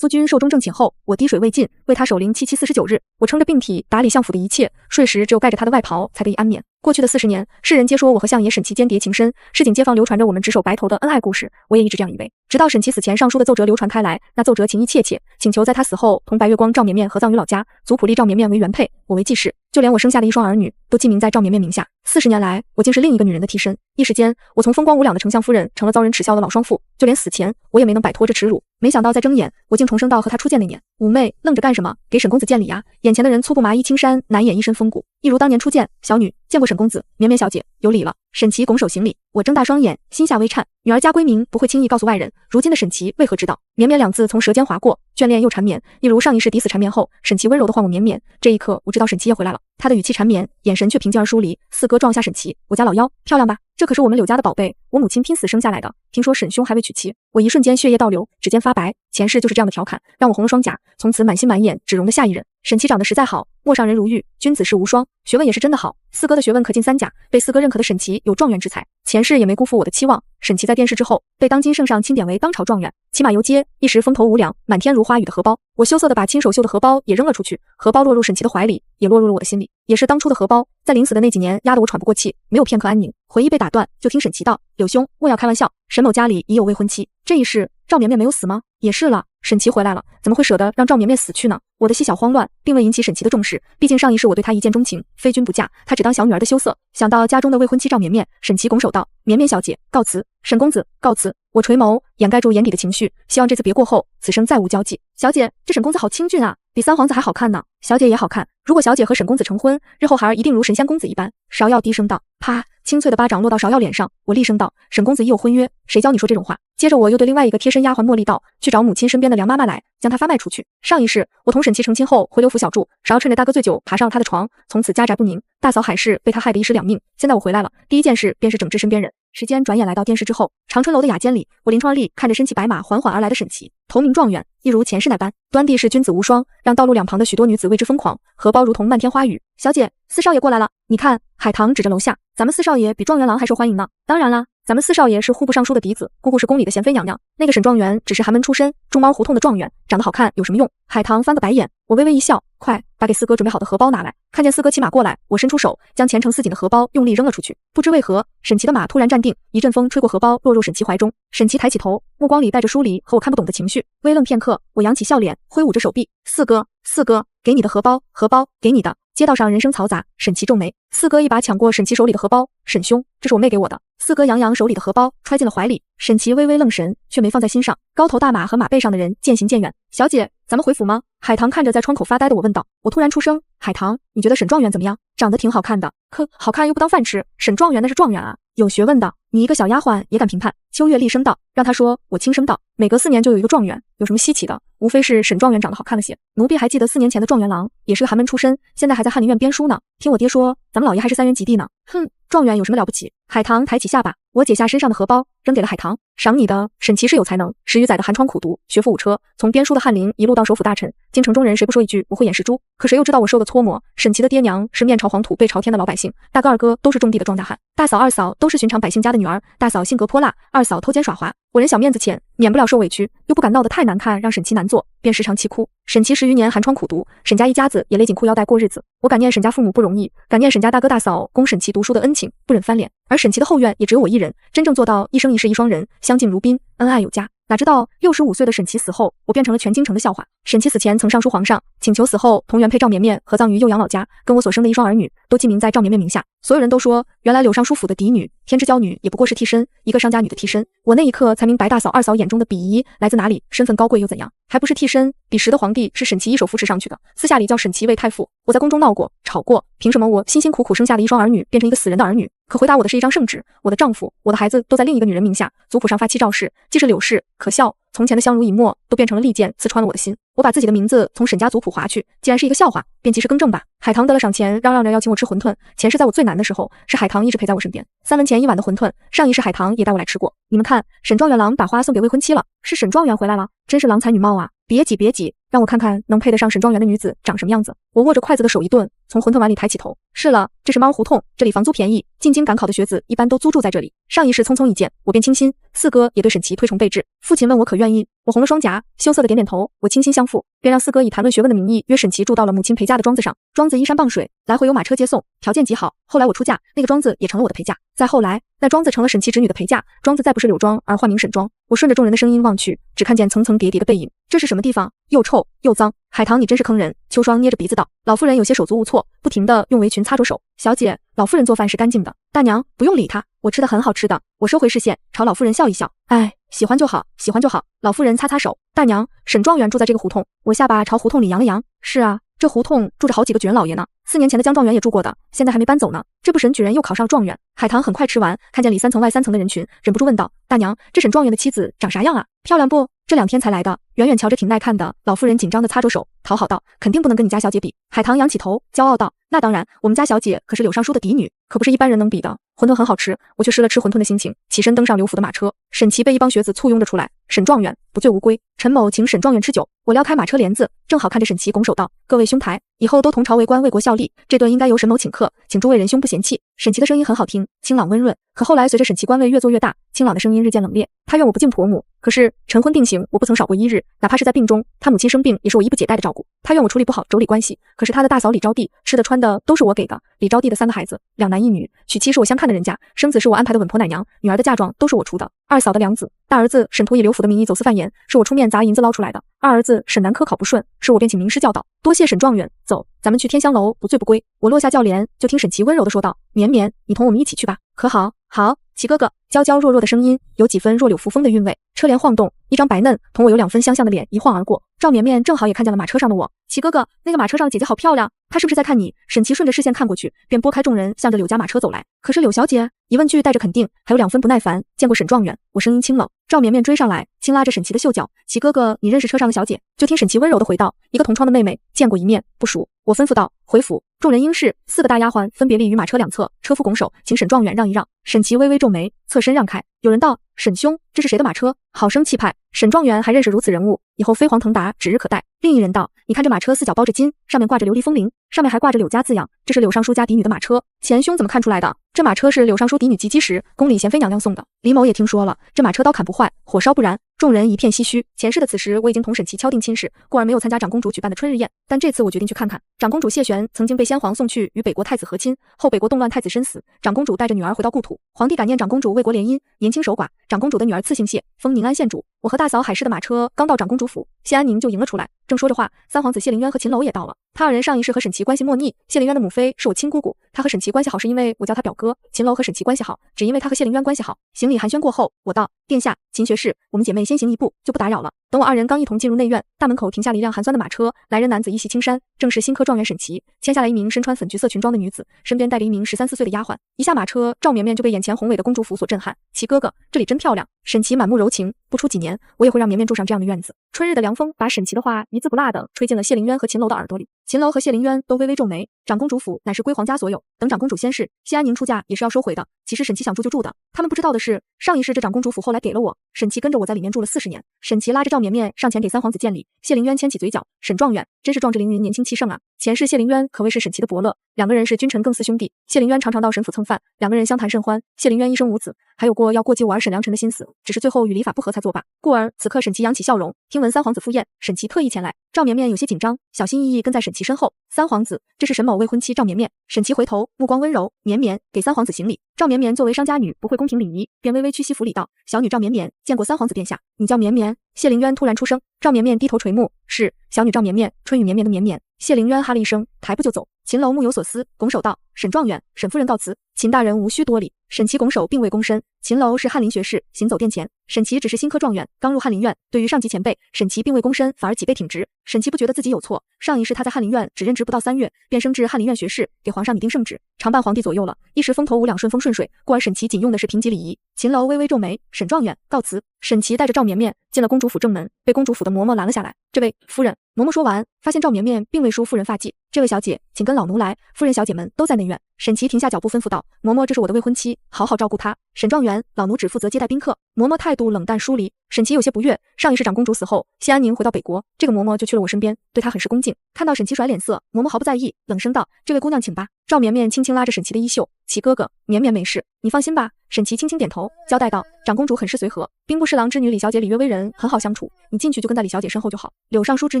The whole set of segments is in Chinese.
苏君寿终正寝后，我滴水未进，为他守灵7期49日。我撑着病体打理相府的一切，睡时只有盖着他的外袍才得以安眠。过去的40年，世人皆说我和相爷沈琦间谍情深，市井街坊流传着我们只守白头的恩爱故事，我也一直这样以为。直到沈琦死前上书的奏折流传开来，那奏折情意切切，请求在他死后同白月光、赵绵绵合葬于老家，族谱立赵绵绵为原配，我为继室，就连我生下的一双儿女都记名在赵绵绵名下。40年来，我竟是另一个女人的替身，一时间，我从风光无两的丞相夫人成了遭人耻笑的老双妇，就连死前我也没能摆脱这耻辱。没想到在睁眼，我竟重生到和他初见那年。妩媚愣着干什么？给沈公子见礼啊！眼前的人粗布麻衣青衫，难掩一身风骨，一如当年初见。小女见过沈公子，绵绵小姐有礼了。沈琦拱手行礼，我睁大双眼，心下微颤。女儿家闺名不会轻易告诉外人，如今的沈琦为何知道？绵绵两字从舌尖划过，眷恋又缠绵，一如上一世抵死缠绵后，沈琦温柔地唤我绵绵。这一刻，我知道沈琦也回来了。他的语气缠绵，眼神却平静而疏离。四哥撞下沈琦，我家老幺漂亮吧？这可是我们柳家的宝贝，我母亲拼死生下来的。听说沈兄还未娶妻，我一瞬间血液倒流，指尖发白。前世就是这样的调侃，让我红了双颊，从此满心满眼只容得下一人。沈琦长得实在好，陌上人如玉，君子世无双，学问也是真的好。四哥的学问可进3甲，被四哥认可的沈琦有状元之才，前世也没辜负我的期望。沈琦在殿试之后，被当今圣上钦点为当朝状元，骑马游街，一时风头无两，满天如花雨的荷包。我羞涩地把亲手绣的荷包也扔了出去，荷包落入沈琦的怀里，也落入了我的心里。也是当初的荷包，在临死的那几年压得我喘不过气，没有片刻安宁。回忆被打断，就听沈琦道：“柳兄，莫要开玩笑，沈某家里已有未婚妻。这一世，赵绵绵没有死吗？也是了。沈琦回来了，怎么会舍得让赵绵绵死去呢？”我的心小慌乱，并未引起沈琦的重视，毕竟上一世我对他一见钟情，非君不嫁，他只当小女儿的羞涩。想到家中的未婚妻赵绵绵，沈琦拱手道：“绵绵小姐，告辞。沈公子，告辞。”我垂眸，掩盖住眼底的情绪，希望这次别过后，此生再无交际。小姐，这沈公子好清俊啊，比三皇子还好看呢。小姐也好看，如果小姐和沈公子成婚，日后孩儿一定如神仙公子一般。芍药低声道。啪，清脆的巴掌落到芍药脸上，我厉声道：“沈公子已有婚约，谁教你说这种话？”接着我又对另外一个贴身丫鬟茉莉道：“去找母亲身边的梁妈妈来，将她发卖出去。”上一世我同沈琦成亲后回刘府小住，芍药趁着大哥醉酒爬上了他的床，从此家宅不宁。大嫂海氏被他害得一尸两命，现在我回来了，第一件事便是整治身边人。时间转眼来到殿试之后，长春楼的雅间里，我临窗而立，看着身骑白马缓缓而来的沈琦，头名状元，一如前世那般，端地是君子无双，让道路两旁的许多女子为之疯狂，荷包如同漫天花雨。小姐，四少爷过来了，你看。海棠指着楼下，咱们四少爷比状元郎还受欢迎呢。当然啦，咱们四少爷是户部尚书的嫡子，姑姑是宫里的贤妃娘娘，那个沈状元只是寒门出身，猪毛胡同的状元，长得好看有什么用？海棠翻个白眼，我微微一笑，快把给四哥准备好的荷包拿来。看见四哥骑马过来，我伸出手，将前程似锦的荷包用力扔了出去。不知为何，沈琦的马突然站定，一阵风吹过荷包，落入沈琦怀中。沈琦抬起头，目光里带着疏离和我看不懂的情绪，微愣片刻，我扬起笑脸，挥舞着手臂，四哥，四哥，给你的荷包，荷包，给你的。街道上人声嘈杂，沈琦皱眉，四哥一把抢过沈琦手里的荷包，沈兄，这是我妹给我的。四哥扬扬手里的荷包，揣进了怀里。沈琦微微愣神，却没放在心上。高头大马和马背上的人渐行渐远。小姐，咱们回府吗？海棠看着在窗口发呆的我问道。我突然出声，海棠，你觉得沈状元怎么样？长得挺好看的，可好看又不当饭吃。沈状元那是状元啊，有学问的。你一个小丫鬟也敢评判？秋月厉声道。让他说，我轻声道。每隔4年就有一个状元，有什么稀奇的？无非是沈状元长得好看了些。奴婢还记得4年前的状元郎，也是个寒门出身，现在还在翰林院编书呢。听我爹说，咱们老爷还是3元及第呢。哼，状元有什么了不起？海棠抬起下巴，我解下身上的荷包，扔给了海棠。赏你的。沈琦是有才能，10余载的寒窗苦读，学富五车，从编书的翰林一路到首辅大臣，京城中人谁不说一句我慧眼识珠？可谁又知道我受的搓磨？沈琦的爹娘是面朝黄土背朝天的老百姓，大哥二哥都是种地的庄稼汉，大嫂二嫂都是寻常百姓家的女儿，大嫂性格泼辣，二嫂偷奸耍滑。我人小面子浅，免不了受委屈，又不敢闹得太难看，让沈琦难做，便时常气哭。沈琦10余年寒窗苦读，沈家一家子也勒紧裤腰带过日子。我感念沈家父母不容易，感念沈家大哥大嫂供沈琦读书的恩情，不忍翻脸。而沈琦的后院也只有我一人，真正做到一生一世一双人，相敬如宾，恩爱有加。哪知道65岁的沈琦死后，我变成了全京城的笑话。沈琦死前曾上书皇上，请求死后同原配赵绵绵合葬于幼阳老家，跟我所生的一双儿女都记名在赵绵绵名下。所有人都说，原来柳尚书府的嫡女天之娇女也不过是替身，一个商家女的替身。我那一刻才明白大嫂二嫂眼中的鄙夷来自哪里，身份高贵又怎样？还不是替身？彼时的皇帝是沈琦一手扶持上去的，私下里叫沈琦为太傅。我在宫中闹过，吵过，凭什么我辛辛苦苦生下的一双儿女变成一个死人的儿女？可回答我的是一张圣旨，我的丈夫，我的孩子都在另一个女人名下，族谱上发妻赵氏，既是柳氏，可笑。从前的相濡以沫都变成了利剑，刺穿了我的心。我把自己的名字从沈家族谱划去，既然是一个笑话，便及时更正吧。海棠得了赏钱，嚷嚷着要请我吃馄饨。前世在我最难的时候，是海棠一直陪在我身边，3文钱1碗的馄饨，上一世海棠也带我来吃过。你们看，沈状元郎把花送给未婚妻了，是沈状元回来了，真是郎才女貌啊！别挤别挤，让我看看能配得上沈庄园的女子长什么样子。我握着筷子的手一顿，从馄饨碗里抬起头。是了，这是猫胡同，这里房租便宜，进京赶考的学子一般都租住在这里。上一世匆匆一见，我便倾心。四哥也对沈琦推崇备至。父亲问我可愿意，我红了双颊，羞涩的点点头。我倾心相付，便让四哥以谈论学问的名义约沈琦住到了母亲陪嫁的庄子上。庄子依山傍水，来回有马车接送，条件极好。后来我出嫁，那个庄子也成了我的陪嫁。再后来，那庄子成了沈琦侄女的陪嫁，庄子再不是柳庄而换名沈庄。我顺着众人的声音望去，只看见层层叠叠的背影。这是什么地方？又臭又脏。海棠，你真是坑人。秋霜捏着鼻子道。老妇人有些手足无措，不停地用围裙擦着手。小姐，老妇人做饭是干净的。大娘，不用理她，我吃的很好吃的。我收回视线，朝老妇人笑一笑。哎，喜欢就好，喜欢就好。老妇人擦擦手。大娘，沈状元住在这个胡同。我下巴朝胡同里扬了扬。是啊，这胡同住着好几个举人老爷呢。4年前的江状元也住过的，现在还没搬走呢。这不沈举人又考上了状元。海棠很快吃完，看见里3层外3层的人群，忍不住问道：大娘，这沈状元的妻子长啥样啊？漂亮不？这2天才来的，远远瞧着挺耐看的。老妇人紧张地擦着手，讨好道：肯定不能跟你家小姐比。海棠仰起头，骄傲道：那当然，我们家小姐可是柳尚书的嫡女，可不是一般人能比的。馄饨很好吃，我却失了吃馄饨的心情，起身登上刘府的马车。沈琦被一帮学子簇拥着出来。沈状元不醉无归，陈某请沈状元吃酒。我撩开马车帘子，正好看着沈琦拱手道：各位兄台，以后都同朝为官为国效力，这顿应该由沈某请客，请诸位仁兄不嫌弃。沈琦的声音很好听，清朗温润，可后来随着沈琦官位越做越大，清朗的声音日渐冷冽。他怨我不敬婆母，可是晨婚定型，我不曾少过1日，哪怕是在病中，他母亲生病也是我衣不解带的照顾。他怨我处理不好妯娌关系，可是他的大嫂李招娣吃的穿的都是我给的。李招娣的3个孩子，2男1女，娶妻是我相看的人家，生子是我安排的稳婆奶娘，女儿的嫁妆都是我出的。二嫂的2子，大儿子沈图以刘府的名义走私贩盐，是我出面砸银子捞出来的。二儿子沈南科考不顺，是我便请名师教导。多谢沈状元，走，咱们去天香楼，不醉不归。我落下轿帘，就听沈琦温柔地说道：绵绵，你同我们一起去吧，可好？好，琦哥哥。娇娇弱弱的声音有几分若柳扶风的韵味。车帘晃动，一张白嫩同我有2分相像的脸一晃而过。赵绵绵正好也看见了马车上的我。琦哥哥，那个马车上的姐姐好漂亮，她是不是在看你？沈琦顺着视线看过去，便拨开众人，向着柳家马车走来。可是柳小姐？疑问句带着肯定，还有2分不耐烦。见过沈状元，我声音清冷。赵绵绵追上来，轻拉着沈琦的袖角。琦哥哥，你认识车上的小姐？就听沈琦温柔地回道：一个同窗的妹妹，见过一面，不熟。我吩咐道：回府。众人应是，4个大丫鬟分别立于马车2侧，车夫拱手，请沈状元让一让。沈琦微微皱眉，侧身让开。有人道：沈兄，这是谁的马车？好生气派。沈状元还认识如此人物，以后飞黄腾达指日可待。另一人道：你看这马车4角包着金，上面挂着琉璃风铃，上面还挂着柳家字样，这是柳尚书家嫡女的马车。前兄怎么看出来的？这马车是柳尚书嫡女及笄时宫里贤妃娘娘送的。李某也听说了，这马车刀砍不坏，火烧不燃。众人一片唏嘘。前世的此时，我已经同沈琦敲定亲事，故而没有参加长公主举办的春日宴。但这次我决定去看看。长公主谢玄曾经被先皇送去与北国太子和亲，后北国动乱，太子身死，长公主带着女儿回到故土。皇帝感念长公主为国联姻，年轻守寡，长公主的女儿赐姓谢，封宁安县主。我和大嫂海氏的马车刚到长公主府，谢安宁就迎了出来。正说着话，3皇子谢灵渊和秦楼也到了。他2人上一世和沈琦关系莫逆，谢灵渊的母妃是我亲姑姑，他和沈琦关系好是因为我叫他表哥。秦楼和沈琦关系好，只因为他和谢灵渊关系好。行礼寒暄过后，我道：殿下，秦学士，我们姐妹先行一步，就不打扰了。等我2人刚一同进入内院，大门口停下了一辆寒酸的马车，来人男子一袭青衫，正是新科状元沈琦，牵下来一名身穿粉橘色裙装的女子，身边带着一名13、14岁的丫鬟。一下马车，赵绵绵就被眼前宏伟的公主府所震撼。琦哥哥，这里真漂亮。沈琦满目柔情，不出几年，我也会让绵绵住上这样的院子。春日的凉风把沈琦的话一字不落地吹进了谢灵渊和秦楼的耳朵里。秦楼和谢灵渊都微微皱眉。长公主府乃是归皇家所有，等长公主仙逝，谢安宁出嫁也是要收回的。其实沈琦想住就住的，他们不知道的是，上一世这长公主府后来给了我，沈琦跟着我在里面住了40年。沈琦拉着赵绵绵上前给3皇子见礼，谢灵渊牵起嘴角，沈状元真是壮志凌云，年轻气盛啊。前世谢灵渊可谓是沈琦的伯乐，2个人是君臣更似兄弟。谢灵渊常常到沈府蹭饭，2个人相谈甚欢。谢灵渊一生无子，还有过要过继我儿沈良辰的心思，只是最后与礼法不合才作罢。故而此刻沈琦扬起笑容，听闻3皇子赴宴，沈琦特意前来。赵绵绵有些紧张，小心翼翼跟在沈琦身后。3皇子，这是沈某未婚妻赵绵绵。沈琦回头，目光温柔，绵绵给3皇子行礼。赵绵绵作为商家女，不会宫廷礼仪，便微微屈膝服礼道：小女赵绵绵见过3皇子殿下。你叫绵绵？谢灵渊突然出声。赵绵绵低头垂目，是小女赵绵绵，春雨绵绵的绵绵。谢灵渊哈了一声，抬步就走。秦楼目有所思，拱手道：沈状元，沈夫人告辞。秦大人无需多礼。沈琦拱手并未躬身。秦楼是翰林学士，行走殿前。沈琦只是新科状元，刚入翰林院，对于上级前辈，沈琦并未躬身，反而脊背挺直。沈琦不觉得自己有错，上一世他在翰林院只任职不到3月，便升至翰林院学士，给皇上拟定圣旨，常伴皇帝左右了，一时风头无两，顺风顺水，故而沈琦仅用的是平级礼仪。秦楼微微皱眉，沈状元告辞。沈琦带着赵绵绵进了公主府正门，被公主府的嬷嬷拦了下来。这位夫人。嬷嬷说完，发现赵绵绵并未梳夫人发髻。这位小姐，请跟老奴来，夫人小姐们都在内院。院。沈琦停下脚步吩咐道：“嬷嬷，这是我的未婚妻，好好照顾她。”沈状元，老奴只负责接待宾客。嬷嬷态度冷淡疏离。沈琦有些不悦，上一世长公主死后，谢安宁回到北国，这个嬷嬷就去了我身边，对她很是恭敬。看到沈琦甩脸色，嬷嬷毫不在意，冷声道：“这位姑娘请吧。”赵绵绵轻轻拉着沈琦的衣袖：“琦哥哥，绵绵没事，你放心吧。”沈琦轻轻点头，交代道：“长公主很是随和，兵部侍郎之女李小姐李约为人很好相处，你进去就跟在李小姐身后就好。柳尚书之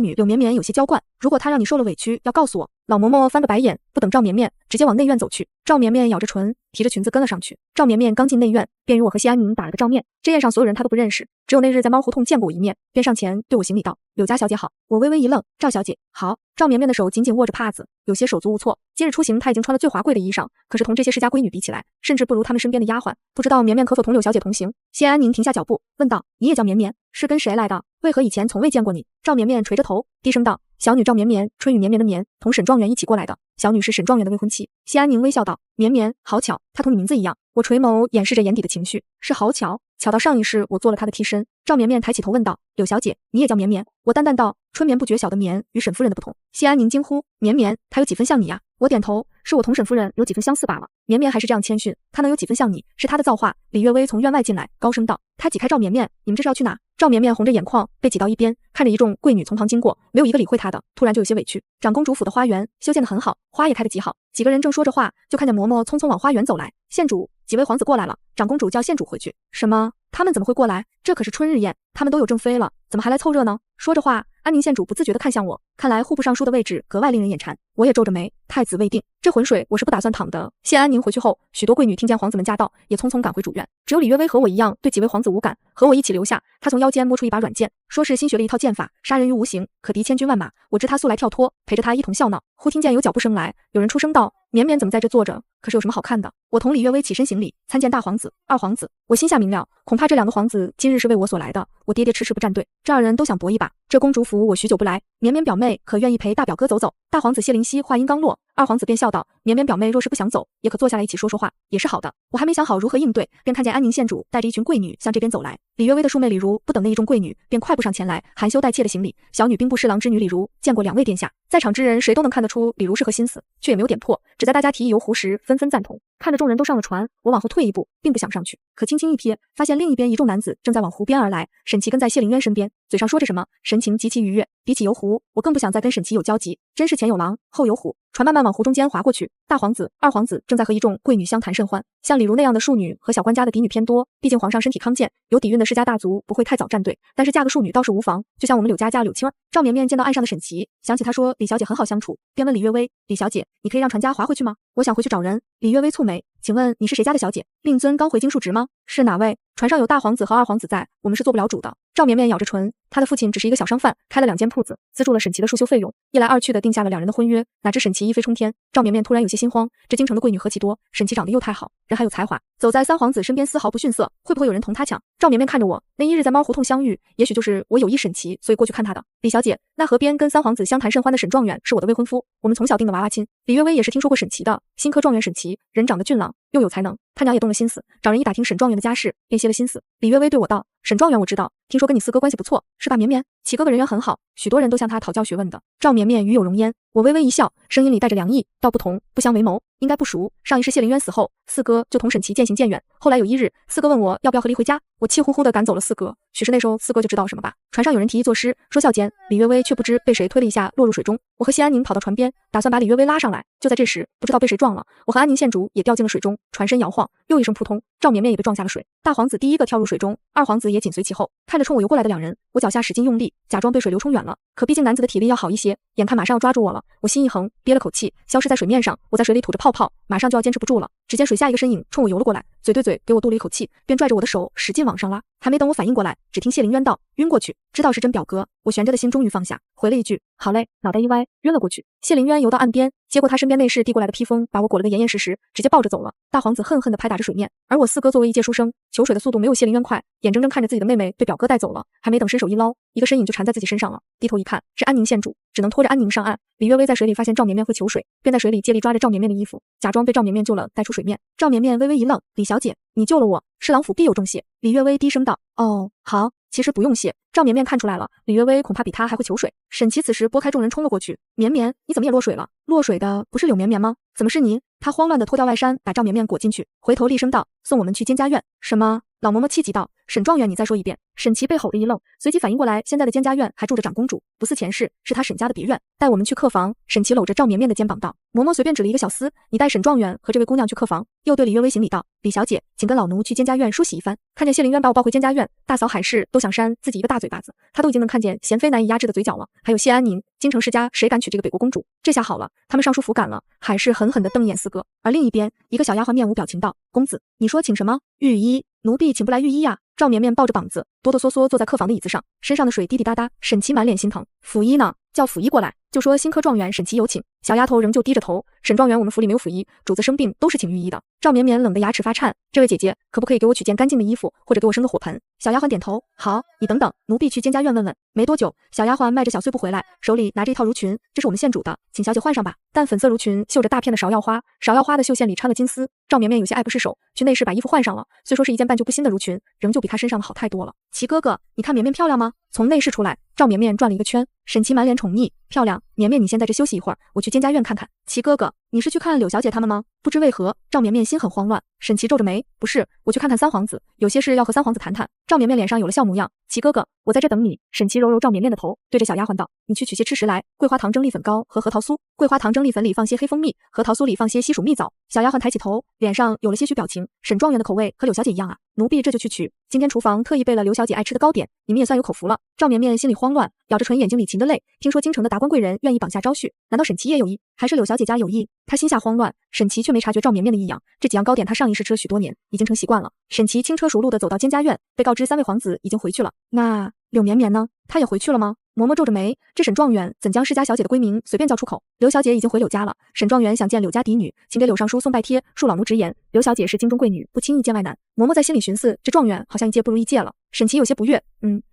女柳绵绵有些娇惯，如果她让你受了委屈，要告诉我。”老嬷嬷翻个白眼，不等赵绵绵，直接往内院走去。赵绵绵咬着唇，提着裙子跟了上去。赵绵绵刚进内院，便与我和谢安宁打了个照面。这宴上所有人她都不认识，只有那日在猫胡同见过我一面，便上前对我行礼道：“柳家小姐好。”我微微一愣：“赵小姐好。”赵绵绵的手紧紧握着帕子，有些手足无措。今日出行，她已经穿了最华贵的衣裳，可是同这些世家闺女比起来，甚至不如她们身边的丫鬟。不知道绵绵可否同柳小姐同行？谢安宁停下脚步，问道：“你也叫绵绵？是跟谁来的？为何以前从未见过你？”赵绵绵垂着头，低声道：“小女赵绵绵，春雨绵绵的绵，同沈状元一起过来的。小女是沈状元的未婚妻。”谢安宁微笑道：“绵绵，好巧，她同你名字一样。”我垂眸掩饰着眼底的情绪，是好巧，巧到上一世我做了她的替身。赵绵绵抬起头问道：“柳小姐，你也叫绵绵？”我淡淡道：“春眠不觉晓的眠与沈夫人的不同。”谢安宁惊呼：“绵绵，她有几分像你呀？”我点头：“是我同沈夫人有几分相似罢了。”绵绵还是这样谦逊，她能有几分像你，是她的造化。李月薇从院外进来，高声道：“她挤开赵绵绵，你们这是要去哪？”赵绵绵红着眼眶，被挤到一边，看着一众贵女从旁经过，没有一个理会她的，突然就有些委屈。长公主府的花园修建得很好，花也开得极好。几个人正说着话，就看见嬷嬷匆匆往花园走来。县主，几位皇子过来了，长公主叫县主回去。什么？他们怎么会过来？这可是春日宴，他们都有正妃了，怎么还来凑热闹？说着话，安宁县主不自觉地看向我，看来户部尚书的位置格外令人眼馋。我也皱着眉，太子未定，这浑水我是不打算淌的。谢安宁回去后，许多贵女听见皇子们驾到，也匆匆赶回主院。只有李约薇和我一样，对几位皇子无感，和我一起留下。他从腰间摸出一把软剑，说是新学了一套剑法，杀人于无形，可敌千军万马。我知他素来跳脱，陪着他一同笑闹。忽听见有脚步声来，有人出声道：“绵绵怎么在这坐着？可是有什么好看的？”我同李约薇起身行礼，参见大皇子、二皇子。我心下明了，恐怕这两个皇子今日是为我所来的。我跌跌迟迟不站队，这二人都想搏一把。这公主府我许久不来，绵绵表妹可愿意陪大表哥走走？大皇子谢灵溪话音刚落，二皇子便笑道：“绵绵表妹若是不想走，也可坐下来一起说说话，也是好的。”我还没想好如何应对，便看见安宁县主带着一群贵女向这边走来。李约薇的庶妹李如不等那一众贵女，便快步上前来，含羞带怯的行礼：“小女兵部侍郎之女李如，见过两位殿下。”在场之人谁都能看得出李如是何心思，却也没有点破，只在大家提议游湖时纷纷赞同。看着众人都上了船，我往后退一步，并不想上去，可轻轻一瞥，发现另一边一众男子正在往湖边而来。沈琦跟在谢灵渊身边，嘴上说着什么，神情极其愉悦。比起游湖，我更不想再跟沈琦有交集，真是前有狼，后有虎。船慢慢往湖中间划过去，大皇子、二皇子正在和一众贵女相谈甚欢。像李如那样的庶女和小官家的嫡女偏多，毕竟皇上身体康健，有底蕴的世家大族不会太早站队，但是嫁个庶女倒是无妨，就像我们柳家柳青儿。赵绵绵见到岸上的沈琦，想起他说李小姐很好相处，便问李约薇：“李小姐，你可以让船家划回去吗？我想回去找人。”李约薇蹙眉：“请问你是谁家的小姐？令尊刚回京述职吗？是哪位？船上有大皇子和二皇子在，我们是做不了主的。”赵绵绵咬着唇，他的父亲只是一个小商贩，开了2间铺子，资助了沈琦的束修费用，一来二去的定下了两人的婚约。哪知沈琦一飞冲天，赵绵绵突然有些心慌，这京城的贵女何其多，沈琦长得又太好，人还有才华，走在三皇子身边丝毫不逊色，会不会有人同他抢？赵绵绵看着我，那一日在猫胡同相遇，也许就是我有意沈琦，所以过去看他的。李小姐，那河边跟三皇子相谈甚欢的沈状元是我的未婚夫，我们从小定的娃娃亲。李约薇也是听说过沈琦的，新科状元沈琦，人长得俊朗，又有才能，他娘也动了心思，找人一打听沈状元的家世，便歇了心思。李约薇对我道：“沈状元我知道，听说跟你四哥关系不错，是吧？绵绵，齐哥哥人缘很好，许多人都向他讨教学问的。”赵绵绵与有容焉，我微微一笑，声音里带着凉意，道不同，不相为谋，应该不熟。上一世谢灵渊死后，四哥就同沈琦渐行渐远。后来有一日，四哥问我要不要和离回家，我气呼呼地赶走了四哥。许是那时候四哥就知道什么吧。船上有人提议作诗，说笑间，李约薇却不知被谁推了一下，落入水中。我和谢安宁跑到船边，打算把李约薇拉上来。就在这时，不知道被谁撞了，我和安宁县主也掉进了水中，船身摇晃，又一声扑通，赵绵绵也被撞下了水。大皇子第一个跳入水中，二皇子也紧随其后。看着冲我游过来的两人，我脚下使劲用力，假装被水流冲远了。可毕竟男子的体力要好一些，眼看马上要抓住我了，我心一横，憋了口气，消失在水面上。我在水里吐着泡泡，马上就要坚持不住了。只见水下一个身影冲我游了过来，嘴对嘴给我嘟了一口气，便拽着我的手使劲往上拉。还没等我反应过来，只听谢灵渊道：“晕过去。”知道是真表哥，我悬着的心终于放下，回了一句：“好嘞。”脑袋一歪，晕了过去。谢灵渊游到岸边，接过他身边内侍递过来的披风，把我裹了个严严实实，直接抱着走了。大皇子恨恨地拍打着水面，而我四哥作为一介书生，求水的速度没有谢灵渊快，眼睁睁看着自己的妹妹被表哥带走了，还没等伸手一捞，一个身影就缠在自己身上了。低头一看，是安宁县主，只能拖着安宁上岸。李约薇在水里发现赵绵绵会求水，便在水里借力抓着赵绵绵的衣服，假装被赵绵绵救了，带出水面。赵绵绵微微一愣：“李小姐，你救了我，侍郎府必有重谢。”李约薇低声道：“哦，好。”其实不用谢。赵绵绵看出来了，李月薇恐怕比他还会求水。沈琪此时拨开众人冲了过去，绵绵，你怎么也落水了？落水的不是柳绵绵吗？怎么是你？他慌乱地脱掉外衫，把赵绵绵裹进去，回头厉声道：“送我们去监家院。”什么？老嬷嬷气急道：“沈状元，你再说一遍！”沈琪被吼得一愣，随即反应过来，现在的监家院还住着长公主，不似前世，是他沈家的别院。带我们去客房。沈琪搂着赵绵绵的肩膀道。嬷嬷随便指了一个小厮，你带沈状元和这位姑娘去客房。又对李月薇行礼道：“李小姐，请跟老奴去监家院梳洗一番。”看见谢灵渊把我抱回监家院，大嫂海氏都想扇自己一个大嘴巴子。她都已经能看见贤妃难以压制的嘴角了。还有谢安宁，京城世家谁敢娶这个北国公主？这下好了，他们上书府赶了。海氏狠狠地瞪眼四个。而另一边，一个小丫鬟面无表情道：“公子，你说请什么？御医？奴婢请不来御医呀。”赵绵绵抱着膀子，哆哆嗦嗦坐在客房的椅子上，身上的水滴滴答答。沈琪满脸心疼，府医呢？叫府医过来，就说新科状元沈琪有请。小丫头仍旧低着头，沈状元，我们府里没有府医，主子生病都是请御医的。赵绵绵冷得牙齿发颤，这位姐姐，可不可以给我取件干净的衣服，或者给我生个火盆？小丫鬟点头，好，你等等，奴婢去监家院问问。没多久，小丫鬟迈着小碎步回来，手里拿着一套襦裙，这是我们县主的，请小姐换上吧。淡粉色襦裙绣着大片的芍药花，芍药花的绣线里掺了金丝。赵绵绵有些爱不释手，去内室把衣服换上了。虽说是一件半旧不新的襦裙，仍旧比她身上的好太多了。齐哥哥，你看绵绵漂亮吗？从内室出来，赵绵绵转了一个圈。沈琪满脸宠溺，漂亮。绵绵，你先在这休息一会儿，我去监家院看看。齐哥哥，你是去看柳小姐他们吗？不知为何，赵绵绵心很慌乱。沈琪皱着眉，不是，我去看看三皇子，有些事要和三皇子谈谈。赵绵绵脸上有了笑模样，齐哥哥，我在这等你。沈琪揉揉赵绵绵的头，对着小丫鬟道：“你去取些吃食来，桂花糖蒸栗粉糕和核桃酥。桂花糖蒸栗粉里放些黑蜂蜜，核桃酥里放些西蜀蜜枣。”小丫鬟抬起头，脸上有了些许表情。沈状元的口味和柳小姐一样啊，奴婢这就去取。今天厨房特意备了刘小姐爱吃的糕点，你们也算有口福了。赵绵绵心里慌乱，咬着唇，眼睛里噙着泪。听说京城的达官贵人愿意绑架招婿，难道沈琪也有意，还是柳小姐家有意？她心下慌乱，沈琪却没察觉赵绵绵的异样。这几样糕点她上一世吃了许多年，已经成习惯了。沈琪轻车熟路地走到监家院，被告知三位皇子已经回去了。那柳绵绵呢？她也回去了吗？嬷嬷皱着眉，这沈状元怎将世家小姐的闺名随便叫出口？刘小姐已经回柳家了。沈状元想见柳家嫡女，请给柳尚书送拜帖，恕老奴直言，刘小姐是京中贵女，不轻易见外男。嬷嬷在心里寻思，这状元好像一届不如一届了。沈琪有些不悦，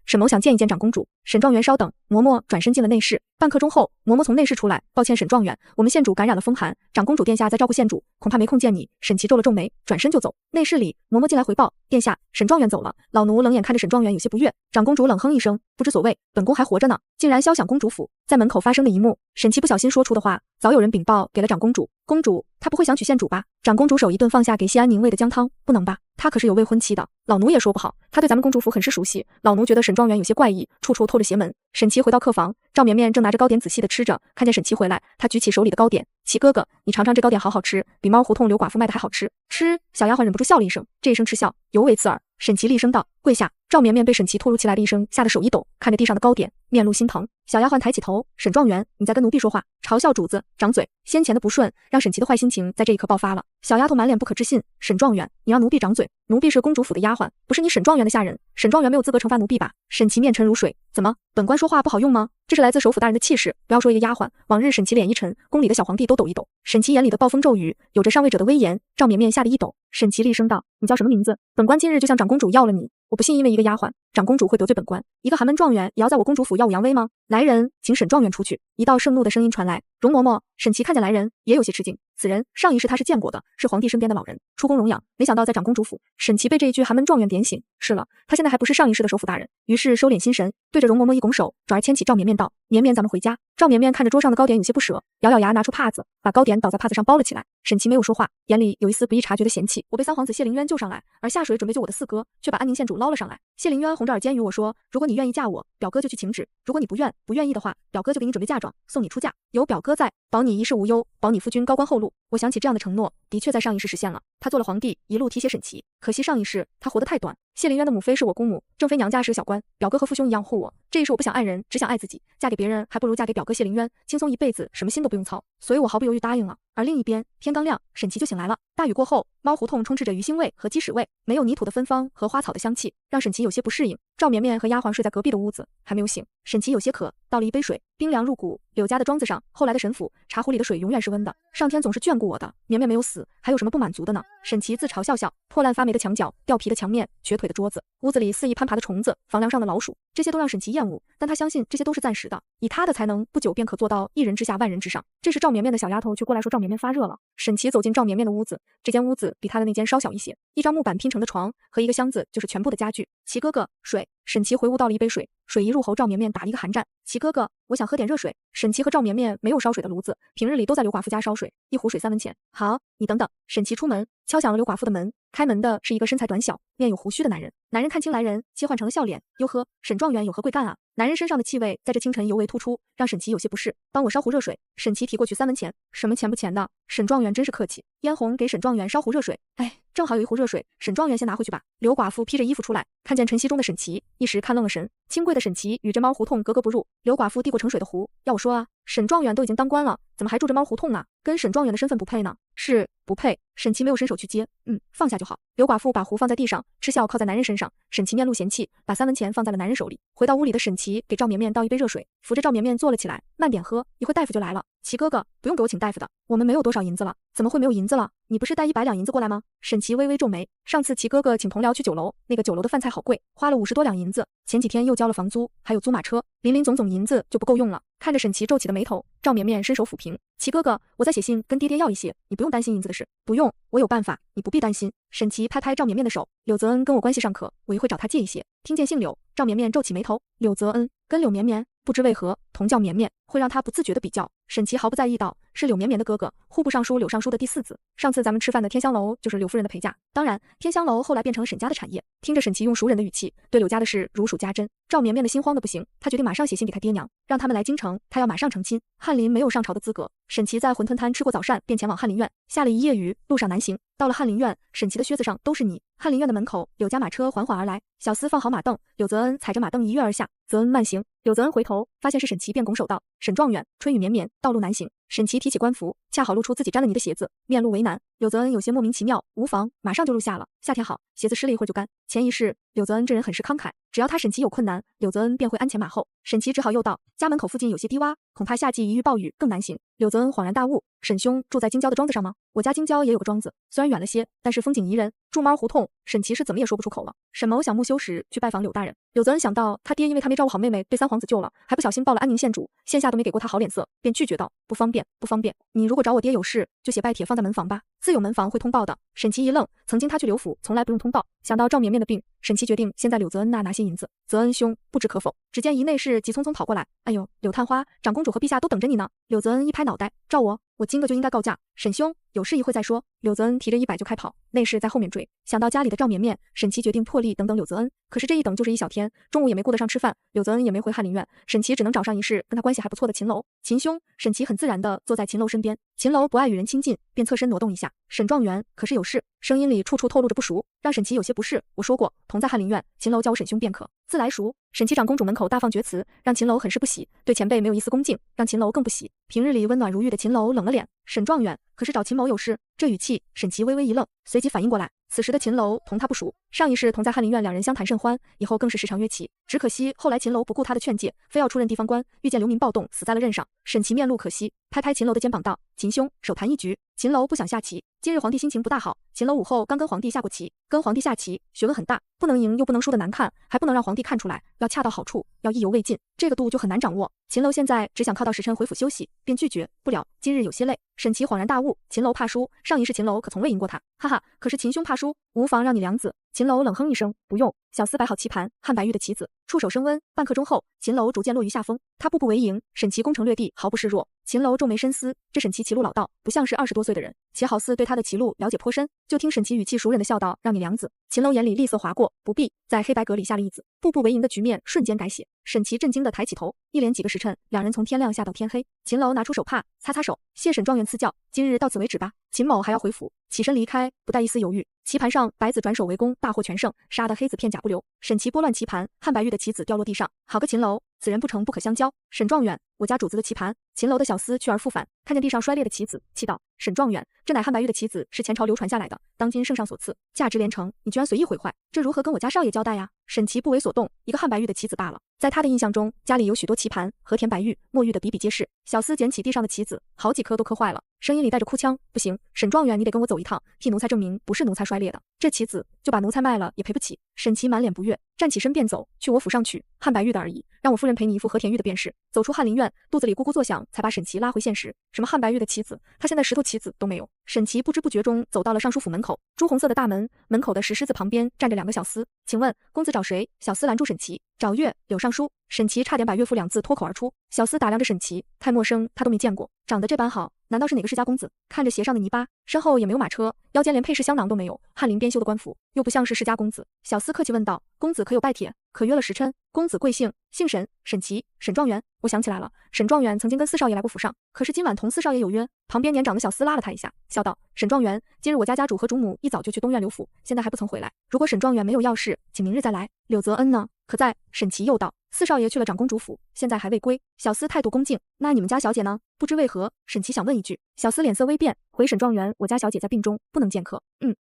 沈某想见一见长公主。沈状元稍等。嬷嬷转身进了内室。半刻钟后，嬷嬷从内室出来，抱歉沈状元，我们县主感染了风寒，长公主殿下在照顾县主，恐怕没空见你。沈琪皱了皱眉，转身就走。内室里，嬷嬷进来回报，殿下，沈状元走了。老奴冷眼看着沈状元有些不悦。长公主冷哼一声，不知所谓，本宫还活着呢，竟然肖想公主府。在门口发生的一幕，沈琪不小心说出的话，早有人禀报给了长公主。公主，她不会想娶县主吧？长公主手一顿放下给谢安宁喂的姜汤，不能吧？她可是有未婚妻的。老奴也说不好，她对咱们公主府很是熟悉。老奴觉得沈状元有些怪异，处处透着邪门。沈琪回到客房，赵绵绵正拿着糕点仔细地吃着，看见沈琪回来，她举起手里的糕点，齐哥哥，你尝尝这糕点好好吃，比猫胡同刘寡妇卖的还好吃。吃，小丫鬟忍不住笑了一声，这一声嗤笑尤为刺耳。沈琪厉声道：“跪下！”赵绵绵被沈琪突如其来的一声吓得手一抖，看着地上的糕点，面露心疼。小丫鬟抬起头，沈状元，你在跟奴婢说话，嘲笑主子，掌嘴。先前的不顺让沈琪的坏心情在这一刻爆发了。小丫头满脸不可置信，沈状元，你让奴婢掌嘴？奴婢是公主府的丫鬟，不是你沈状元的下人，沈状元没有资格惩罚奴婢吧？沈琪面沉如水，怎么，本官说话不好用吗？这是来自首府大人的气势，不要说一个丫鬟。往日沈琪脸一沉，宫里的小皇帝都抖一抖。沈琪眼里的暴风骤雨，有着上位者的威严。赵绵绵吓得一抖。沈琪厉声道：“你叫什么名字？本官今日就向长公主要了你。我不信因为一个丫鬟，长公主会得罪本官。一个寒门状元也要在我公主府耀武扬威吗？来人，请沈状元出去。”一道盛怒的声音传来。容嬷嬷，沈琪看见来人，也有些吃惊。此人上一世他是见过的，是皇帝身边的老人，出宫容养。没想到在长公主府，沈琪被这一句寒门状元点醒。是了，他现在还不是上一世的首府大人。于是收敛心神，对着容嬷嬷一拱手，转而牵起赵绵绵道：“绵绵，咱们回家。”赵绵绵看着桌上的糕点有些不舍，咬咬牙拿出帕子，把糕点倒在帕子上包了起来。沈琪没有说话，眼里有一丝不易察觉的嫌弃。我被三皇子谢灵渊救上来，而下水准备救我的四哥，却把安宁县主捞了上来。谢灵渊红着耳尖与我说：“如果你愿意嫁我，表哥就去请旨；如果你不愿意的话，表哥就给你准备嫁妆，送你出嫁。有表哥在，保你一世无忧，保你夫君高官厚禄。”我想起这样的承诺，的确在上一世实现了。他做了皇帝，一路提携沈琪，可惜上一世他活得太短。谢灵渊的母妃是我姑母，正妃娘家是个小官，表哥和父兄一样护我。这一世我不想爱人，只想爱自己，嫁给别人还不如嫁给表哥谢灵渊，轻松一辈子，什么心都不用操。所以我毫不犹豫答应了。而另一边，天刚亮，沈琪就醒来了。大雨过后，猫胡同充斥着鱼腥味和鸡屎味，没有泥土的芬芳和花草的香气，让沈琪有些不适应。赵绵绵和丫鬟睡在隔壁的屋子，还没有醒。沈琪有些渴，倒了一杯水，冰凉入骨。柳家的庄子上，后来的沈府，茶壶里的水永远是温的。上天总是眷顾我的，绵绵没有死，还有什么不满足的呢？沈琪自嘲笑笑，破烂发霉的墙角，掉皮的墙面，瘸腿的桌子，屋子里肆意攀爬的虫子，房梁上的老鼠，这些都让沈琪厌恶，但他相信这些都是暂时的，以他的才能，不久便可做到一人之下万人之上。这时赵绵绵的小丫头却过来说赵绵绵发热了。沈琪走进赵绵绵的屋子，这间屋子比他的那间稍小一些，一张木板拼成的床和一个箱子就是全部的家具。齐哥哥，水。沈琦回屋倒了一杯水，水一入喉，赵绵绵打了一个寒战。齐哥哥，我想喝点热水。沈琦和赵绵绵没有烧水的炉子，平日里都在刘寡妇家烧水，一壶水3文钱。好，你等等。沈琦出门，敲响了刘寡妇的门。开门的是一个身材短小、面有胡须的男人。男人看清来人，切换成了笑脸。哟呵，沈状元有何贵干啊？男人身上的气味在这清晨尤为突出，让沈琦有些不适。帮我烧壶热水。沈琦提过去3文钱。什么钱不钱的？沈状元真是客气。嫣红给沈状元烧壶热水。哎，正好有一壶热水，沈状元先拿回去吧。刘寡妇披着衣服出来，看见晨曦中的沈琦，一时看愣了神。清贵的沈琦与这猫胡同格格不入。刘寡妇递过盛水的壶，要我说啊，沈状元都已经当官了，怎么还住着猫胡同呢？跟沈状元的身份不配呢？是不配。沈琦没有伸手去接，放下就好。刘寡妇把壶放在地上，嗤笑靠在男人身上。沈琦面露嫌弃，把3文钱放在了男人手里。回到屋里的沈琦给赵绵绵倒一杯热水，扶着赵绵绵坐了起来，慢点喝，一会大夫就来了。齐哥哥，不用给我请大夫的，我们没有多少银子了。怎么会没有银子了？你不是带100两银子过来吗？沈琦微微皱眉，上次齐哥哥请同僚去酒楼，那个酒楼的饭菜好贵，花了50多两银子，前几天又交了房租，还有租马车，林林总总银子就不够用了。看着沈琦皱起的眉头，赵绵绵伸手抚平。齐哥哥，我再写信跟爹爹要一些，你不用担心银子的事。不用，我有办法，你不必担心。沈琦拍拍赵绵绵的手，柳泽恩跟我关系尚可，我一会找他借一些。听见姓柳，赵绵绵皱起眉头，柳泽恩跟柳绵绵不知为何同叫绵绵，会让他不自觉的比较。沈琦毫不在意道，是柳绵绵的哥哥，户部尚书柳尚书的第4子。上次咱们吃饭的天香楼就是柳夫人的陪嫁，当然天香楼后来变成了沈家的产业。听着沈琦用熟人的语气对柳家的事如数家珍，赵绵绵的心慌的不行，他决定马上写信给他爹娘，让他们来京城，他要马上成亲。翰林没有上朝的资格。沈琦在馄饨摊吃过早膳，便前往翰林院，下了一夜雨，路上难行。到了翰林院，沈琦的靴子上都是泥。翰林院的门口，柳家马车缓缓而来，小厮放好马凳，柳泽恩踩着马凳一跃而下。泽恩慢行。柳泽恩回头发现是沈琦，便拱手道：“沈状元，春雨绵绵，道路难行。”沈琦提起官服，恰好露出自己沾了泥的鞋子，面露为难。柳泽恩有些莫名其妙，无妨，马上就入夏了，夏天好，鞋子湿了一会儿就干。前一世，柳泽恩这人很是慷慨，只要他沈琦有困难，柳泽恩便会鞍前马后。沈琦只好又道：“家门口附近有些低洼，恐怕夏季一遇暴雨更难行。”柳泽恩恍然大悟：“沈兄住在京郊的庄子上吗？我家京郊也有个庄子，虽然远了些，但是风景宜人。住猫胡同。”沈琦是怎么也说不出口了。沈某想木修时去拜访柳大人，柳泽恩想到他爹因为他没照顾好妹妹，被三皇子救了，还不小心报了安宁县主，县下都没给过他好脸色，便拒绝道：“不方便，不方便。你如果找我爹有事，就写拜帖放在门房吧，自有门房会通报的。”沈琦一愣，曾经他去柳府从来不用通报。想到赵绵绵的病，沈琦决定先在柳泽恩那拿些银子。泽恩兄，不知可否？只见一内侍急匆匆跑过来，哎呦，柳探花，长公主和陛下都等着你呢。柳泽恩一拍脑袋，照我今个就应该告假。沈兄，有事一会再说。柳泽恩提着100就开跑，内侍在后面追。想到家里的赵绵绵，沈琦决定破例等等柳泽恩。可是这一等就是1小天，中午也没顾得上吃饭，柳泽恩也没回翰林院，沈琦只能找上一世跟他关系还不错的秦楼。秦兄，沈琦很自然地坐在秦楼身边。秦楼不爱与人亲近，便侧身挪动一下。沈状元，可是有事？声音里处处透露着不熟，让沈琦有些不适。我说过，同在翰林院，秦楼叫我沈兄便可，自来熟。沈琦长公主门口大放厥词，让秦楼很是不喜，对前辈没有一丝恭敬，让秦楼更不喜。平日里温暖如玉的秦楼冷了脸。沈状元，可是找秦某有事？这语气，沈琦微微一愣，随即反应过来，此时的秦楼同他不熟，上一世同在翰林院，两人相谈甚欢，以后更是时常约棋。只可惜后来秦楼不顾他的劝诫，非要出任地方官，遇见流民暴动，死在了任上。沈琦面露可惜，拍拍秦楼的肩膀道：“秦兄，手谈一局。”秦楼不想下棋，今日皇帝心情不大好。秦楼午后刚跟皇帝下过棋，跟皇帝下棋学问很大，不能赢又不能输的难看，还不能让皇帝看出来，要恰到好处，要意犹未尽，这个度就很难掌握。秦楼现在只想靠到时辰回府休息，便拒绝不了，今日有些累。沈琦恍然大悟，秦楼怕输，上一世秦楼可从未赢过他，哈哈，可是秦兄怕输，无妨让你两子。秦楼冷哼一声，不用。小厮摆好棋盘，汉白玉的棋子，触手升温，半刻钟后，秦楼逐渐落于下风。他步步为营，沈琦攻城略地，毫不示弱。秦楼皱眉深思，这沈琦棋路老道，不像是20多岁的人，且好似对他的棋路了解颇深。就听沈琦语气熟稔的笑道：“让你两子。”秦楼眼里厉色划过，不必，在黑白格里下了一子，步步为营的局面瞬间改写。沈琦震惊地抬起头，一连几个时辰，两人从天亮下到天黑。秦楼拿出手帕，擦擦手，谢沈状元赐教，今日到此为止吧。秦某还要回府，起身离开，不带一丝犹豫。棋盘上白子转手为攻，大获全胜，杀得黑子片甲不留。沈琦拨乱棋盘，汉白玉的棋子掉落地上。好个秦楼，此人不成不可相交。沈状元，我家主子的棋盘。秦楼的小厮去而复返，看见地上摔裂的棋子，气道：“沈状元，这乃汉白玉的棋子，是前朝流传下来的，当今圣上所赐，价值连城，你居然随意毁坏，这如何跟我家少爷交代呀？”沈琦不为所动，一个汉白玉的棋子罢了。在他的印象中，家里有许多棋盘，和田白玉、墨玉的比比皆是。小厮捡起地上的棋子，好几颗都磕坏了，声音里带着哭腔：“不行，沈状元，你得跟我走一趟，替奴才证明不是奴才摔裂的，这棋子就把奴才卖了也赔不起。”沈琦满脸不悦，站起身便走，去我府上取汉白玉的而已，让我夫人陪你一副和田玉的便是。走出翰林院，肚子里咕咕作响，才把沈琦拉回现实。什么汉白玉的棋子，他现在石头棋子都没有。沈琦不知不觉中走到了尚书府门口，朱红色的大门，门口的石狮子旁边站着2个小厮。请问公子找谁？小厮拦住沈琦，找岳柳尚书。沈琦差点把岳父2字脱口而出。小厮打量着沈琦，太陌生，他都没见过，长得这般好，难道是哪个世家公子？看着鞋上的泥巴，身后也没有马车，腰间连配饰香囊都没有，翰林编修的官服，又不像是世家公子。小厮客气问道：公子可有拜帖？可约了时辰？公子贵姓？姓沈，沈琦，沈状元。我想起来了，沈状元曾经跟4少爷来过府上，可是今晚同4少爷有约。旁边年长的小厮拉了他一下，笑道：沈状元，今日我家家主和主母一早就去东院留府，现在还不曾回来。如果沈状元没有要事，请明日再来。柳泽恩呢？可在？沈琦又道：4少爷去了长公主府，现在还未归。小厮态度恭敬：那你们家小姐呢？不知为何，沈琦想问一句。小厮脸色微变，回沈状元：我家小姐在病中，不能见客。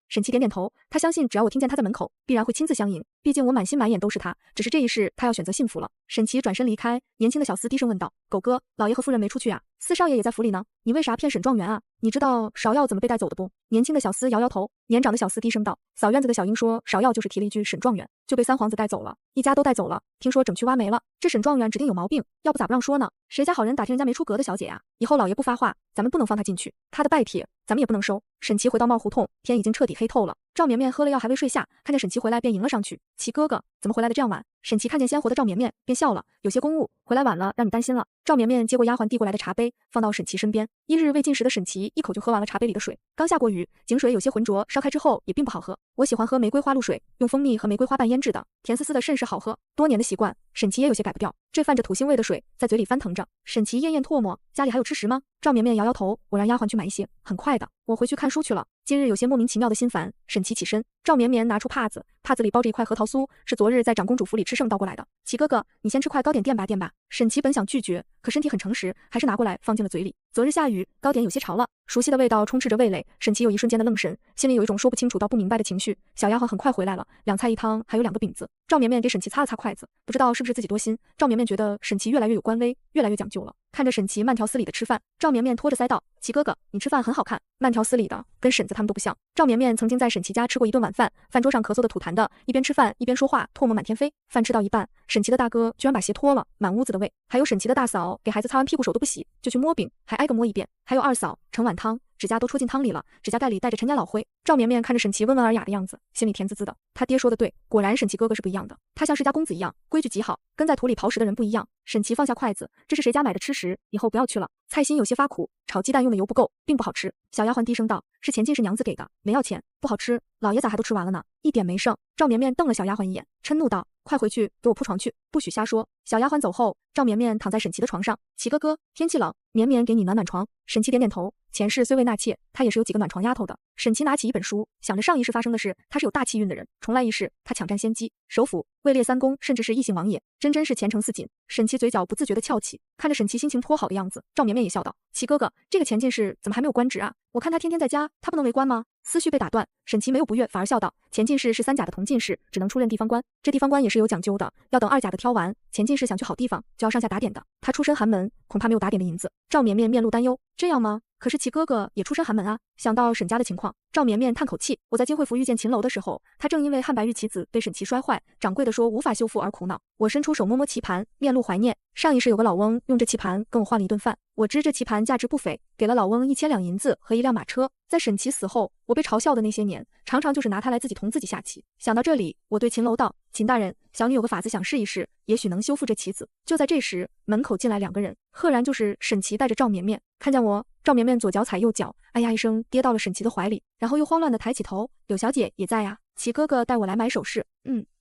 沈琦点点头，他相信只要我听见他在门口，必然会亲自相迎，毕竟我满心满眼都是他，只是这一世他要选择幸福了。沈琦转身离开，年轻的小厮低声问道：狗哥，老爷和夫人没出去啊？4少爷也在府里呢，你为啥骗沈状元啊？你知道芍药怎么被带走的不？年轻的小厮摇摇头，年长的小厮低声道：扫院子的小英说芍药就是提了一句沈状元，就被3皇子带走了，一家都带走了，听说整区挖没了。这沈状元指定有毛病，要不咋不让说呢？谁家好人打听人家没出阁的小姐呀？以后老爷不发话，咱们不能放他进去，他的拜帖咱们也不能收。沈琦回到帽胡同，天已经彻底黑透了。赵绵绵喝了药还未睡下，看见沈琦回来便迎了上去。琦哥哥，怎么回来的这样晚？沈琦看见鲜活的赵绵绵便笑了，有些公务，回来晚了让你担心了。赵绵绵接过丫鬟递过来的茶杯，放到沈琦身边。1日未进食的沈琦一口就喝完了茶杯里的水，刚下过雨，井水有些浑浊，烧开之后也并不好喝。我喜欢喝玫瑰花露水，用蜂蜜和玫瑰花瓣腌制的，甜丝丝的甚是好喝。多年的习惯，沈琦也有些改不掉。这泛着土腥味的水在嘴里翻腾着，沈琦咽咽唾沫，家里还有吃食吗？赵绵绵摇摇头，我让丫鬟去买一些，很快的，我回去看书去了。今日有些莫名其妙的心烦。沈琦起身，赵绵绵拿出帕子，帕子里包着一块核桃酥，是昨日在长公主府里吃剩倒过来的。琦哥哥，你先吃块糕点垫吧垫吧。沈琦本想拒绝，可身体很诚实，还是拿过来放进了嘴里。昨日下雨，糕点有些潮了，熟悉的味道充斥着味蕾。沈琦有一瞬间的愣神，心里有一种说不清楚到不明白的情绪。小丫鬟很快回来了，2菜1汤，还有2个饼子。赵绵绵给沈琦擦了擦筷子，不知道是不是自己多心，赵绵绵觉得沈琦越来越有官威，越来越讲究了。看着沈琦慢条斯理的吃饭，赵绵绵拖着腮道：琦哥哥，你吃饭很好看，慢条斯理的，跟婶子他们都不像。赵绵绵曾经在沈琦家吃过一顿晚饭，饭桌上咳嗽的吐痰的，一边吃饭一边说话，唾沫满天飞。饭吃到一半，沈琦的大哥居然把鞋脱了，满屋子的味。还有沈琦的大嫂给孩子擦完屁股手都不洗，就去摸饼，还挨个摸一遍。还有二嫂盛碗汤，指甲都戳进汤里了，指甲盖里带着陈年老灰。赵绵绵看着沈琦温文尔雅的样子，心里甜滋滋的。他爹说的对，果然沈琦哥哥是不一样的，他像世家公子一样，规矩极好，跟在土里刨食的人不一样。沈琦放下筷子，这是谁家买的吃食，以后不要去了。菜心有些发苦，炒鸡蛋用的油不够，并不好吃。小丫鬟低声道：是前进士娘子给的，没要钱，不好吃。老爷咋还都吃完了呢？一点没剩。赵绵绵瞪了小丫鬟一眼，嗔怒道：快回去给我铺床去，不许瞎说。小丫鬟走后，赵绵绵躺在沈琦的床上。琦哥哥，天气冷，绵绵给你暖暖床。沈琦点点头，前世虽未纳妾，他也是有几个暖床丫头的。沈琦拿起一本书，想着上一世发生的事，他是有大气运的人，重来一世，他抢占先机，首辅位列3公，甚至是异姓王爷，真是前程似锦。沈琦嘴角不自觉的翘起，看着沈琦心情颇好的样子，赵绵绵也笑道：琦哥哥，这个前进士怎么还没有官职啊？我看他天天在家，他不能为官吗？思绪被打断，沈琦没有不悦，反而笑道：前进士是3甲的同进士，只能出任地方官，这地方官也是有讲究的，要等2甲的挑完，前进士想去好地方，就要上下打点的。他出身寒门，恐怕没有打点的银子。赵绵绵面露担忧，这样吗？可是琦哥哥也出身寒门啊。想到沈家的情况，赵绵绵叹口气，我在金惠府遇见秦楼的时候，他正因为汉白玉棋子被沈琦摔坏，掌柜的说无法修复而苦恼。我伸出手摸摸棋盘，面露怀念。上一世有个老翁用这棋盘跟我换了一顿饭，我知这棋盘价值不菲，给了老翁1000两银子和1辆马车。在沈琦死后，我被嘲笑的那些年，常常就是拿他来自己同自己下棋。想到这里，我对秦楼道：秦大人，小女有个法子想试一试，也许能修复这棋子。就在这时，门口进来2个人，赫然就是沈琦带着赵绵绵。看见我，赵绵绵左脚踩右脚，哎呀一声跌到了沈琦的怀里，然后又慌乱地抬起头：柳小姐也在呀，琦哥哥带我来买首饰。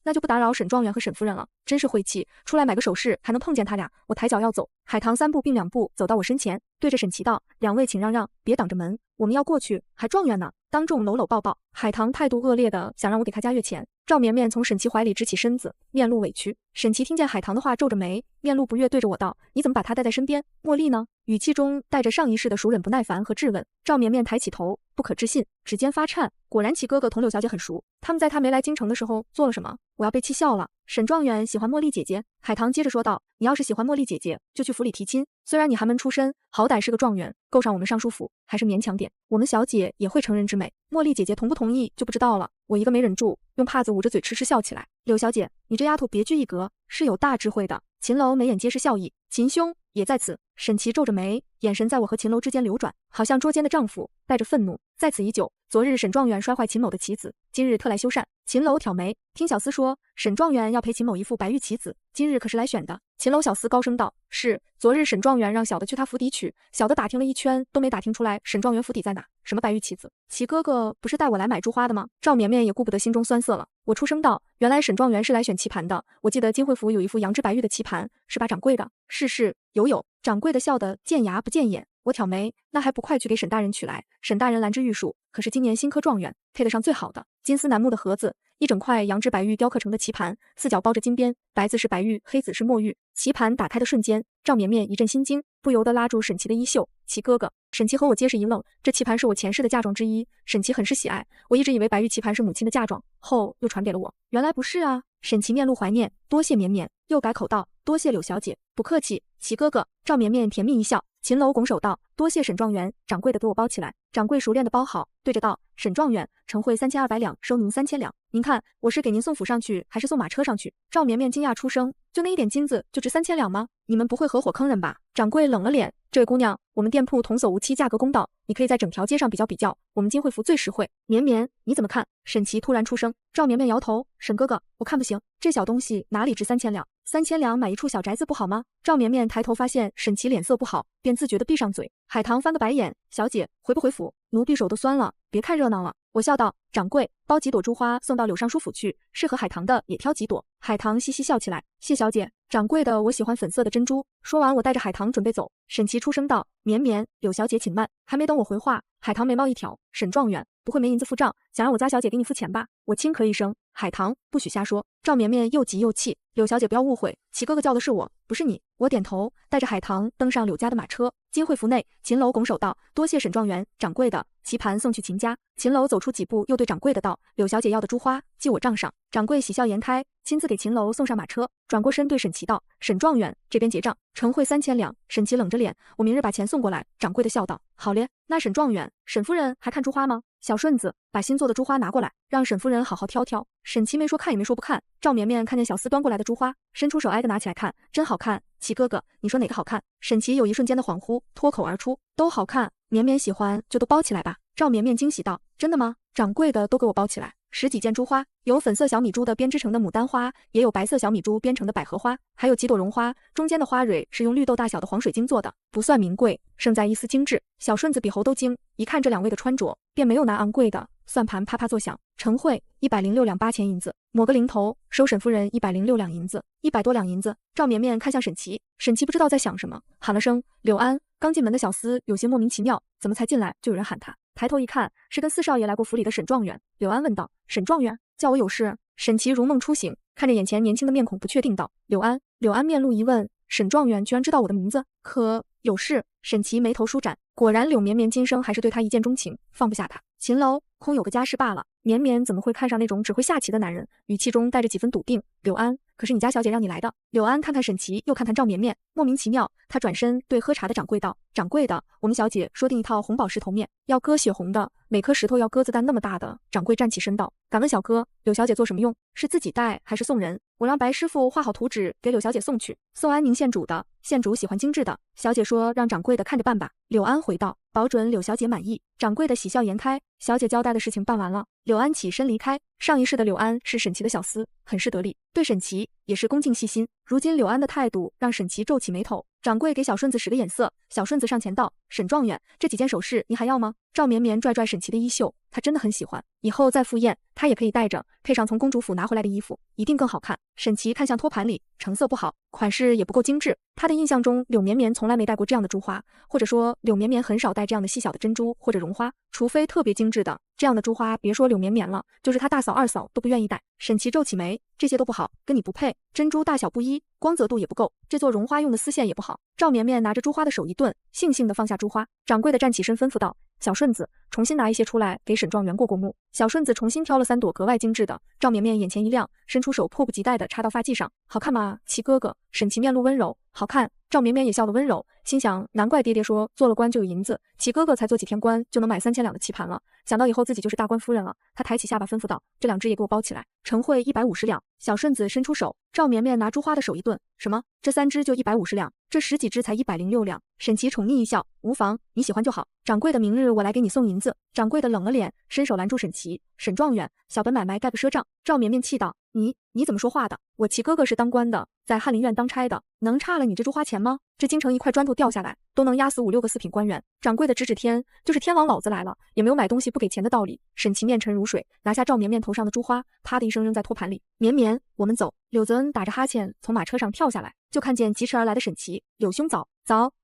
那就不打扰沈状元和沈夫人了，真是晦气，出来买个首饰还能碰见他俩。我抬脚要走，海棠3步并2步走到我身前，对着沈琦道：两位请让让，别挡着门，我们要过去，还状元呢。当众搂搂抱抱，海棠态度恶劣的想让我给他家月钱。赵绵绵从沈琦怀里直起身子，面露委屈。沈琦听见海棠的话，皱着眉，面露不悦，对着我道：你怎么把他带在身边？茉莉呢？语气中带着上一世的熟忍不耐烦和质问。赵绵绵抬起头，不可置信，指尖发颤，果然琦哥哥同柳小姐很熟，他们在他没来京城的时候做了什么？我要被气笑了。沈状元喜欢茉莉姐姐。海棠接着说道：你要是喜欢茉莉姐姐，就去府里提亲，虽然你寒门出身，好歹是个状元，够上我们尚书府，还是勉强点，我们小姐也会成人之美。茉莉姐姐同不同意就不知道了。我一个没忍住，用帕子捂着嘴痴痴笑起来。柳小姐，你这丫头别具一格，是有大智慧的。秦楼眉眼皆是笑意，秦兄也在此。沈琦皱着眉，眼神在我和秦楼之间流转，好像捉奸的丈夫，带着愤怒。在此已久，昨日沈状元摔坏秦某的棋子，今日特来修缮。秦楼挑眉，听小厮说，沈状元要赔秦某一副白玉棋子，今日可是来选的？秦楼小厮高声道：是，昨日沈状元让小的去他府邸取，小的打听了一圈，都没打听出来沈状元府邸在哪。什么白玉棋子？齐哥哥不是带我来买珠花的吗？赵绵绵也顾不得心中酸涩了。我出声道：原来沈状元是来选棋盘的。我记得金惠府有一副羊脂白玉的棋盘，是吧掌柜的？是，有。掌柜的笑得见牙不见眼。我挑眉，那还不快去给沈大人取来？沈大人兰之玉树，可是今年新科状元，配得上最好的金丝楠木的盒子，一整块羊脂白玉雕刻成的棋盘，四角包着金边，白字是白玉，黑子是墨玉。棋盘打开的瞬间，赵绵绵一阵心惊，不由得拉住沈琦的衣袖。齐哥哥，沈琦和我皆是一愣，这棋盘是我前世的嫁妆之一，沈琦很是喜爱，我一直以为白玉棋盘是母亲的嫁妆，后又传给了我，原来不是啊。沈琦面露怀念，多谢绵绵，又改口道：多谢柳小姐，不客气，齐哥哥。赵绵绵甜蜜一笑，秦楼拱手道：多谢沈状元，掌柜的给我包起来。掌柜熟练的包好，对着道：沈状元，晨会3200两，收您3000两。您看我是给您送府上去，还是送马车上去？赵绵绵惊讶出声，就那一点金子就值3000两吗？你们不会合伙坑人吧？掌柜冷了脸，这位姑娘，我们店铺童叟无欺，价格公道，你可以在整条街上比较，我们金惠府最实惠。绵绵，你怎么看？沈琦突然出声。赵绵绵摇头，沈哥哥，我看不行，这小东西哪里值3000两？3000两买一处小宅子不好吗？赵绵绵抬头发现沈琦脸色不好，便自觉地闭上嘴。海棠翻个白眼，小姐回不回府？奴婢手都酸了，别看热闹了。我笑道：掌柜，包几朵珠花送到柳尚书府去，适合海棠的也挑几朵。海棠嘻嘻笑起来，谢小姐。掌柜的，我喜欢粉色的珍珠。说完，我带着海棠准备走。沈琦出声道：绵绵，柳小姐请慢。还没等我回话，海棠眉毛一挑，沈状元，不会没银子付账，想让我家小姐给你付钱吧？我轻咳一声，海棠，不许瞎说。赵绵绵又急又气，柳小姐不要误会，齐哥哥叫的是我，不是你。我点头，带着海棠登上柳家的马车。金惠府内，秦楼拱手道：多谢沈状元，掌柜的，棋盘送去秦家。秦楼走出几步，又对掌柜的道：柳小姐要的珠花，记我账上。掌柜喜笑颜开，亲自给秦楼送上马车，转过身对沈琦道：沈状元，这边结账，晨会3000两。沈琦冷着脸，我明日把钱送过来。掌柜的笑道：好咧，那沈状元，沈夫人还看珠花吗？小顺子，把新做的珠花拿过来，让沈夫人好好挑挑。沈琦没说看也没说不看。赵绵绵看见小厮端过来的珠花，伸出手挨个拿起来看，真好看。齐哥哥，你说哪个好看？沈琦有一瞬间的恍惚，脱口而出：都好看。绵绵喜欢就都包起来吧。赵绵绵惊喜道：真的吗？掌柜的都给我包起来。10几件珠花，有粉色小米珠的编织成的牡丹花，也有白色小米珠编成的百合花，还有几朵绒花，中间的花蕊是用绿豆大小的黄水晶做的，不算名贵，胜在一丝精致。小顺子比猴都精，一看这两位的穿着，便没有拿昂贵的，算盘啪啪作响。晨会106两8钱银子，抹个零头，收沈夫人106两银子，100多两银子。赵绵绵看向沈琦，沈琦不知道在想什么，喊了声柳安。刚进门的小厮有些莫名其妙，怎么才进来就有人喊他？抬头一看，是跟四少爷来过府里的沈状元。柳安问道：沈状元，叫我有事？沈琦如梦初醒，看着眼前年轻的面孔，不确定道：柳安。柳安面露疑问，沈状元居然知道我的名字，可有事？沈琦眉头舒展，果然柳绵绵今生还是对他一见钟情，放不下他。秦楼空有个家室罢了，绵绵怎么会看上那种只会下棋的男人？语气中带着几分笃定。柳安，可是你家小姐让你来的。柳安看看沈琦，又看看赵绵绵，莫名其妙。他转身对喝茶的掌柜道：掌柜的，我们小姐说定一套红宝石头面，要割血红的，每颗石头要鸽子蛋那么大的。掌柜站起身道：敢问小哥，柳小姐做什么用？是自己带还是送人？我让白师傅画好图纸给柳小姐送去。宋安宁现煮的，现煮喜欢精致的，小姐说让掌柜的看着办吧。柳安回道：保准柳小姐满意。掌柜的喜笑颜开，小姐交代的事情办完了。柳安起身离开。上一世的柳安是沈琦的小厮，很是得力，对沈琦也是恭敬细心。如今柳安的态度让沈琦皱起眉头。掌柜给小顺子使个眼色，小顺子上前道：沈状元，这几件首饰你还要吗？赵绵绵拽拽沈琦的衣袖，他真的很喜欢，以后再赴宴他也可以带着，配上从公主府拿回来的衣服，一定更好看。沈琦看向托盘里，成色不好，款式也不够精致。他的印象中，柳绵绵从来没戴过这样的珠花，或者说柳绵绵很少戴这样的细小的珍珠或者绒花，除非特别精致的。这样的珠花，别说柳绵绵了，就是他大嫂二嫂都不愿意戴。沈琦皱起眉，这些都不好，跟你不配，珍珠大小不一，光泽度也不够，这做绒花用的丝线也不好。赵绵绵拿着珠花的手一顿，悻悻地放下珠花。掌柜的站起身吩咐道：小顺子，重新拿一些出来给沈状元过过目。小顺子重新挑了3朵格外精致的。赵绵绵眼前一亮，伸出手迫不及待地插到发髻上。好看吗，齐哥哥？沈琦面露温柔，好看。赵绵绵也笑得温柔，心想难怪爹爹说做了官就有银子，齐哥哥才做几天官就能买3000两的棋盘了。想到以后自己就是大官夫人了，他抬起下巴吩咐道：这2只也给我包起来。晨会150两。小顺子伸出手，赵绵绵拿珠花的手一顿，什么？这3只就150两，这10几只才106两。沈琦宠溺一笑，无妨，你喜欢就好。掌柜的，明日我来给你送银子。掌柜的冷了脸，伸手拦住沈琦，沈状元，小本买卖概不赊账。赵绵绵气道，你怎么说话的？我齐哥哥是当官的，在翰林院当差的，能差了你这珠花钱吗？这京城一块砖头掉下来，都能压死5、6个4品官员。掌柜的指指天，就是天王老子来了，也没有买东西不给钱的道理。沈琦面沉如水，拿下赵绵绵头上的珠花，啪的一声扔在托盘里。绵绵，我们走。柳泽恩打着哈欠从马车上跳下来，就看见疾驰而来的沈琦。柳兄早。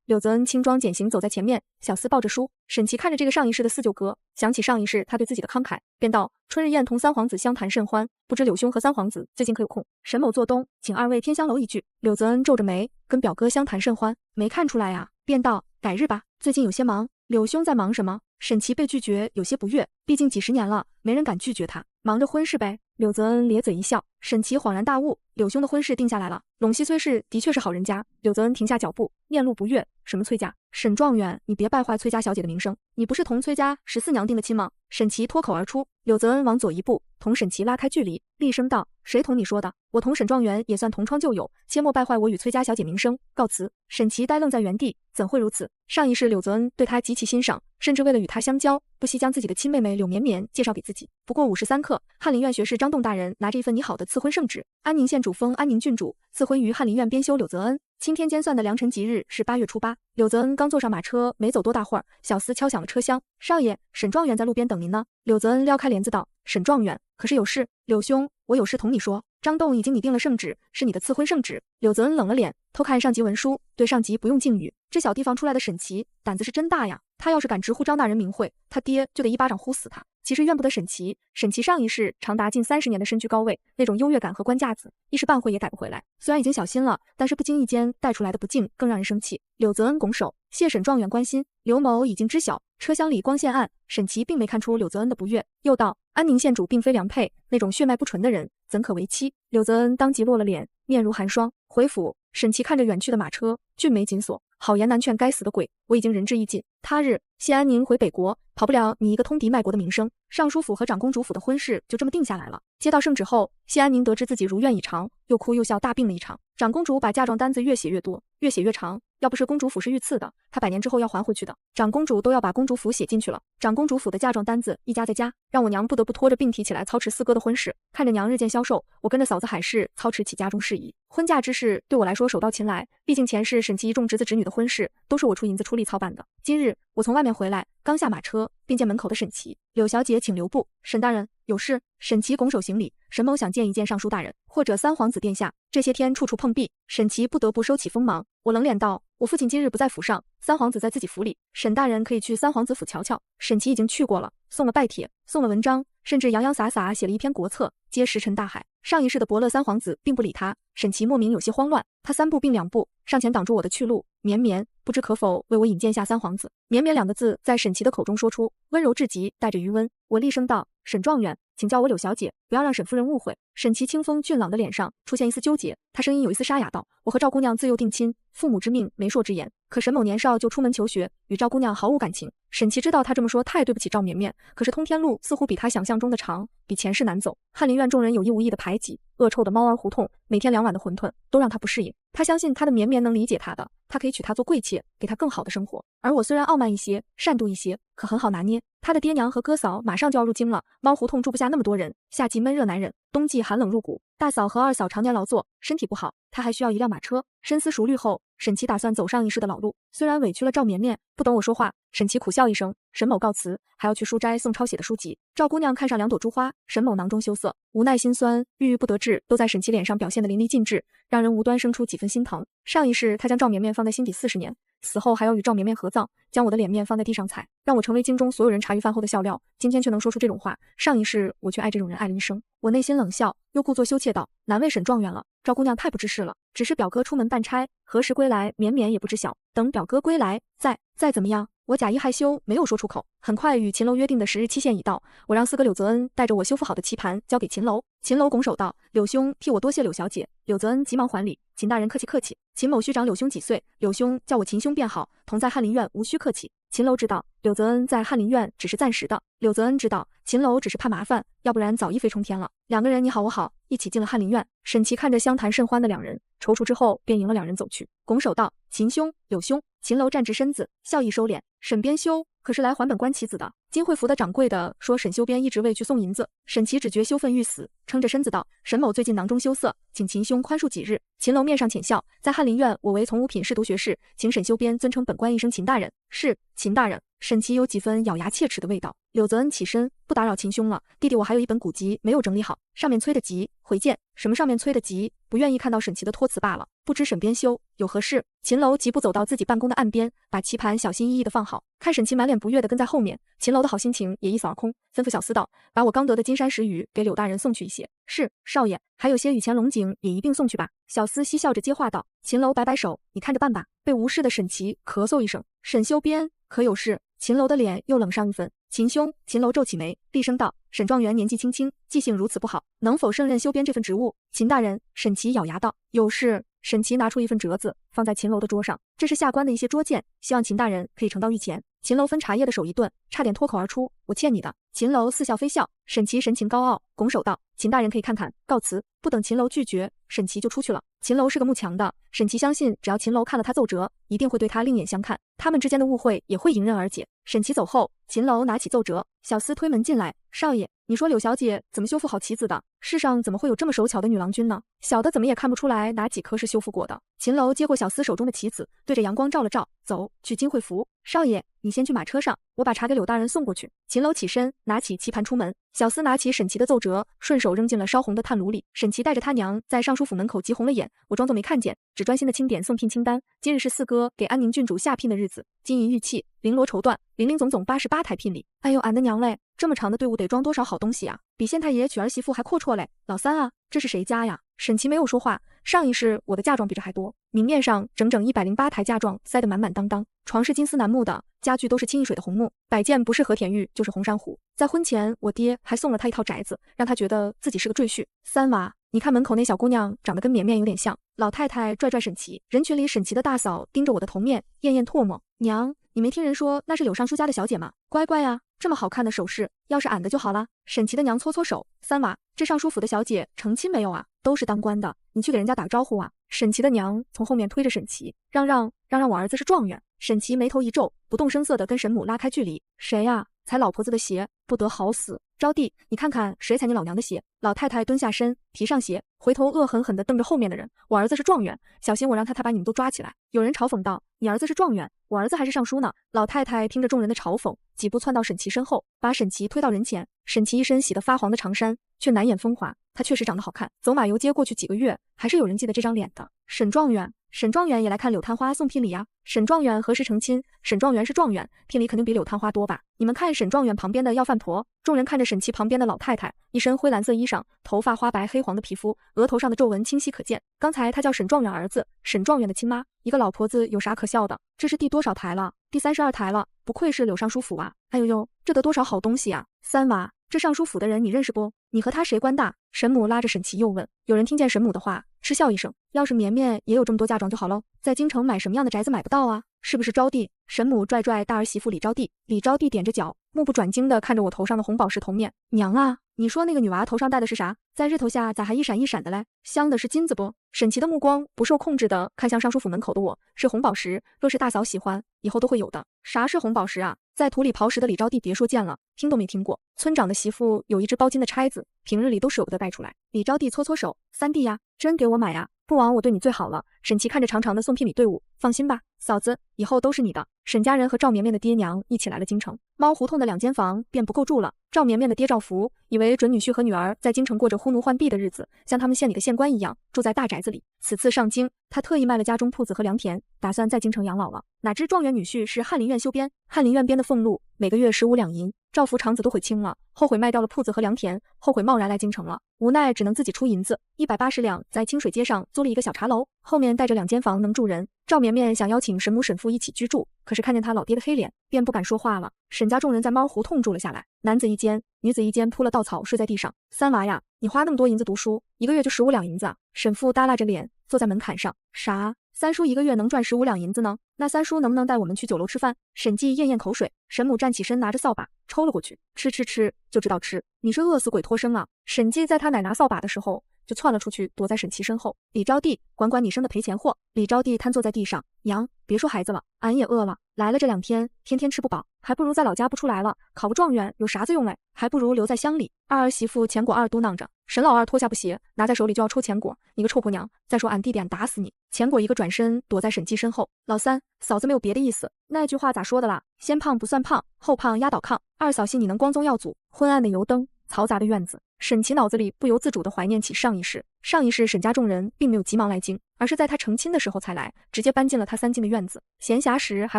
柳泽恩轻装简行走在前面，小厮抱着书。沈琦看着这个上一世的四舅哥，想起上一世他对自己的慷慨，便道：春日宴同三皇子相谈甚欢，不知柳兄和三皇子最近可有空？沈某做东，请二位天香楼一聚。柳泽恩皱着眉，跟表哥相谈甚欢，没看出来啊，便道：改日吧，最近有些忙。柳兄在忙什么？沈琦被拒绝有些不悦，毕竟几十年了，没人敢拒绝他，忙着婚事呗。柳泽恩咧嘴一笑，沈琦恍然大悟，柳兄的婚事定下来了。陇西崔氏的确是好人家。柳泽恩停下脚步，面露不悦，什么崔家？沈状元，你别败坏崔家小姐的名声，你不是同崔家14娘定的亲吗？沈琦脱口而出。柳泽恩往左一步，同沈琦拉开距离，厉声道：谁同你说的？我同沈状元也算同窗旧友，切莫败坏我与崔家小姐名声，告辞。沈琦呆愣在原地，怎会如此？上一世柳泽恩对他极其欣赏，甚至为了与他相交，不惜将自己的亲妹妹柳绵绵介绍给自己。不过53刻，翰林院学士张栋大人拿着一份拟好的赐婚圣旨，安宁县主封安宁郡主，赐婚于翰林院编修柳泽恩。钦天监算的良辰吉日是8月初8。柳泽恩刚坐上马车，没走多大会儿，小厮敲响了车厢。少爷，沈状元在路边等您呢。柳泽恩撩开帘子道：沈状元，可是有事？柳兄，我有事同你说。张栋已经拟定了圣旨，是你的赐婚圣旨。柳泽恩冷了脸，偷看上级文书，对上级不用敬语。这小地方出来的沈琦，胆子是真大呀！他要是敢直呼张大人名讳，他爹就得一巴掌呼死他。其实怨不得沈琦，沈琦上一世长达近30年的身居高位，那种优越感和官架子，一时半会也改不回来。虽然已经小心了，但是不经意间带出来的不敬更让人生气。柳泽恩拱手，谢沈状元关心。柳某已经知晓。车厢里光线暗，沈琦并没看出柳泽恩的不悦，又道：安宁县主并非良配，那种血脉不纯的人怎可为妻？柳泽恩当即落了脸，面如寒霜。回府，沈琦看着远去的马车，俊眉紧锁，好言难劝该死的鬼，我已经仁至义尽。他日谢安宁回北国，跑不了你一个通敌卖国的名声。尚书府和长公主府的婚事就这么定下来了。接到圣旨后，谢安宁得知自己如愿以偿，又哭又笑，大病了一场。长公主把嫁妆单子越写越多，越写越长，要不是公主府是御赐的，她100年之后要还回去的。长公主都要把公主府写进去了。长公主府的嫁妆单子一家再加，让我娘不得不拖着病体起来操持四哥的婚事。看着娘日渐消瘦，我跟着嫂子海氏操持起家中事宜。婚嫁之事对我来说手到擒来，毕竟前世沈琦一众侄子侄女的婚事都是我出银子出力操办的。今日我从外面回来，刚下马车，并见门口的沈琦。柳小姐请留步。沈大人有事。沈琦拱手行礼，沈某想见一见尚书大人，或者三皇子殿下。这些天处处碰壁，沈琦不得不收起锋芒。我冷脸道：我父亲今日不在府上，三皇子在自己府里，沈大人可以去三皇子府瞧瞧。沈琦已经去过了，送了拜帖，送了文章，甚至洋洋洒洒写了一篇国策，皆石沉大海。上一世的伯乐三皇子并不理他，沈琦莫名有些慌乱，他3步并2步上前挡住我的去路。绵绵，不知可否为我引荐下三皇子？绵绵2个字在沈琦的口中说出，温柔至极，带着余温。我厉声道：沈状元，请叫我柳小姐，不要让沈夫人误会。沈琦清风俊朗的脸上出现一丝纠结，他声音有一丝沙哑道：我和赵姑娘自幼定亲，父母之命，媒妁之言。可沈某年少就出门求学，与赵姑娘毫无感情。沈琦知道他这么说太对不起赵绵绵，可是通天路似乎比他想象中的长，比前世难走。翰林院众人有意无意的排挤，恶臭的猫儿胡同，每天2碗的馄饨都让他不适应。他相信他的绵绵能理解他的，他可以娶她做贵妾，给他更好的生活。而我虽然傲慢一些，善妒一些，可很好拿捏。他的爹娘和哥嫂马上就要入京了，猫胡同住不下那么多人，夏季闷热难忍，冬季寒冷入骨。大嫂和二嫂常年劳作，身体不好，他还需要一辆马车。深思熟虑后，沈琦打算走上一世的老路，虽然委屈了赵绵绵，不等我说话，沈琦苦笑一声：沈某告辞，还要去书斋送抄写的书籍。赵姑娘看上2朵珠花，沈某囊中羞涩，无奈心酸，郁郁不得志，都在沈琦脸上表现得淋漓尽致，让人无端生出几分心疼。上一世他将赵绵绵放在心底40年，死后还要与赵绵绵合葬，将我的脸面放在地上踩，让我成为京中所有人茶余饭后的笑料。今天却能说出这种话，上一世我却爱这种人爱了一生。我内心冷笑，又故作羞怯道：难为沈状元了，赵姑娘太不知事了。只是表哥出门办差，何时归来，绵绵也不知晓。等表哥归来，再怎么样。我假意害羞，没有说出口。很快与秦楼约定的10日期限已到，我让4哥柳泽恩带着我修复好的棋盘交给秦楼。秦楼拱手道：柳兄替我多谢柳小姐。柳泽恩急忙还礼：秦大人客气客气，秦某须长柳兄几岁，柳兄叫我秦兄便好，同在翰林院无需客气。秦楼知道柳泽恩在翰林院只是暂时的，柳泽恩知道秦楼只是怕麻烦，要不然早一飞冲天了。两个人你好我好，一起进了翰林院。沈琦看着相谈甚欢的两人，踌躇之后便迎了两人走去，拱手道：“秦兄，柳兄。”秦楼站直身子，笑意收敛。沈编修可是来还本官棋子的。金惠福的掌柜的说沈修边一直未去送银子，沈琦只觉羞愤欲死，撑着身子道：“沈某最近囊中羞涩，请秦兄宽恕几日。”秦楼面上浅笑，在翰林院我为从五品试读学士，请沈修边尊称本官一声秦大人。是，秦大人。沈琦有几分咬牙切齿的味道。柳泽恩起身，不打扰秦兄了，弟弟我还有一本古籍没有整理好，上面催得急，回见。什么上面催得急？不愿意看到沈琦的托辞罢了。不知沈编修有何事？秦楼疾步走到自己办公的案边，把棋盘小心翼翼地放好，看沈琦满脸不悦地跟在后面，秦楼的好心情也一扫而空，吩咐小厮道：“把我刚得的金山石鱼给柳大人送去一些。”是，少爷。还有些雨前龙井也一并送去吧。小厮嬉笑着接话道。秦楼摆摆手：“你看着办吧。”被无视的沈琦咳嗽一声：“沈修边可有事？”秦楼的脸又冷上一分。秦兄，秦楼皱起眉，厉声道：“沈状元年纪轻轻，记性如此不好，能否胜任修边这份职务？”秦大人，沈琦咬牙道：“有事。”沈琦拿出一份折子，放在秦楼的桌上，这是下官的一些拙见，希望秦大人可以呈到御前。秦楼分茶叶的手一顿，差点脱口而出：“我欠你的。”秦楼似笑非笑，沈琦神情高傲，拱手道：“秦大人可以看看，告辞。”不等秦楼拒绝，沈琦就出去了。秦楼是个慕强的，沈琦相信只要秦楼看了他奏折，一定会对他另眼相看，他们之间的误会也会迎刃而解。沈琦走后，秦楼拿起奏折，小厮推门进来：“少爷，你说柳小姐怎么修复好棋子的？世上怎么会有这么手巧的女郎君呢？小的怎么也看不出来哪几颗是修复过的。”秦楼接过小厮手中的棋子，对着阳光照了照：“走去金惠福。少爷，你先去马车上，我把茶给柳大人送过去。”秦楼起身，拿起棋盘出门。小厮拿起沈琦的奏折，顺手扔进了烧红的炭炉里。沈琦带着他娘在尚书府门口急红了眼，我装作没看见，只专心的清点送聘清单。今日是四哥给安宁郡主下聘的日子，金银玉器、绫罗绸缎，零零总总88台聘礼。哎呦，俺的娘嘞，这么长的队伍得装多少好东西啊，比县太爷娶儿媳妇还阔绰嘞。老三啊，这是谁家呀？沈琦没有说话，上一世我的嫁妆比这还多。明面上整整108台嫁妆塞得满满当当，床是金丝楠木的，家具都是清一水的红木，摆件不是和田玉就是红珊瑚。在婚前我爹还送了他一套宅子，让他觉得自己是个赘婿。三娃，你看门口那小姑娘长得跟绵绵有点像。老太太拽拽沈琦，人群里沈琦的大嫂盯着我的头面，咽咽唾沫。娘，你没听人说那是柳尚书家的小姐吗？乖乖啊，这么好看的首饰，要是俺的就好了。沈琦的娘搓搓手：“三娃，这尚书府的小姐成亲没有啊？都是当官的，你去给人家打个招呼啊。”沈琦的娘从后面推着沈琦，嚷嚷我儿子是状元。沈琦眉头一皱，不动声色地跟沈母拉开距离：“谁呀？踩老婆子的鞋，不得好死！招娣，你看看谁踩你老娘的鞋？”老太太蹲下身，提上鞋，回头恶狠狠地瞪着后面的人：“我儿子是状元，小心我让他把你们都抓起来。”有人嘲讽道：“你儿子是状元，我儿子还是尚书呢。”老太太听着众人的嘲讽，几步窜到沈琦身后，把沈琦推到人前。沈琦一身洗得发黄的长衫，却难掩风华，他确实长得好看。走马游街过去几个月，还是有人记得这张脸的。沈状元，沈状元也来看柳探花送聘礼啊。沈状元何时成亲？沈状元是状元，聘礼肯定比柳探花多吧？你们看沈状元旁边的要饭婆。众人看着沈琦旁边的老太太，一身灰蓝色衣裳，头发花白黑黄的皮肤，额头上的皱纹清晰可见。刚才他叫沈状元儿子，沈状元的亲妈，一个老婆子有啥可笑的？这是第多少台了？第32台了，不愧是柳尚书府啊！哎呦呦，这得多少好东西啊！三娃，这尚书府的人你认识不？你和他谁官大？沈母拉着沈琦又问。有人听见沈母的话，嗤笑一声：“要是绵绵也有这么多嫁妆就好喽，在京城买什么样的宅子买不到啊？是不是招娣？”沈母拽拽大儿媳妇李招娣，李招娣踮着脚，目不转睛地看着我头上的红宝石头面。娘啊，你说那个女娃头上戴的是啥？在日头下咋还一闪一闪的嘞？镶的是金子不？沈琦的目光不受控制地看向尚书府门口的我，是红宝石，若是大嫂喜欢，以后都会有的。啥是红宝石啊？在土里刨食的李招娣别说见了，听都没听过。村长的媳妇有一只包金的钗子，平日里都舍不得带出来。李招娣搓搓手：“三弟呀，真给我买呀，不枉我对你最好了。”沈琦看着长长的送聘礼队伍，放心吧，嫂子，以后都是你的。沈家人和赵绵绵的爹娘一起来了京城，猫胡同的2间房便不够住了。赵绵绵的爹赵福以为准女婿和女儿在京城过着呼奴唤婢的日子，像他们县里的县官一样住在大宅子里。此次上京，他特意卖了家中铺子和良田，打算在京城养老了。哪知状元女婿是翰林院修编，翰林院编的俸禄每个月15两银，赵福肠子都悔青了，后悔卖掉了铺子和良田，后悔贸然来京城了，无奈只能自己出银子180两，在清水街上租了一个小茶楼，后面带着2间房能住人。赵绵绵想邀请沈母沈父一起居住，可是看见他老爹的黑脸，便不敢说话了。沈家众人在猫胡同住了下来，男子一间，女子一间，铺了稻草睡在地上。三娃呀，你花那么多银子读书，一个月就15两银子啊！沈父耷拉着脸坐在门槛上。啥？三叔一个月能赚15两银子呢，那三叔能不能带我们去酒楼吃饭？沈记咽咽口水，沈母站起身，拿着扫把抽了过去，吃吃吃，就知道吃，你是饿死鬼脱生啊！沈记在他奶拿扫把的时候，就窜了出去，躲在沈琦身后。李招娣，管管你生的赔钱货。李招娣瘫坐在地上，娘，别说孩子了，俺也饿了，来了这2天，天天吃不饱，还不如在老家不出来了，考个状元有啥子用嘞？还不如留在乡里。二儿媳妇钱果二嘟囔着。沈老二脱下布鞋，拿在手里就要抽钱果，你个臭婆娘，再说俺弟弟俺打死你！钱果一个转身，躲在沈记身后。老三，嫂子没有别的意思，那句话咋说的啦？先胖不算胖，后胖压倒炕。二嫂信你能光宗耀祖。昏暗的油灯，嘈杂的院子，沈琦脑子里不由自主地怀念起上一世。上一世沈家众人并没有急忙来京，而是在他成亲的时候才来，直接搬进了他3进的院子。闲暇时还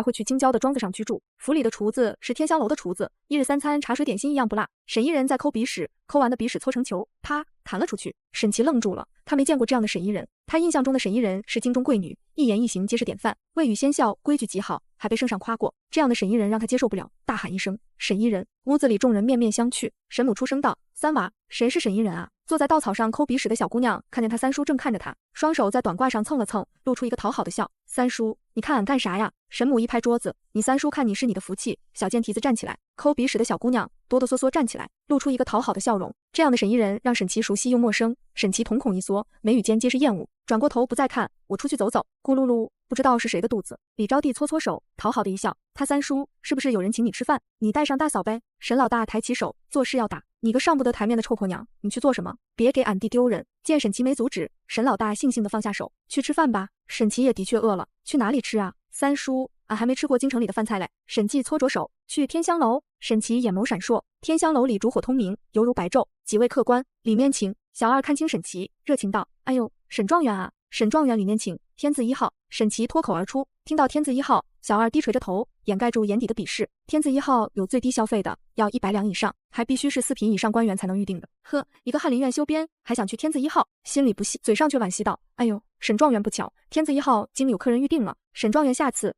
会去京郊的庄子上居住。府里的厨子是天香楼的厨子，1日3餐茶水点心一样不落。沈一人在抠鼻屎，抠完的鼻屎搓成球，啪弹了出去。沈琦愣住了，他没见过这样的沈一人。他印象中的沈一人是京中贵女，一言一行皆是典范，未语先笑，规矩极好，还被圣上夸过。这样的沈一人让他接受不了，大喊一声沈一人。屋子里众人面面相觑。沈母出声道：三娃，谁是沈一人啊？坐在稻草上抠鼻屎的小姑娘看见他三叔正看着她，双手在短褂上蹭了蹭，露出一个讨好的笑。三叔，你看俺干啥呀？沈母一拍桌子，你三叔看你是你的福气。小贱蹄子站起来。抠鼻屎的小姑娘哆哆嗦嗦站起来，露出一个讨好的笑容。这样的沈一人让沈琦熟悉又陌生，沈琦瞳孔一缩，眉宇间皆是厌恶，转过头不再看。我出去走走。咕噜噜，不知道是谁的肚子。李招娣搓搓手，讨好的一笑。他三叔是不是有人请你吃饭？你带上大嫂呗。沈老大抬起手，做事要打。你个上不得台面的臭婆娘，你去做什么？别给俺弟丢人。见沈琦没阻止，沈老大悻悻地放下手，去吃饭吧。沈琦也的确饿了，去哪里吃啊？三叔，俺还没吃过京城里的饭菜嘞。沈记搓着手，去天香楼。沈琦眼眸闪烁，天香楼里烛火通明，犹如白昼。几位客官，里面请。小二看清沈琦，热情道：哎呦，沈状元啊！沈状元里面请，天字1号。沈琦脱口而出，听到天字1号，小二低垂着头，掩盖住眼底的鄙视。天字1号有最低消费的，要100两以上，还必须是4品以上官员才能预定的。呵，一个翰林院修编还想去天字1号，心里不细，嘴上却惋惜道：哎呦，沈状元不巧，天字1号经有客人预定了。沈状元下次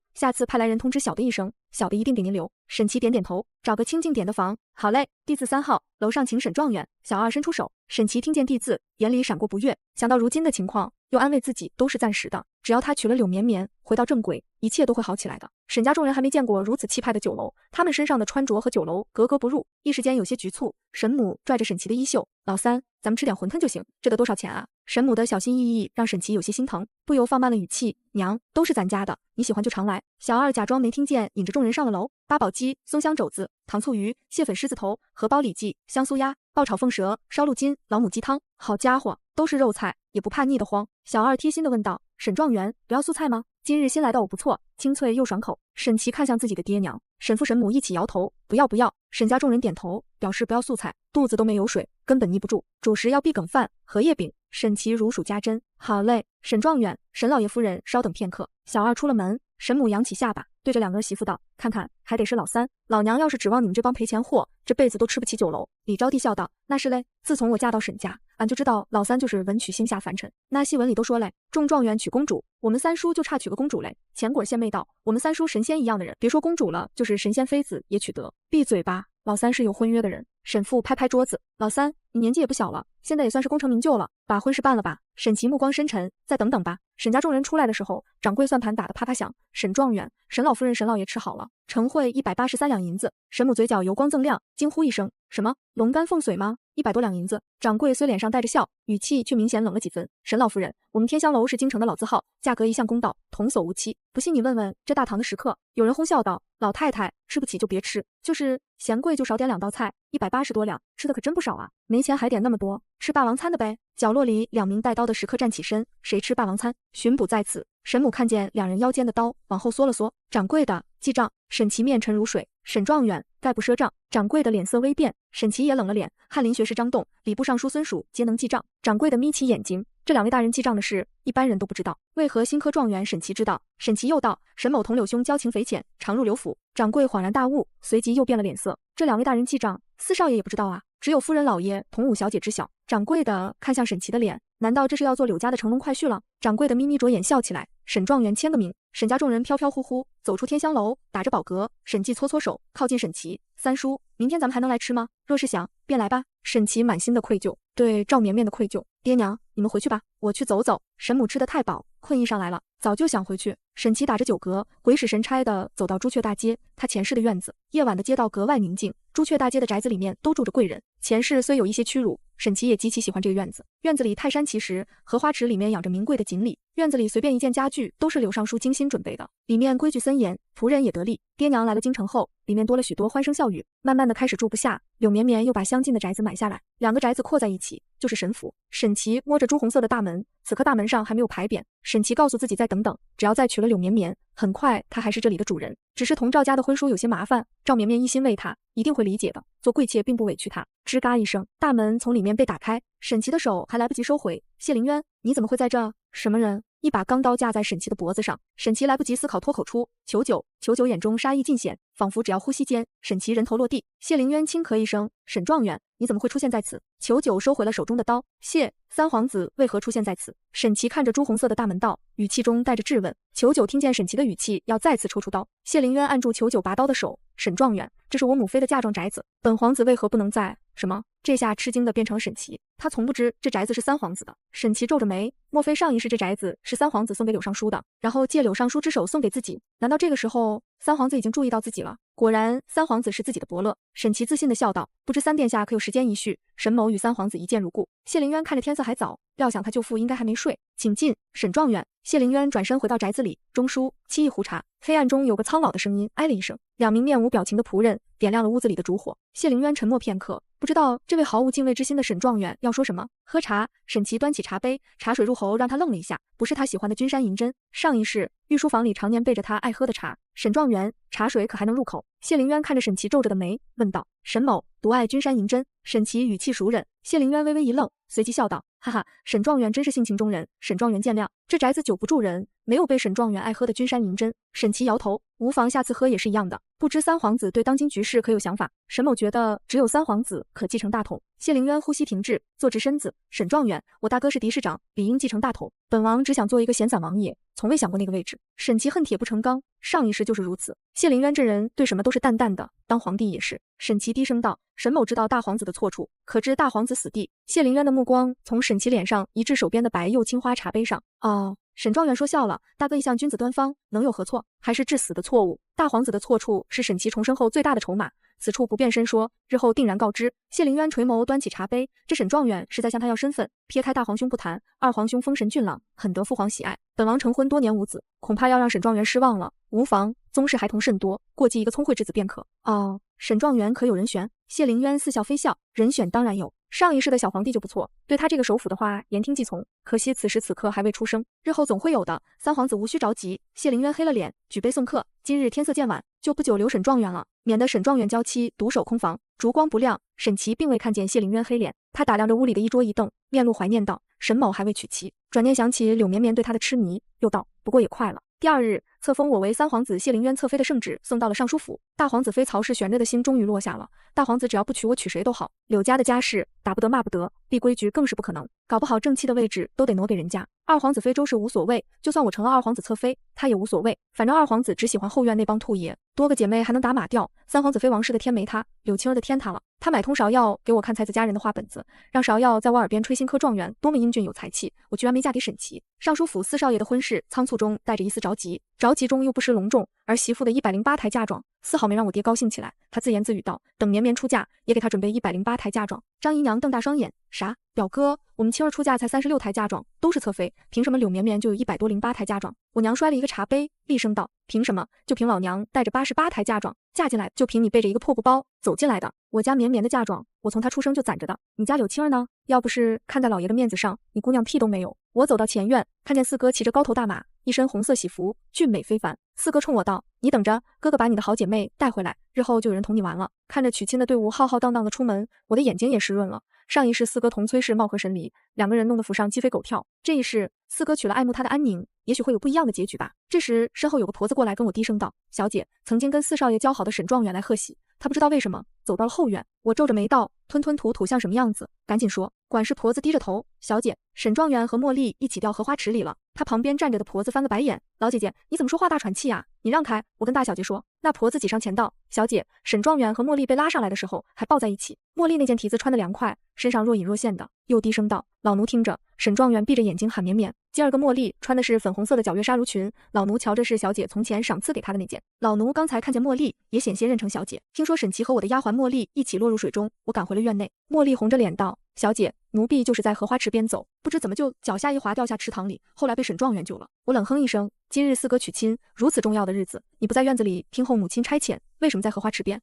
派来人通知小的一声，小的一定给您留。沈琦点点头，找个清静点的房。好嘞，地字3号，楼上请沈状元。小二伸出手，沈琦听见地字，眼里闪过不悦，想到如今的情况，又安慰自己都是暂时的，只要他娶了柳绵绵，回到正轨，一切都会好起来的。沈家众人还没见过如此气派的酒楼，他们身上的穿着和酒楼格格不入，一时间有些局促。沈母拽着沈琦的衣袖，老三，咱们吃点馄饨就行，这得多少钱啊？沈母的小心翼翼让沈琦有些心疼，不由放慢了语气，娘，都是咱家的，你喜欢就常来。小二假装没听见，引着众人上了楼。八宝鸡、松香肘子、糖醋鱼、蟹粉狮子头、荷包里脊、香酥鸭、爆炒凤舌、烧鹿筋、老母鸡汤，好家伙，都是肉菜，也不怕腻得慌。小二贴心地问道：沈状元不要素菜吗？今日新来的藕不错，清脆又爽口。沈琦看向自己的爹娘，沈父沈母一起摇头，不要不要。沈家众人点头，表示不要素菜，肚子都没有水，根本腻不住。主食要碧梗饭、荷叶饼。沈琦如数家珍，好嘞。沈状元，沈老爷夫人稍等片刻。小二出了门，沈母扬起下巴，对着2个儿媳妇道：看看，还得是老三，老娘要是指望你们这帮赔钱货，这辈子都吃不起酒楼。李招娣笑道：那是嘞，自从我嫁到沈家，俺就知道老三就是文曲星下凡尘。那戏文里都说嘞，中状元娶公主，我们三叔就差娶个公主嘞。钱果献媚道：我们三叔神仙一样的人，别说公主了，就是神仙妃子也娶得。闭嘴吧，老三是有婚约的人。沈父拍拍桌子，老三，你年纪也不小了，现在也算是功成名就了，把婚事办了吧。沈琦目光深沉，再等等吧。沈家众人出来的时候，掌柜算盘打得啪啪响。沈状元、沈老夫人、沈老爷吃好了，呈会183两银子。沈母嘴角油光锃亮，惊呼一声：什么？龙肝凤髓吗？100多两银子。掌柜虽脸上带着笑，语气却明显冷了几分。沈老夫人，我们天香楼是京城的老字号，价格一向公道，童叟无欺。不信你问问这大堂的食客。有人哄笑道：老太太，吃不起就别吃，就是嫌贵就少点2道菜，180多两，吃的可真不少啊。没钱还点那么多，吃霸王餐的呗。角落里2名带刀的食客站起身，谁吃霸王餐？巡捕在此。沈母看见2人腰间的刀，往后缩了缩。掌柜的，记账。沈琦面沉如水。沈状元，概不赊账。掌柜的脸色微变，沈琦也冷了脸。翰林学士张栋、礼部尚书孙曙皆能记账。掌柜的眯起眼睛，这2位大人记账的事，一般人都不知道，为何新科状元沈琦知道？沈琦又道：沈某同柳兄交情匪浅，常入柳府。掌柜恍然大悟，随即又变了脸色。这2位大人记账，四少爷也不知道啊，只有夫人老爷同五小姐知晓。掌柜的看向沈琦的脸，难道这是要做柳家的乘龙快婿了？掌柜的眯眯着眼笑起来。沈状元签个名。沈家众人飘飘忽忽走出天香楼，打着饱嗝。沈记搓搓手，靠近沈琦：三叔，明天咱们还能来吃吗？若是想，便来吧。沈琦满心的愧疚，对赵绵绵的愧疚。爹娘，你们回去吧，我去走走。沈母吃得太饱，困意上来了，早就想回去。沈琦打着酒嗝，鬼使神差地走到朱雀大街，他前世的院子。夜晚的街道格外宁静，朱雀大街的宅子里面都住着贵人。前世虽有一些屈辱，沈琦也极其喜欢这个院子。院子里泰山奇石，荷花池里面养着名贵的锦鲤。院子里随便一件家具都是柳尚书精心准备的，里面规矩森严，仆人也得力。爹娘来了京城后，里面多了许多欢声笑语。慢慢的开始住不下，柳绵绵又把相近的宅子买下来，2个宅子扩在一起就是沈府。沈琦摸着朱红色的大门，此刻大门上还没有牌匾。沈琦告诉自己再等等，只要再娶了柳绵绵，很快他还是这里的主人。只是同赵家的婚书有些麻烦，赵绵绵一心为他，一定会理解的。做贵妾并不委屈他。吱嘎一声，大门从里面被打开，沈琦的手还来不及收回。谢凌渊，你怎么会在这？什么人？一把钢刀架在沈琦的脖子上，沈琦来不及思考，脱口出：求九。求九眼中杀意尽显，仿佛只要呼吸间，沈琦人头落地。谢凌渊轻咳一声：沈状元，你怎么会出现在此？求九收回了手中的刀。三皇子为何出现在此？沈琦看着朱红色的大门道，语气中带着质问。求九听见沈琦的语气，要再次抽出刀。谢凌渊按住求九拔刀的手：沈状元，这是我母妃的嫁妆宅子，本皇子为何不能在？什么？这下吃惊的变成了沈琦，他从不知这宅子是三皇子的。沈琦皱着眉，莫非上一世这宅子是三皇子送给柳尚书的，然后借柳尚书之手送给自己？难道这个时候三皇子已经注意到自己了？果然三皇子是自己的伯乐。沈琦自信的笑道：不知三殿下可有时间一叙？沈某与三皇子一见如故。谢凌渊看着天色还早，料想他舅父应该还没睡，请进。沈状元。谢凌渊转身回到宅子里，中书沏一壶茶。黑暗中有个苍老的声音哎了一声，2名面无表情的仆人点亮了屋子里的烛火。谢凌渊沉默片刻，不知道这位毫无敬畏之心的沈状元要说什么。喝茶。沈琦端起茶杯，茶水入喉让他愣了一下，不是他喜欢的君山银针，上一世御书房里常年备着他爱喝的茶。沈状元，茶水可还能入口？谢凌渊看着沈琦皱着的眉问道。沈某独爱君山银针。沈琦语气熟稔。谢凌渊微微一愣，随即笑道：哈哈，沈状元真是性情中人，沈状元见谅。这宅子久不住人，没有被沈状元爱喝的君山银针。沈琦摇头，无妨，下次喝也是一样的。不知三皇子对当今局势可有想法？沈某觉得只有三皇子可继承大统。谢凌渊呼吸停滞，坐直身子。沈状元，我大哥是嫡市长，理应继承大统，本王只想做一个闲散王爷，从未想过那个位置。沈琦恨铁不成钢，上一世就是如此。谢凌渊这人对什么都是淡淡的，当皇帝也是。沈琦低声道：沈某知道大皇子的错处，可知大皇子死地？谢凌渊的目光从沈琦脸上移至手边的白釉青花茶杯上。哦。沈状元说笑了，大哥一向君子端方，能有何错？还是致死的错误？大皇子的错处是沈琦重生后最大的筹码，此处不便深说，日后定然告知。谢凌渊垂眸端起茶杯，这沈状元是在向他要身份。撇开大皇兄不谈，二皇兄风神俊朗，很得父皇喜爱。本王成婚多年无子，恐怕要让沈状元失望了。无妨，宗室孩童甚多，过继一个聪慧之子便可。哦，沈状元可有人选？谢凌渊似笑非笑，人选当然有。上一世的小皇帝就不错，对他这个首辅的话言听计从，可惜此时此刻还未出生，日后总会有的。三皇子无需着急。谢凌渊黑了脸，举杯送客。今日天色渐晚，就不久留沈状元了，免得沈状元娇妻独守空房。烛光不亮，沈琦并未看见谢凌渊黑脸，他打量着屋里的一桌一凳，面露怀念道：沈某还未娶妻。转念想起柳绵绵对他的痴迷，又道：不过也快了。第二日，册封我为三皇子谢凌渊侧妃的圣旨送到了尚书府，大皇子妃曹氏悬着的心终于落下了。大皇子只要不娶我，娶谁都好。柳家的家事打不得骂不得，立规矩更是不可能，搞不好正妻的位置都得挪给人家。二皇子妃周氏无所谓，就算我成了二皇子侧妃，他也无所谓，反正二皇子只喜欢后院那帮兔爷，多个姐妹还能打马吊。三皇子妃王氏的天没他，柳青儿的天他了。他买通芍药给我看才子佳人的话本子，让芍药在我耳边吹新科状元多么英俊有才气，我居然没嫁给沈琦。尚书府四少爷的婚事仓促中带着一丝着急，着急中又不失隆重，而媳妇的108台嫁妆丝毫没让我爹高兴起来。他自言自语道：等绵绵出嫁也给他准备108台嫁妆。张姨娘瞪大双眼：啥？表哥，我们青儿出嫁才36台嫁妆，都是侧妃，凭什么柳绵绵就有100多08台嫁妆？我娘摔了一个茶杯，厉声道：凭什么？就凭老娘带着88台嫁妆嫁进来，就凭你背着一个破布包走进来的。我家绵绵的嫁妆，我从她出生就攒着的。你家柳青儿呢？要不是看在老爷的面子上，你姑娘屁都没有。我走到前院，看见四哥骑着高头大马，一身红色喜服，俊美非凡。四哥冲我道：你等着，哥哥把你的好姐妹带回来，日后就有人同你玩了。看着娶亲的队伍浩浩荡荡的出门，我的眼睛也湿润了。上一世四哥同崔氏貌合神离，两个人弄得府上鸡飞狗跳，这一世四哥娶了爱慕他的安宁，也许会有不一样的结局吧。这时身后有个婆子过来跟我低声道：小姐，曾经跟四少爷交好的沈状元来贺喜。他不知道为什么走到了后院，我皱着眉道：吞吞吐吐像什么样子？赶紧说。管事婆子低着头：小姐，沈状元和茉莉一起掉荷花池里了。他旁边站着的婆子翻个白眼：老姐姐，你怎么说话大喘气啊？你让开，我跟大小姐说。那婆子挤上前道：小姐，沈状元和茉莉被拉上来的时候还抱在一起，茉莉那件蹄子穿得凉快，身上若隐若现的。又低声道：老奴听着，沈状元闭着眼睛喊绵绵。今儿个茉莉穿的是粉红色的皎月纱襦裙，老奴瞧着是小姐从前赏赐给她的那件。老奴刚才看见茉莉，也险些认成小姐。听说沈琦和我的丫鬟茉莉一起落入水中，我赶回了院内。茉莉红着脸道：小姐，奴婢就是在荷花池边走，不知怎么就脚下一滑掉下池塘里，后来被沈状元救了。我冷哼一声，今日四哥娶亲，如此重要的日子，你不在院子里听候母亲差遣，为什么在荷花池边？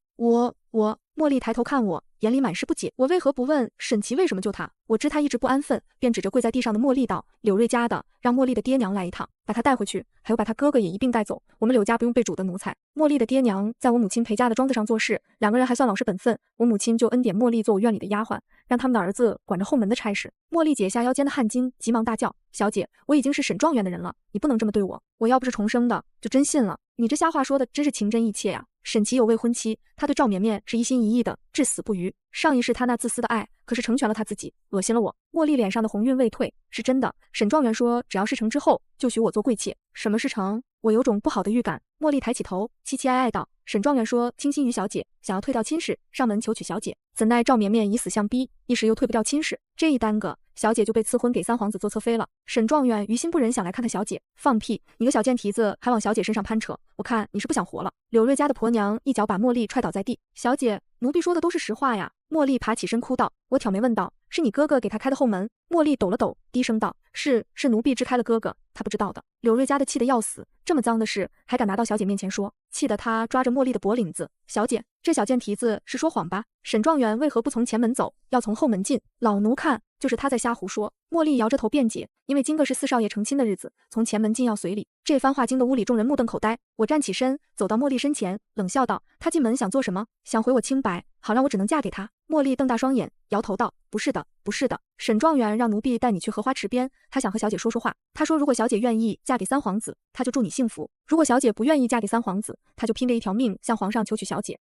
茉莉抬头看我，眼里满是不解。我为何不问沈琦为什么救她？我知她一直不安分，便指着跪在地上的茉莉道：柳瑞家的，让茉莉的爹娘来一趟，把她带回去，还有把她哥哥也一并带走。我们柳家不用被主的奴才。茉莉的爹娘在我母亲陪嫁的庄子上做事，两个人还算老实本分，我母亲就恩典茉莉做我院里的丫鬟，让他们的儿子管着后门的差事。茉莉解下腰间的汗巾，急忙大叫：小姐，我已经是沈状元的人了，你不能这么对我。我要不是重生的，就真信了。你这瞎话说的真是情真意切呀。沈琦有未婚妻，他对赵绵绵是一心一意的，至死不渝。上一世他那自私的爱，可是成全了他自己，恶心了我。茉莉脸上的红晕未退，是真的。沈状元说，只要事成之后，就许我做贵妾。什么事成？我有种不好的预感。茉莉抬起头，凄凄哀哀道：沈状元说，倾心于小姐，想要退掉亲事，上门求娶小姐。怎奈赵绵绵以死相逼，一时又退不掉亲事，这一耽搁，小姐就被赐婚给三皇子做侧妃了。沈状元于心不忍，想来看看小姐。放屁！你个小贱蹄子，还往小姐身上攀扯，我看你是不想活了。柳瑞家的婆娘一脚把茉莉踹倒在地。小姐，奴婢说的都是实话呀。茉莉爬起身哭道。我挑眉问道：是你哥哥给他开的后门？茉莉抖了抖，低声道：是奴婢支开了哥哥，他不知道的。柳瑞家的气得要死，这么脏的事还敢拿到小姐面前说，气得他抓着茉莉的脖领子。小姐，这小贱蹄子是说谎吧？沈状元为何不从前门走，要从后门进？老奴看就是他在瞎胡说。茉莉摇着头辩解，因为今个是四少爷成亲的日子，从前门进要随礼。这番话惊得屋里众人目瞪口呆。我站起身，走到茉莉身前，冷笑道：他进门想做什么？想毁我清白，好让我只能嫁给他。茉莉瞪大双眼，摇头道：不是的，不是的。沈状元让奴婢带你去荷花池边，他想和小姐说说话。他说如果小姐愿意嫁给三皇子，他就祝你幸福；如果小姐不愿意嫁给三皇子，他就拼着一条命向皇上求娶小姐。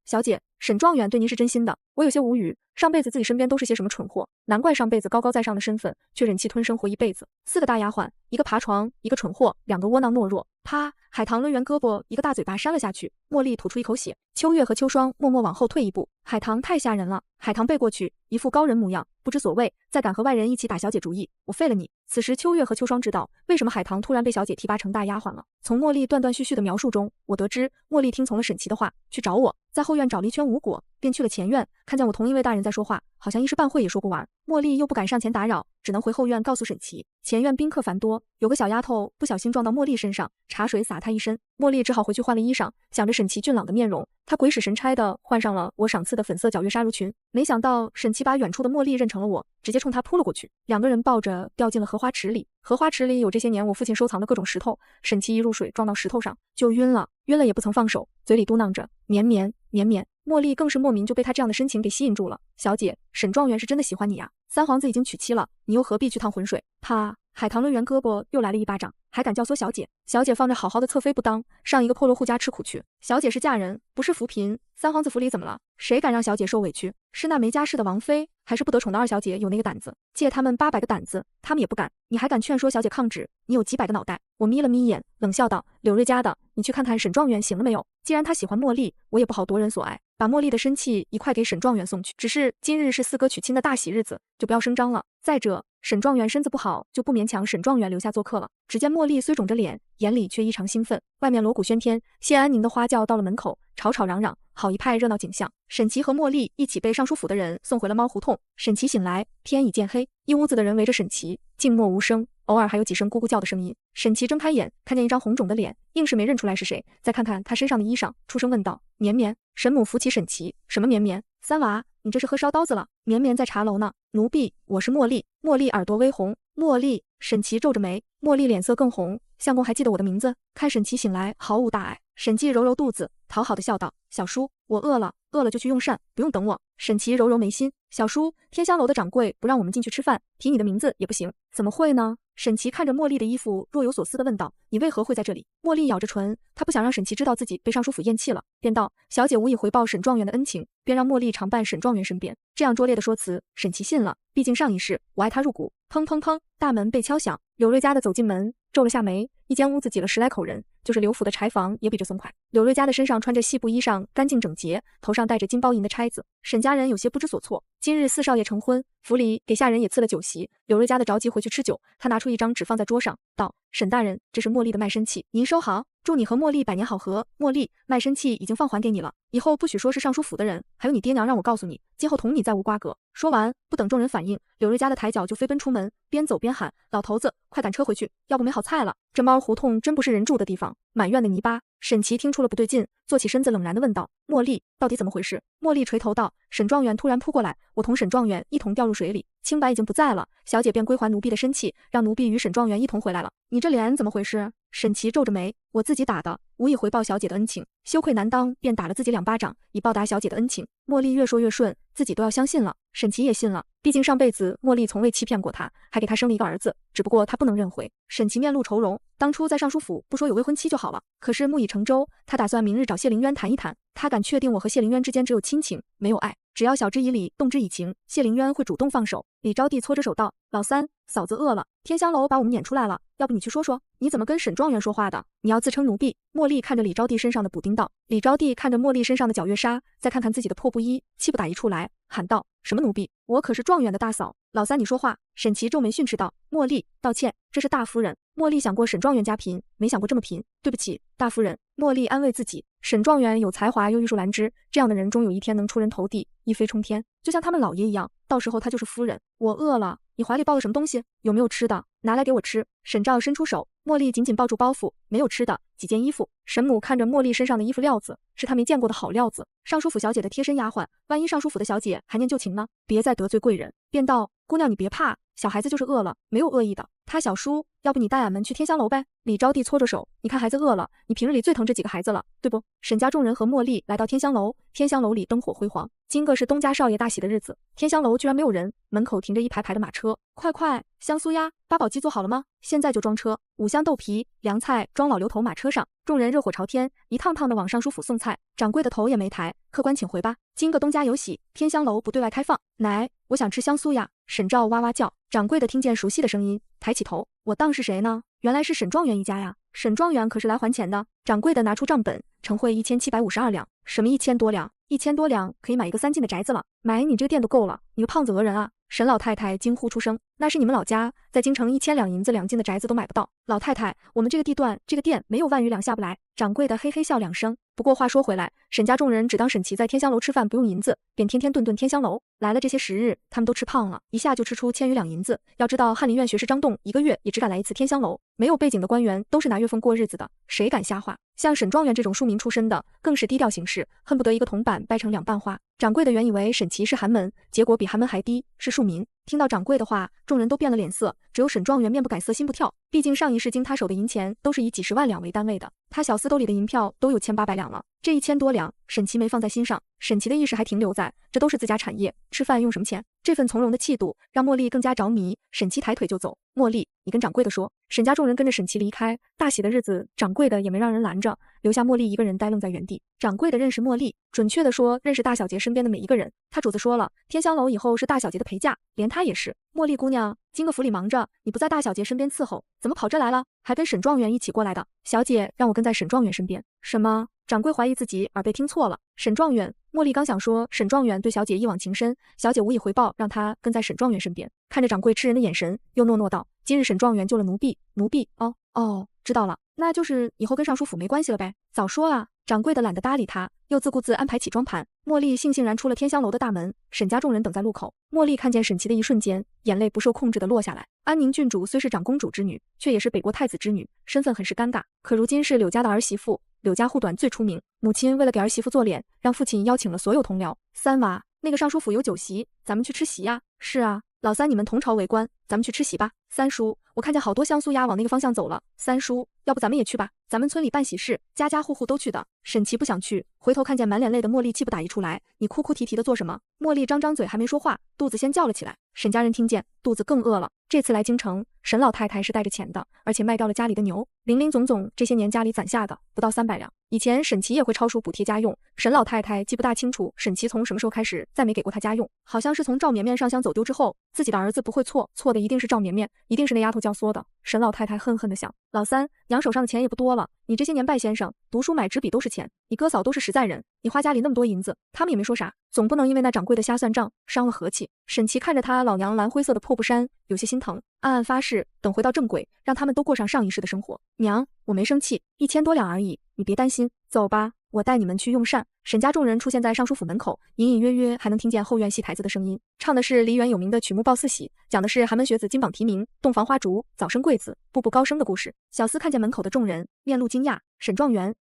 小姐，沈状元对您是真心的，我有些无语。上辈子自己身边都是些什么蠢货，难怪上辈子高高在上的身份，却忍气吞声活一辈子。4个大丫鬟，一个爬床，一个蠢货，2个窝囊懦弱。啪！海棠抡圆胳膊，一个大嘴巴扇了下去。茉莉吐出一口血。秋月和秋霜默默往后退一步。海棠太吓人了。海棠背过去，一副高人模样，不知所谓，再敢和外人一起打小姐主意，我废了你。此时秋月和秋霜知道为什么海棠突然被小姐提拔成大丫鬟了。从茉莉断断续续的描述中，我得知茉莉听从了沈琦的话，去找我，在后院找了一圈无果，便去了前院，看见我同一位大人在说话，好像一时半会也说不完。茉莉又不敢上前打扰，只能回后院告诉沈琦。前院宾客繁多，有个小丫头不小心撞到茉莉身上，茶水洒她一身，茉莉只好回去换了衣裳，想着沈琦俊朗的面容，她鬼使神差的换上了我赏赐的粉色皎月纱襦裙，没想到沈琦把远处的茉莉认成了我，直接冲她扑了过去，2个人抱着掉进了荷花池里。荷花池里有这些年我父亲收藏的各种石头，沈琦一入水撞到石头上就晕了也不曾放手，嘴里嘟囔着绵绵绵绵。茉莉更是莫名就被他这样的深情给吸引住了。小姐，沈状元是真的喜欢你呀，三皇子已经娶妻了，你又何必去趟浑水？啪！海棠抡圆胳膊又来了一巴掌，还敢教唆小姐？小姐放着好好的侧妃不当，上一个破落户家吃苦去。小姐是嫁人，不是扶贫，三皇子府里怎么了？谁敢让小姐受委屈？是那没家室的王妃，还是不得宠的二小姐有那个胆子？借他们800个胆子，他们也不敢。你还敢劝说小姐抗旨？你有几百个脑袋？我眯了眯眼，冷笑道：柳瑞家的，你去看看沈状元醒了没有？既然他喜欢茉莉，我也不好夺人所爱，把茉莉的身契一块给沈状元送去。只是今日是四哥娶亲的大喜日子，就不要声张了。再者，沈状元身子不好，就不勉强沈状元留下做客了。只见茉莉虽肿着脸，眼里却异常兴奋。外面锣鼓喧天，谢安宁的花轿到了门口，吵吵嚷嚷，好一派热闹景象。沈琦和茉莉一起被尚书府的人送回了猫胡同。沈琦醒来，天已渐黑，一屋子的人围着沈琦，静默无声，偶尔还有几声咕咕叫的声音。沈琦睁开眼，看见一张红肿的脸，硬是没认出来是谁。再看看他身上的衣裳，出声问道：绵绵。沈母扶起沈琦：什么绵绵？三娃，你这是喝烧刀子了？绵绵在茶楼呢。奴婢，我是茉莉。茉莉耳朵微红。茉莉。沈琦皱着眉，茉莉脸色更红。相公还记得我的名字？看沈琦醒来毫无大碍。沈记揉揉肚子，讨好的笑道：小叔，我饿了就去用膳，不用等我。沈琦揉揉眉心，小叔，天香楼的掌柜不让我们进去吃饭，提你的名字也不行。怎么会呢？沈琦看着茉莉的衣服，若有所思地问道：你为何会在这里？茉莉咬着唇，她不想让沈琦知道自己被尚书府厌弃了，便道：小姐无以回报沈状元的恩情，便让茉莉常伴沈状元身边。这样拙劣的说辞，沈琦信了，毕竟上一世我爱他入骨。砰砰砰，大门被敲响，柳瑞家的走进门，皱了下眉，一间屋子挤了10来口人，就是刘府的柴房也比这松快。柳瑞家的身上穿着细布衣裳，干净整洁，头上戴着金包银的钗子。沈家人有些不知所措。今日四少爷成婚，府里给下人也赐了酒席。柳瑞家的着急回去吃酒，他拿出一张纸放在桌上，道：“沈大人，这是茉莉的卖身契，您收好。祝你和茉莉百年好合。茉莉，卖身契已经放还给你了，以后不许说是尚书府的人，还有你爹娘让我告诉你，今后同你再无瓜葛。”说完，不等众人反应，柳瑞家的抬脚就飞奔出门，边走边喊：“老头子，快赶车回去，要不没好菜了。这猫胡同真不是人住的地方，满院的泥巴。”沈琦听出了不对劲，坐起身子冷然地问道：“茉莉，到底怎么回事？”茉莉垂头道：“沈状元突然扑过来，我同沈状元一同掉入水里，清白已经不在了，小姐便归还奴婢的身契，让奴婢与沈状元一同回来了。你这脸怎么回事？”沈琦皱着眉：“我自己打的，无以回报小姐的恩情，羞愧难当，便打了自己2巴掌，以报答小姐的恩情。”茉莉越说越顺，自己都要相信了。沈琦也信了，毕竟上辈子茉莉从未欺骗过他，还给他生了一个儿子，只不过他不能认回。沈琦面露愁容，当初在尚书府不说有未婚妻就好了，可是木已成舟，他打算明日找谢凌渊谈一谈。他敢确定我和谢凌渊之间只有亲情，没有爱，只要晓之以理，动之以情，谢凌渊会主动放手。李招娣搓着手道：“老三，嫂子饿了，天香楼把我们撵出来了，要不你去说说，你怎么跟沈状元说话的？你要自称奴婢。”茉莉看着李招娣身上的补丁道。李招娣看着茉莉身上的皎月纱，再看看自己的破布衣，气不打一处来，喊道：“什么奴婢？我可是状元的大嫂。老三你说话。”沈琦皱眉训斥道：“茉莉，道歉，这是大夫人。”茉莉想过沈状元家贫，没想过这么贫。对不起，大夫人。茉莉安慰自己，沈状元有才华又玉树兰枝，这样的人终有一天能出人头地，一飞冲天，就像他们老爷一样，到时候他就是夫人。我饿了，你怀里抱了什么东西？有没有吃的？拿来给我吃。沈照伸出手，茉莉紧紧抱住包袱，没有吃的，几件衣服。沈母看着茉莉身上的衣服料子，是她没见过的好料子，尚书府小姐的贴身丫鬟，万一尚书府的小姐还念旧情呢？别再得罪贵人。便道：“姑娘你别怕，小孩子就是饿了，没有恶意的。他小叔，要不你带俺们去天香楼呗？”李招娣搓着手，你看孩子饿了，你平日里最疼这几个孩子了，对不？沈家众人和茉莉来到天香楼，天香楼里灯火辉煌，今个是东家少爷大喜的日子，天香楼居然没有人，门口停着一排排的马车。快，香酥鸭、八宝鸡做好了吗？现在就装车。五香豆皮、凉菜装老刘头马车上，众人热火朝天，一趟趟的往尚书府送菜。掌柜的头也没抬，客官请回吧，今个东家有喜，天香楼不对外开放。奶，我想吃香酥鸭。沈照哇哇叫，掌柜的听见熟悉的声音，抬起头，我当是谁呢？原来是沈状元一家呀。沈状元可是来还钱的。掌柜的拿出账本，呈汇1752两。什么1000多两？1000多两可以买一个3进的宅子了，买你这个店都够了，你个胖子讹人啊！沈老太太惊呼出声，那是你们老家在京城1000两银子2进的宅子都买不到。老太太，我们这个地段这个店没有万余两下不来。掌柜的嘿嘿笑2声。不过话说回来，沈家众人只当沈琦在天香楼吃饭不用银子，便天天顿天香楼。来了这些时日，他们都吃胖了，一下就吃出1000余两银子。要知道翰林院学士张栋1个月也只敢来一次天香楼，没有背景的官员都是拿月俸过日子的，谁敢瞎话？像沈状元这种庶民出身的，更是低调行事，恨不得一个铜板掰成2瓣花。掌柜的原以为沈琦是寒门，结果比寒门还低，是庶民。听到掌柜的话，众人都变了脸色，只有沈状元面不改色心不跳，毕竟上一世经他手的银钱都是以几10万两为单位的，他小厮兜里的银票都有1800两了，这1000多两沈琦没放在心上，沈琦的意识还停留在这都是自家产业，吃饭用什么钱？这份从容的气度让茉莉更加着迷。沈琦抬腿就走，茉莉，你跟掌柜的说。沈家众人跟着沈琦离开，大喜的日子，掌柜的也没让人拦着，留下茉莉一个人呆愣在原地。掌柜的认识茉莉，准确的说认识大小姐身边的每一个人。他主子说了，天香楼以后是大小姐的陪嫁，连他也是。茉莉姑娘，今个府里忙着，你不在大小姐身边伺候，怎么跑这来了？还跟沈状元一起过来的。小姐让我跟在沈状元身边。什么？掌柜怀疑自己耳被听错了。沈状元，茉莉刚想说沈状元对小姐一往情深，小姐无以回报，让他跟在沈状元身边。看着掌柜吃人的眼神，又诺诺道：“今日沈状元救了奴婢，奴婢哦，知道了，那就是以后跟尚书府没关系了呗。早说啊！”掌柜的懒得搭理他，又自顾自安排起装盘。茉莉悻然出了天香楼的大门，沈家众人等在路口。茉莉看见沈琦的一瞬间，眼泪不受控制地落下来。安宁郡主虽是长公主之女，却也是北国太子之女，身份很是尴尬。可如今是柳家的儿媳妇，柳家护短最出名，母亲为了给儿媳妇做脸，让父亲邀请了所有同僚。三娃，那个尚书府有酒席，咱们去吃席呀。是啊，老三你们同朝为官，咱们去吃席吧。三叔，我看见好多香酥鸭往那个方向走了。三叔，要不咱们也去吧？咱们村里办喜事，家家户户都去的。沈琦不想去，回头看见满脸泪的茉莉，气不打一处来。你哭哭啼啼的做什么？茉莉张张嘴还没说话，肚子先叫了起来。沈家人听见，肚子更饿了。这次来京城，沈老太太是带着钱的，而且卖掉了家里的牛，林林总总这些年家里攒下的不到300两。以前沈琦也会抄书补贴家用，沈老太太记不大清楚沈琦从什么时候开始再没给过她家用，好像是从赵绵绵上香走丢之后，自己的儿子不会错，错的一定是赵绵绵，一定是那丫头教唆的。沈老太太恨恨地想，老三，娘手上的钱也不多了，你这些年拜先生，读书买纸笔都是钱，你哥嫂都是实在人，你花家里那么多银子，他们也没说啥，总不能因为那掌柜的瞎算账，伤了和气。沈琦看着他老娘蓝灰色的破布衫，有些心疼，暗暗发誓，等回到正轨，让他们都过上上一世的生活。娘，我没生气，1000多两而已，你别担心，走吧，我带你们去用膳。沈家众人出现在尚书府门口，隐隐约约还能听见后院戏台子的声音，唱的是梨园有名的曲目报四喜，讲的是寒门学子金榜题名，洞房花烛，早生贵子，步步高升的故事。小厮看见门口的众人，面露惊讶，沈状元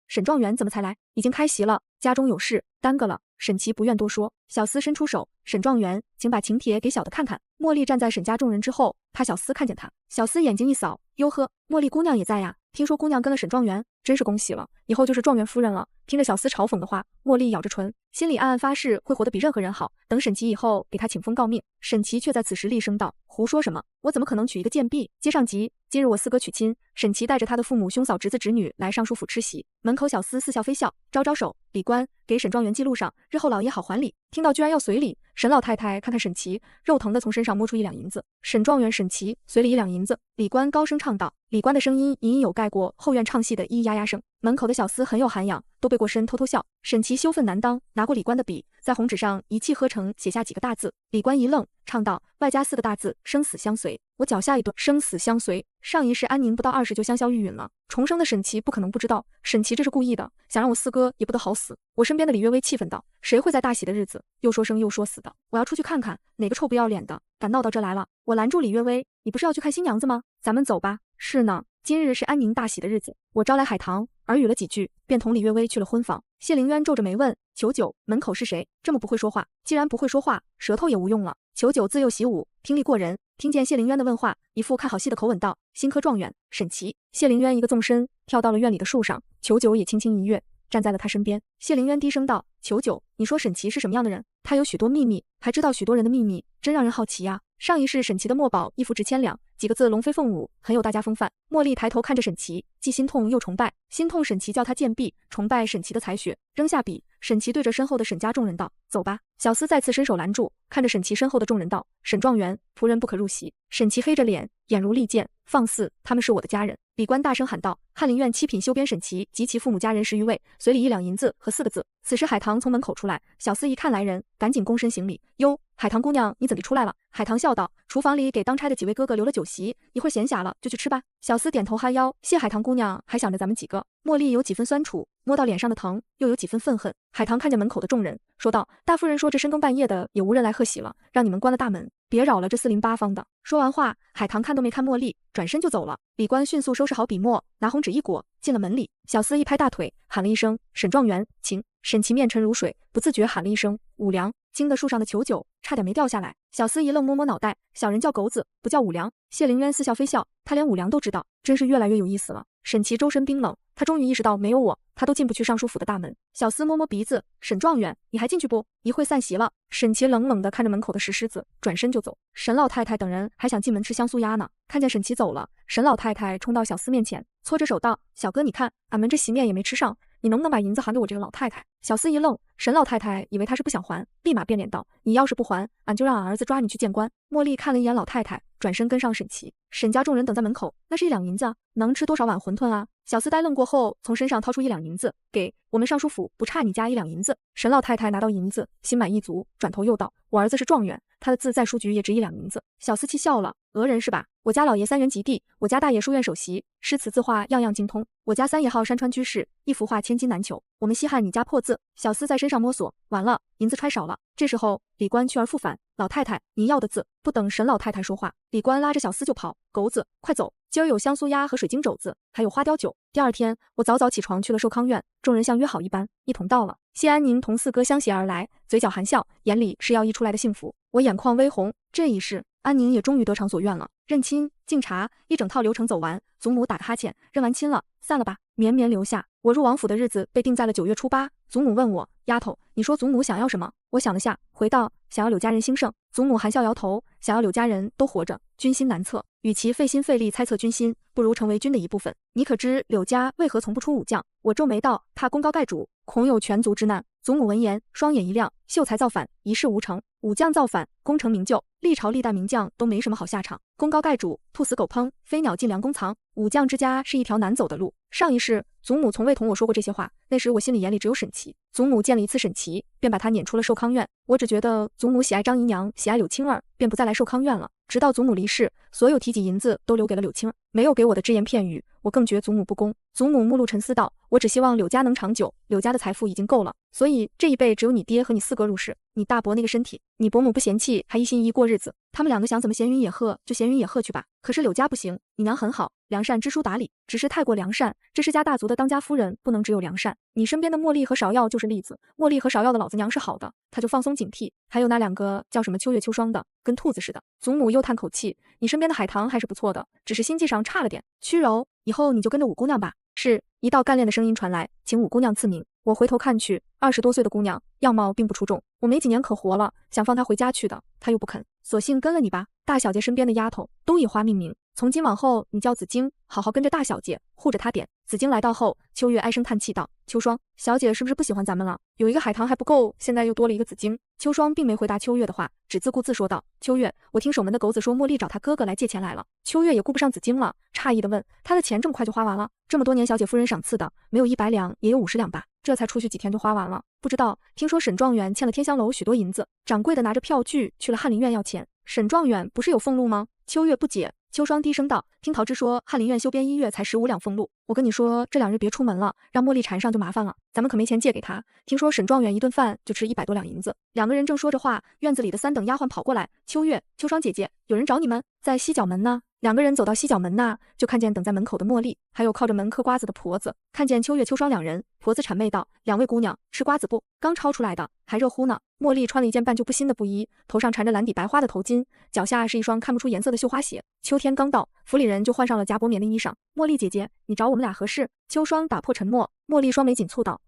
怎么才来？已经开席了，家中有事，耽搁了。沈琦不愿多说，小厮伸出手，沈状元，请把请帖给小的看看。茉莉站在沈家众人之后，怕小厮看见他，小厮眼睛一扫，哟呵，茉莉姑娘也在呀，听说姑娘跟了沈状元，真是恭喜了，以后就是状元夫人了。听着小厮嘲讽的话，茉莉咬着唇，心里暗暗发誓会活得比任何人好，等沈琦以后给他请封诰命。沈琦却在此时厉声道，胡说什么，我怎么可能娶一个贱婢？接上集，今日我四哥娶亲，沈琦带着他的父母兄嫂侄子侄女来尚书府吃席，门口小厮似笑非笑，招招手，礼官给沈状元记录上，日后老爷好还礼。听到居然要随礼，沈老太太看看沈琦，肉疼的从身上摸出1两银子。沈状元沈琦随礼1两银子，礼官高声唱道，礼官的声音隐隐有盖过后院唱戏的咿咿呀呀声。门口的小厮很有涵养，都背过身偷偷笑。沈琦羞愤难当，拿过礼官的笔，在红纸上一气呵成写下几个大字。礼官一愣，唱道，外加4个大字，生死相随。我脚下一顿，生死相随，上一世安宁不到20就香消玉殒了。重生的沈琦不可能不知道，沈琦这是故意的，想让我四哥也不得好死。我身边的李月薇气愤道，谁会在大喜的日子又说生又说死的？我要出去看看哪个臭不要脸的敢闹到这来了。我拦住李月薇，你不是要去看新娘子吗？咱们走吧。是呢，今日是安宁大喜的日子，我招来海棠耳语了几句，便同李月薇去了婚房。谢灵渊皱着眉问，裘九，门口是谁？这么不会说话，既然不会说话，舌头也无用了。裘九自幼习武，听力过人，听见谢灵渊的问话，一副看好戏的口吻道，新科状元沈琦。谢灵渊一个纵身跳到了院里的树上，裘九也轻轻一跃，站在了他身边。谢灵渊低声道，裘九，你说沈琦是什么样的人？他有许多秘密，还知道许多人的秘密，真让人好奇呀。上一世沈琦的墨宝一幅值1000两，几个字龙飞凤舞，很有大家风范。茉莉抬头看着沈琦，既心痛又崇拜，心痛沈琦叫他贱婢，崇拜沈琦的才学。扔下笔，沈琦对着身后的沈家众人道，走吧。小厮再次伸手拦住，看着沈琦身后的众人道，沈状元，仆人不可入席。沈琦黑着脸，眼如利剑，放肆，他们是我的家人。礼官大声喊道，翰林院7品修边沈琦及其父母家人10余位，随礼1两银子和4个字。此时海棠从门口出来，小厮一看来人，赶紧躬身行礼，哟，海棠姑娘，你怎地出来了？海棠笑道，厨房里给当差的几位哥哥留了酒席，一会儿闲暇了就去吃吧。小厮点头哈腰，谢海棠姑娘，还想着咱们几个。茉莉有几分酸楚，摸到脸上的疼，又有几分愤恨。海棠看见门口的众人，说道，大夫人说这深更半夜的也无人来贺喜了，让你们关了大门，别扰了这四邻八方的。说完话，海棠看都没看茉莉，转身就走了。礼官迅速收拾好笔墨，拿红纸一裹，进了门里。小厮一拍大腿，喊了一声，沈状元，请。沈琦面沉如水，不自觉喊了一声，五良，惊得树上的裘九差点没掉下来。小厮一愣，摸摸脑袋，小人叫狗子，不叫五良。谢灵渊似笑非笑，他连五良都知道，真是越来越有意思了。沈琦周身冰冷，他终于意识到没有我，他都进不去尚书府的大门。小厮摸摸鼻子，沈状元，你还进去不？一会散席了。沈琦冷冷地看着门口的石狮子，转身就走。沈老太太等人还想进门吃香酥鸭呢，看见沈琦走了，沈老太太冲到小厮面前，搓着手道，小哥你看，俺们这席面也没吃上，你能不能把银子还给我这个老太太？小厮一愣，沈老太太以为他是不想还，立马变脸道，你要是不还，俺就让俺儿子抓你去见官。茉莉看了一眼老太太，转身跟上沈琦。沈家众人等在门口，那是1两银子啊，能吃多少碗馄饨啊？小厮呆愣过后，从身上掏出1两银子，给我们尚书府不差你家1两银子。沈老太太拿到银子，心满意足，转头又道，我儿子是状元，他的字在书局也值1两银子。小厮气笑了，讹人是吧？我家老爷3元及第，我家大爷书院首席，诗词字画样样精通，我家三爷号山川居士，一幅画千金难求，我们稀罕你家破字。小厮在身上摸索，完了，银子揣少了。这时候礼官去而复返，老太太，您要的字。不等沈老太太说话，礼官拉着小厮就跑，狗子，快走，今儿有香酥鸭和水晶肘子，还有花雕酒。第二天，我早早起床去了寿康院，众人像约好一般，一同到了。谢安宁同四哥相携而来，嘴角含笑，眼里是要溢出来的幸福。我眼眶微红，这一世，安宁也终于得偿所愿了。认亲、敬茶，一整套流程走完，祖母打个哈欠，认完亲了，散了吧。绵绵留下，我入王府的日子被定在了9月初8。祖母问我，丫头，你说祖母想要什么？我想了下，回道，想要柳家人兴盛。祖母含笑摇头，想要柳家人都活着，军心难测。与其费心费力猜测军心，不如成为军的一部分。你可知柳家为何从不出武将？我皱眉道：他功高盖主，恐有全族之难。祖母闻言，双眼一亮，秀才造反，一事无成；武将造反，功成名就。历朝历代名将都没什么好下场。功高盖主，兔死狗烹，飞鸟尽良弓藏。武将之家是一条难走的路。上一世，祖母从未同我说过这些话，那时我心里眼里只有沈琦。祖母见了一次沈琦，便把他撵出了寿康院。我只觉得祖母喜爱张姨娘，喜爱柳青儿，便不再来寿康院了。直到祖母离世，所有提己银子都留给了柳青儿，没有给我的只言片语，我更觉祖母不公。祖母目露沉思道：我只希望柳家能长久，柳家的财富已经够了，所以这一辈只有你爹和你四哥入仕。你大伯那个身体，你伯母不嫌弃，还一心一意过日子，他们两个想怎么闲云野鹤就闲云野鹤去吧。可是柳家不行，你娘很好，良善知书达理，只是太过良善。这世家大族的当家夫人不能只有良善。你身边的茉莉和芍药就是例子。茉莉和芍药的老子娘是好的，他就放松警惕。还有那两个叫什么秋月秋霜的，跟兔子似的。祖母又叹口气，你身边的海棠还是不错的，只是心计上差了点。屈柔，以后你就跟着五姑娘吧。是。一道干练的声音传来，请五姑娘赐名。我回头看去，20多岁的姑娘，样貌并不出众。我没几年可活了，想放她回家去的，她又不肯，索性跟了你吧。大小姐身边的丫头都以花命名，从今往后你叫紫荆，好好跟着大小姐，护着她点。紫荆来到后，秋月唉声叹气道：秋霜，小姐是不是不喜欢咱们了？有一个海棠还不够，现在又多了一个紫荆。秋霜并没回答秋月的话，只自顾自说道：秋月，我听守门的狗子说茉莉找他哥哥来借钱来了。秋月也顾不上紫荆了，诧异地问：他的钱这么快就花完了？这么多年小姐夫人赏赐的，没有100两也有50两吧？这才出去几天就花完了？不知道，听说沈状元欠了天香楼许多银子，掌柜的拿着票据去了翰林院要钱。沈状元不是有俸禄吗？秋月不解。秋霜低声道：听陶之说，翰林院修编1月才15两俸禄。我跟你说，这2日别出门了，让茉莉缠上就麻烦了。咱们可没钱借给他。听说沈状元一顿饭就吃100多两银子。两个人正说着话，院子里的3等丫鬟跑过来：秋月、秋霜姐姐，有人找你们，在西角门呢。两个人走到西角门那，就看见等在门口的茉莉，还有靠着门嗑瓜子的婆子。看见秋月、秋霜两人，婆子谄媚道：两位姑娘吃瓜子不？刚抄出来的，还热乎呢。茉莉穿了一件半旧不新的布衣，头上缠着蓝底白花的头巾，脚下是一双看不出颜色的绣花鞋。秋天刚到，府里人就换上了夹薄棉的衣裳。茉莉姐姐，你找我们俩何事？秋霜打破沉默，茉莉双眉紧蹙道：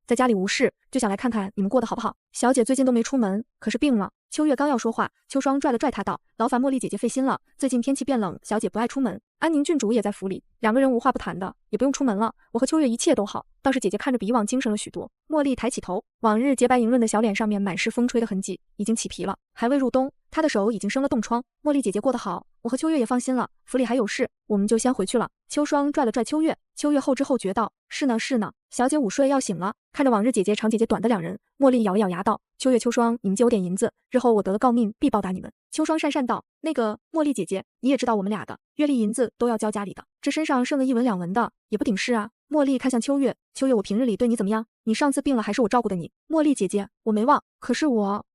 在家里无事，就想来看看你们过得好不好。小姐最近都没出门，可是病了。秋月刚要说话，秋霜拽了拽她道：劳烦茉莉姐姐费心了，最近天气变冷，小姐不爱出门。安宁郡主也在府里，两个人无话不谈的，也不用出门了。我和秋月一切都好，倒是姐姐看着比以往精神了许多。茉莉抬起头，往日洁白莹润的小脸上面满是风吹的痕迹，已经起皮了。还未入冬，她的手已经生了冻疮。茉莉姐姐过得好，我和秋月也放心了。府里还有事，我们就先回去了。秋霜拽了拽秋月，秋月后知后觉道：是呢是呢，小姐午睡要醒了。看着往日姐姐长姐姐短的两人，茉莉咬了咬牙道：秋月、秋霜，你们借我点银子，日后我得了诰命，必报答你们。秋霜讪讪道：那个茉莉姐姐，你也知道我们俩的月例银子都要交家里的，这身上剩个1文2文的，也不顶事啊。茉莉看向秋月，秋月，我平日里对你怎么样？你上次病了还是我照顾的你。茉莉姐姐，我没忘，可是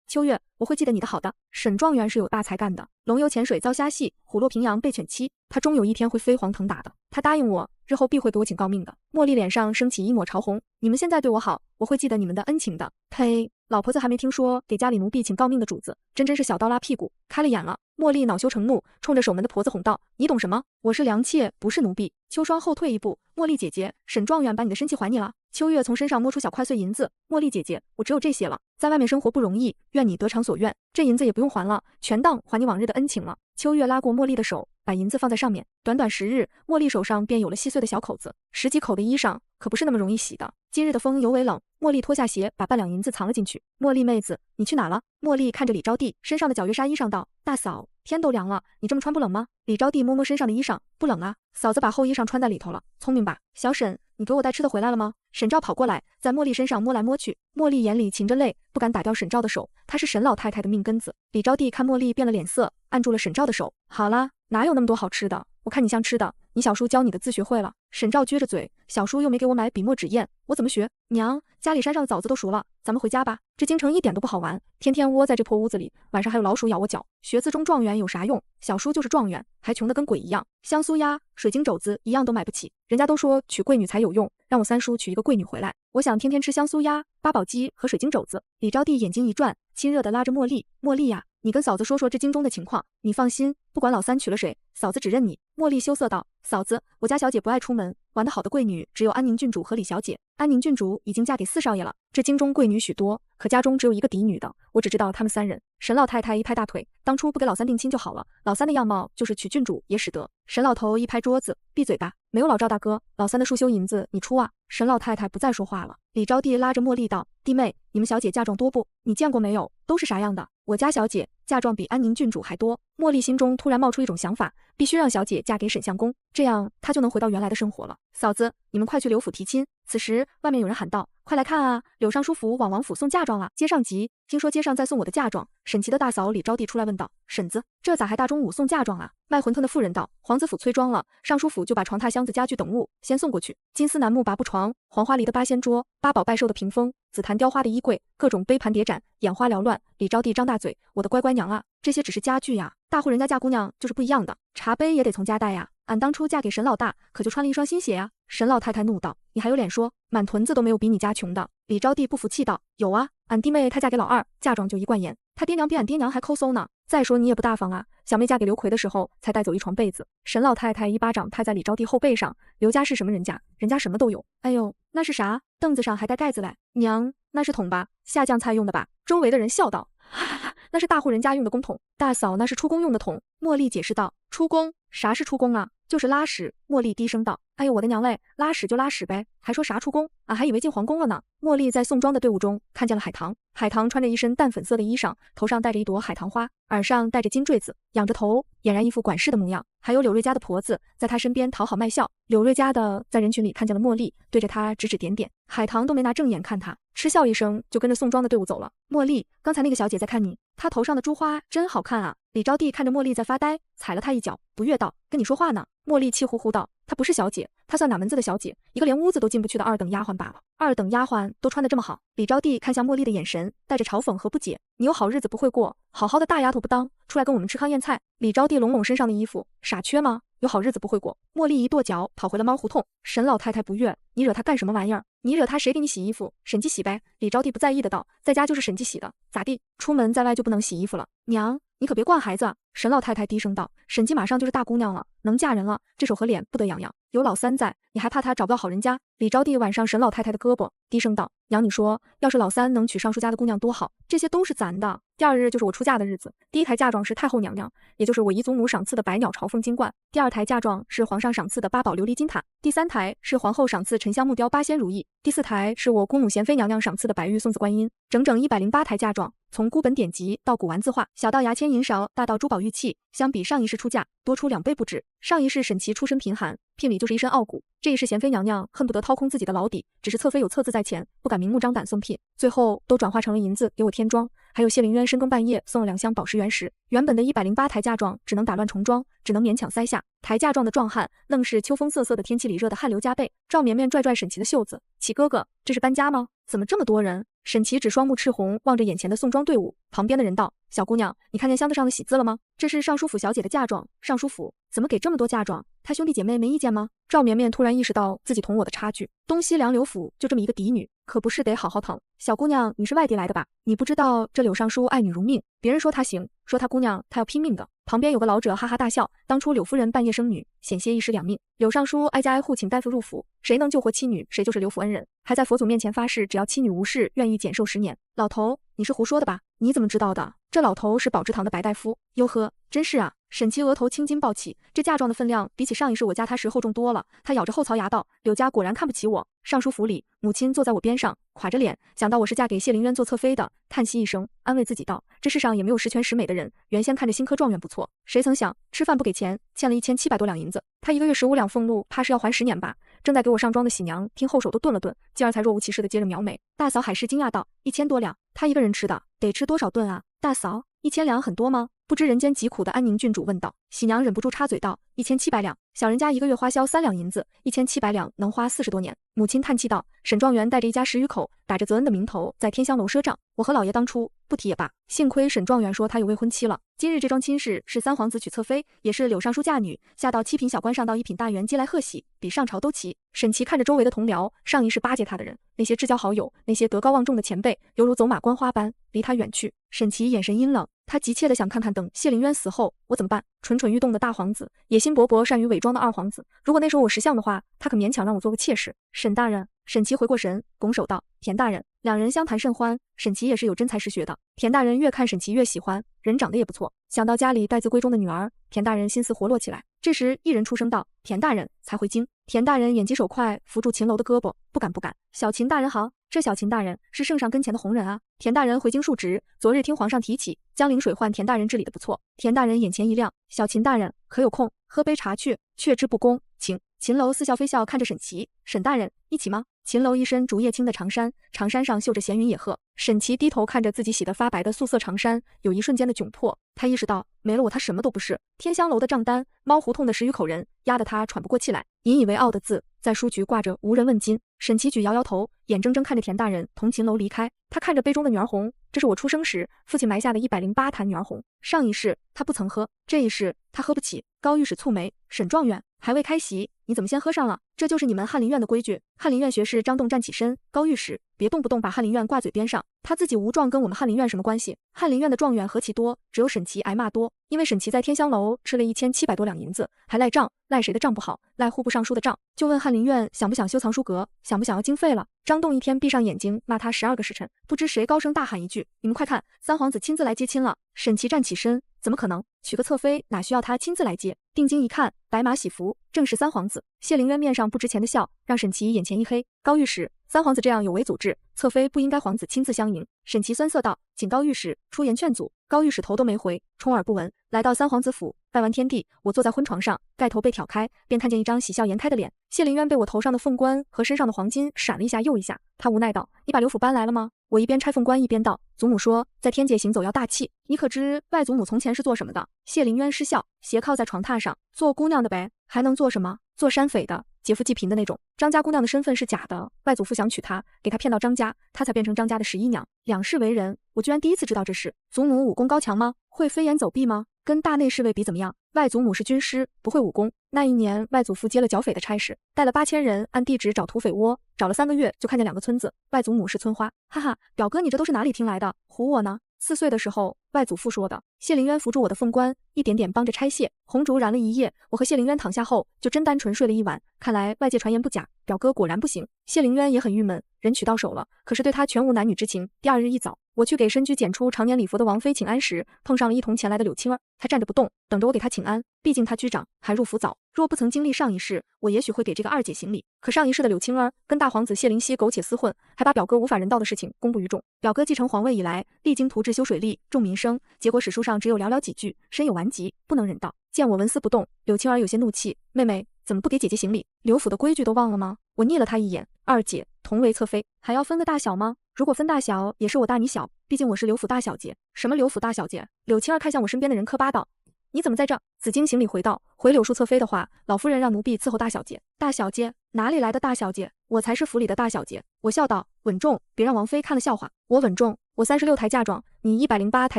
秋月，我会记得你的好的。沈状元是有大才干的，龙游潜水遭虾戏，虎落平阳被犬欺，他终有一天会飞黄腾达的。他答应我，日后必会给我请诰命的。茉莉脸上升起一抹潮红，你们现在对我好，我会记得你们的恩情的。呸！老婆子还没听说给家里奴婢请诰命的主子，真是小刀拉屁股，开了眼了。茉莉恼羞成怒，冲着守门的婆子哄道：你懂什么？我是良妾，不是奴婢。秋霜后退一步，茉莉姐姐，沈状元把你的身契还你了。秋月从身上摸出小块碎银子，茉莉姐姐，我只有这些了，在外面生活不容易，愿你得偿所愿。这银子也不用还了，全当还你往日的恩情了。秋月拉过茉莉的手，把银子放在上面，短短10日，茉莉手上便有了细碎的小口子，10几口的衣裳可不是那么容易洗的。今日的风尤为冷，茉莉脱下鞋，把半两银子藏了进去。茉莉妹子，你去哪了？茉莉看着李招娣身上的皎月纱衣裳道：大嫂，天都凉了，你这么穿不冷吗？李招娣摸摸身上的衣裳，不冷啊，嫂子把厚衣裳穿在里头了，聪明吧？小沈，你给我带吃的回来了吗？沈照跑过来，在茉莉身上摸来摸去，茉莉眼里噙着泪，不敢打掉沈照的手，她是沈老太太的命根子。李招娣看茉莉变了脸色，按住了沈照的手。好啦，哪有那么多好吃的？我看你像吃的，你小叔教你的自学会了。沈照撅着嘴，小叔又没给我买笔墨纸砚，我怎么学？娘，家里山上的枣子都熟了，咱们回家吧。这京城一点都不好玩，天天窝在这破屋子里，晚上还有老鼠咬我脚。学字中状元有啥用？小叔就是状元，还穷得跟鬼一样，香酥鸭、水晶肘子一样都买不起。人家都说娶贵女才有用，让我三叔娶一个贵女回来，我想天天吃香酥鸭、八宝鸡和水晶肘子。李招娣眼睛一转，亲热地拉着茉莉，茉莉呀，你跟嫂子说说这京中的情况，你放心，不管老三娶了谁，嫂子只认你。茉莉羞涩道：嫂子，我家小姐不爱出门，玩得好的贵女只有安宁郡主和李小姐。安宁郡主已经嫁给四少爷了，这京中贵女许多，可家中只有一个嫡女的，我只知道他们三人。沈老太太一拍大腿，当初不给老三定亲就好了，老三的样貌就是娶郡主也使得。沈老头一拍桌子，闭嘴吧，没有老赵大哥，老三的束修银子你出啊！沈老太太不再说话了。李招娣拉着茉莉道：“弟妹，你们小姐嫁妆多不？你见过没有？都是啥样的？我家小姐嫁妆比安宁郡主还多。”茉莉心中突然冒出一种想法，必须让小姐嫁给沈相公，这样她就能回到原来的生活了。嫂子，你们快去刘府提亲。此时外面有人喊道：“快来看啊，柳尚书府往王府送嫁妆了。”接上集，听说街上在送我的嫁妆。沈琦的大嫂李招娣出来问道：“婶子，这咋还大中午送嫁妆啊？”卖馄饨的妇人道：“皇子府催装了，尚书府就把床榻箱子家具等物先送过去。金丝楠木拔步床，黄花梨的八仙桌，八宝拜寿的屏风，紫檀雕花的衣柜，各种杯盘碟盏，眼花缭乱。”李招娣张大嘴：“我的乖乖娘啊，这些只是家具呀，大户人家嫁姑娘就是不一样的，茶杯也得从家带呀。俺当初嫁给沈老大，可就穿了一双新鞋呀。”沈老太太怒道：“你还有脸说？满屯子都没有比你家穷的。”李招娣不服气道：“有啊，俺弟妹她嫁给老二，嫁妆就1贯盐，她爹娘比俺爹娘还抠搜呢。再说你也不大方啊，小妹嫁给刘奎的时候才带走一床被子。”沈老太太一巴掌拍在李招娣后背上：“刘家是什么人家？人家什么都有。哎呦，那是啥？凳子上还带盖子嘞？娘，那是桶吧，下酱菜用的吧？”周围的人笑道：“哈哈哈，那是大户人家用的公桶。大嫂，那是出宫用的桶。”茉莉解释道：“出宫？啥是出宫啊？就是拉屎。”茉莉低声道：“哎呦我的娘嘞，拉屎就拉屎呗，还说啥出宫？俺还以为进皇宫了呢。”茉莉在送妆的队伍中看见了海棠，海棠穿着一身淡粉色的衣裳，头上戴着一朵海棠花，耳上戴着金坠子，仰着头，俨然一副管事的模样。还有柳瑞家的婆子在她身边讨好卖笑。柳瑞家的在人群里看见了茉莉，对着她指指点点，海棠都没拿正眼看她，嗤笑一声就跟着送妆的队伍走了。茉莉，刚才那个小姐在看你，她头上的珠花真好看啊。李招娣看着茉莉在发呆，踩了她一脚，不悦道：“跟你说话呢。”茉莉气呼呼道：“她不是小姐，她算哪门子的小姐？一个连屋子都进不去的二等丫鬟罢了。二等丫鬟都穿得这么好。”李招娣看向茉莉的眼神带着嘲讽和不解：“你有好日子不会过，好好的大丫头不当，出来跟我们吃糠咽菜。”李招娣拢拢身上的衣服：“傻缺吗？有好日子不会过。”茉莉一跺脚跑回了猫胡同。沈老太太不悦：“你惹她干什么玩意儿？你惹她谁给你洗衣服？沈记洗呗。”李招娣不在意的道：“在家就是沈记洗的，咋地？出门在外就不能洗衣服了？娘，你可别惯孩子。”沈老太太低声道：“沈记马上就是大姑娘了，能嫁人了，这手和脸不得痒痒。有老三在，你还怕她找不到好人家？”李招娣挽上沈老太太的胳膊，低声道：“娘，你说，要是老三能娶尚书家的姑娘多好，这些都是咱的。第二日就是我出嫁的日子，第一台嫁妆是太后娘娘，也就是我姨祖母赏赐的百鸟朝凤金冠；第二台嫁妆是皇上赏赐的八宝琉璃金塔；第三台是皇后赏赐沉香木雕八仙如意；第四台是我姑母贤妃娘娘赏赐的白玉送子观音。整整108台嫁妆，从孤本典籍到古玩字画，小到牙签银勺，大到珠宝玉器，相比上一世出嫁多出2倍不止。上一世沈琦出身贫寒，聘礼就是一身傲骨，这一世贤妃娘娘恨不得掏空自己的老底，只是侧妃有册子在前，不敢明目张胆送聘，最后都转化成了银子给我添妆。还有谢灵渊深更半夜送了2箱宝石原石，原本的108台嫁妆只能打乱重装，只能勉强塞下。抬嫁妆的壮汉愣是秋风瑟瑟的天气里热得汗流浃背。赵绵绵拽拽沈琦的袖子：“琦哥哥，这是搬家吗？怎么这么多人？”沈琦只双目赤红望着眼前的送妆队伍，旁边的人道：“小姑娘，你看见箱子上的喜字了吗？这是尚书府小姐的嫁妆。尚书府怎么给这么多嫁妆？他兄弟姐妹没意见吗？”赵绵绵突然意识到自己同我的差距，东西凉刘府就这么一个嫡女，可不是得好好疼。小姑娘，你是外地来的吧？你不知道这柳尚书爱女如命，别人说他行，说他姑娘他要拼命的。旁边有个老者哈哈大笑，当初柳夫人半夜生女，险些一尸两命，柳尚书挨家挨户请大夫入府，谁能救活妻女，谁就是刘府恩人，还在佛祖面前发誓，只要妻女无事，愿意减寿10年。老头，你是胡说的吧？你怎么知道的？这老头是宝芝堂的白大夫。哟呵，真是啊。沈琦额头青筋暴起，这嫁妆的分量比起上一世我家他时厚重多了。他咬着后槽牙道：“柳家果然看不起我。”尚书府里，母亲坐在我边上，垮着脸，想到我是嫁给谢灵渊做侧妃的，叹息一声，安慰自己道：“这世上也没有十全十美的人。”原先看着新科状元不错，谁曾想吃饭不给钱，欠了1700多两银子。他1个月15两俸禄，怕是要还10年吧。正在给我上妆的喜娘听后手都顿了顿，继而才若无其事的接着描眉。大嫂海氏惊讶道：“1000多两，他一个人吃的，得吃多少顿啊？大嫂，1000两很多吗？”不知人间疾苦的安宁郡主问道。喜娘忍不住插嘴道：“1700两，小人家1个月花销3两银子，1700两能花40多年。”母亲叹气道：“沈状元带着一家10余口，打着泽恩的名头，在天香楼赊账。我和老爷当初不提也罢，幸亏沈状元说他有未婚妻了。今日这桩亲事是三皇子娶侧妃，也是柳尚书嫁女，下到7品小官，上到1品大员，皆来贺喜，比上朝都齐。”沈琦看着周围的同僚，上一世巴结他的人，那些至交好友，那些德高望重的前辈，犹如走马观花般离他远去。沈琦眼神阴冷，他急切地想看看等谢灵渊死后我怎么办。蠢蠢欲动的大皇子，野心勃勃善于伪装的二皇子，如果那时候我识相的话，他可勉强让我做个妾室。沈大人，沈琦回过神，拱手道：“田大人。”两人相谈甚欢，沈琦也是有真才实学的。田大人越看沈琦越喜欢，人长得也不错。想到家里待字闺中的女儿，田大人心思活络起来。这时一人出声道：“田大人才回京。”田大人眼疾手快，扶住秦楼的胳膊：“不敢不敢。小秦大人好。”这小秦大人是圣上跟前的红人啊。田大人回京述职，昨日听皇上提起，江陵水患田大人治理的不错。田大人眼前一亮：“小秦大人可有空喝杯茶去？却之不恭，请。”秦楼似笑非笑看着沈琦：“沈大人一起吗？”秦楼一身竹叶青的长衫，长衫上绣着闲云野鹤。沈琦低头看着自己洗得发白的素色长衫，有一瞬间的窘迫。他意识到没了我他什么都不是。天香楼的账单，猫胡同的10余口人，压得他喘不过气来。引以为傲的字在书局挂着，无人问津。沈琦举摇摇头，眼睁睁看着田大人同秦楼离开。他看着杯中的女儿红，这是我出生时父亲埋下的108坛女儿红。上一世他不曾喝，这一世他喝不起。高御史蹙眉：“沈状元还未开席，你怎么先喝上了？这就是你们翰林院的规矩。”翰林院学士张栋站起身：“高御史，别动不动把翰林院挂嘴边上，他自己无状跟我们翰林院什么关系？翰林院的状元何其多，只有沈琦挨骂多，因为沈琦在天香楼吃了1700多两银子，还赖账，赖谁的账不好？赖户部尚书的账。就问翰林院想不想修藏书阁，想不想要经费了？”张栋一天闭上眼睛骂他12个时辰，不知谁高声大喊一句：“你们快看，三皇子亲自来接亲了！”沈琦站起身：“怎么可能？娶个侧妃哪需要他亲自来接？”定睛一看，白马喜服，正是三皇子。谢灵渊面上不值钱的笑，让沈琦眼前一黑。高御史，三皇子这样有违祖制，侧妃不应该皇子亲自相迎。沈琦酸涩道：“请高御史出言劝阻。”高御史头都没回，充耳不闻。来到三皇子府，拜完天地，我坐在婚床上，盖头被挑开，便看见一张喜笑颜开的脸。谢灵渊被我头上的凤冠和身上的黄金闪了一下又一下，他无奈道：“你把刘府搬来了吗？”我一边拆凤冠一边道：“祖母说，在天界行走要大气，你可知外祖母从前是做什么的？”谢灵渊失笑，斜靠在床榻上：“做姑娘的呗，还能做什么？做山匪的，劫富济贫的那种。张家姑娘的身份是假的，外祖父想娶她，给她骗到张家，她才变成张家的11娘。两世为人，我居然第一次知道这事。祖母武功高强吗？会飞檐走壁吗？跟大内侍卫比怎么样？外祖母是军师，不会武功。那一年，外祖父接了剿匪的差事，带了8000人按地址找土匪窝，找了3个月就看见2个村子，外祖母是村花。哈哈，表哥你这都是哪里听来的？唬我呢？4岁的时候，外祖父说的。谢灵渊扶住我的凤冠，一点点帮着拆卸。红烛燃了一夜，我和谢灵渊躺下后，就真单纯睡了一晚。看来外界传言不假，表哥果然不行。谢灵渊也很郁闷，人娶到手了，可是对他全无男女之情。第2日一早，我去给深居简出常年礼服的王妃请安时，碰上了一同前来的柳青儿。她站着不动，等着我给她请安。毕竟她居长，还入府早。若不曾经历上一世，我也许会给这个二姐行礼。可上一世的柳青儿跟大皇子谢灵溪苟且厮混，还把表哥无法人道的事情公布于众。表哥继承皇位以来，励精图治修水利，重民生，结果史书上只有寥寥几句，身有顽疾，不能忍道。见我纹丝不动，柳青儿有些怒气：“妹妹，怎么不给姐姐行礼？刘府的规矩都忘了吗？”我睨了她一眼：“二姐同为侧妃，还要分个大小吗？如果分大小，也是我大你小，毕竟我是刘府大小姐。”“什么刘府大小姐？”柳青儿看向我身边的人磕巴道：“你怎么在这？”紫荆行礼回道：“回柳树侧妃的话，老夫人让奴婢伺候大小姐。”“大小姐？哪里来的大小姐？我才是府里的大小姐。”我笑道：“稳重，别让王妃看了笑话。”我稳重。我36抬嫁妆，你108抬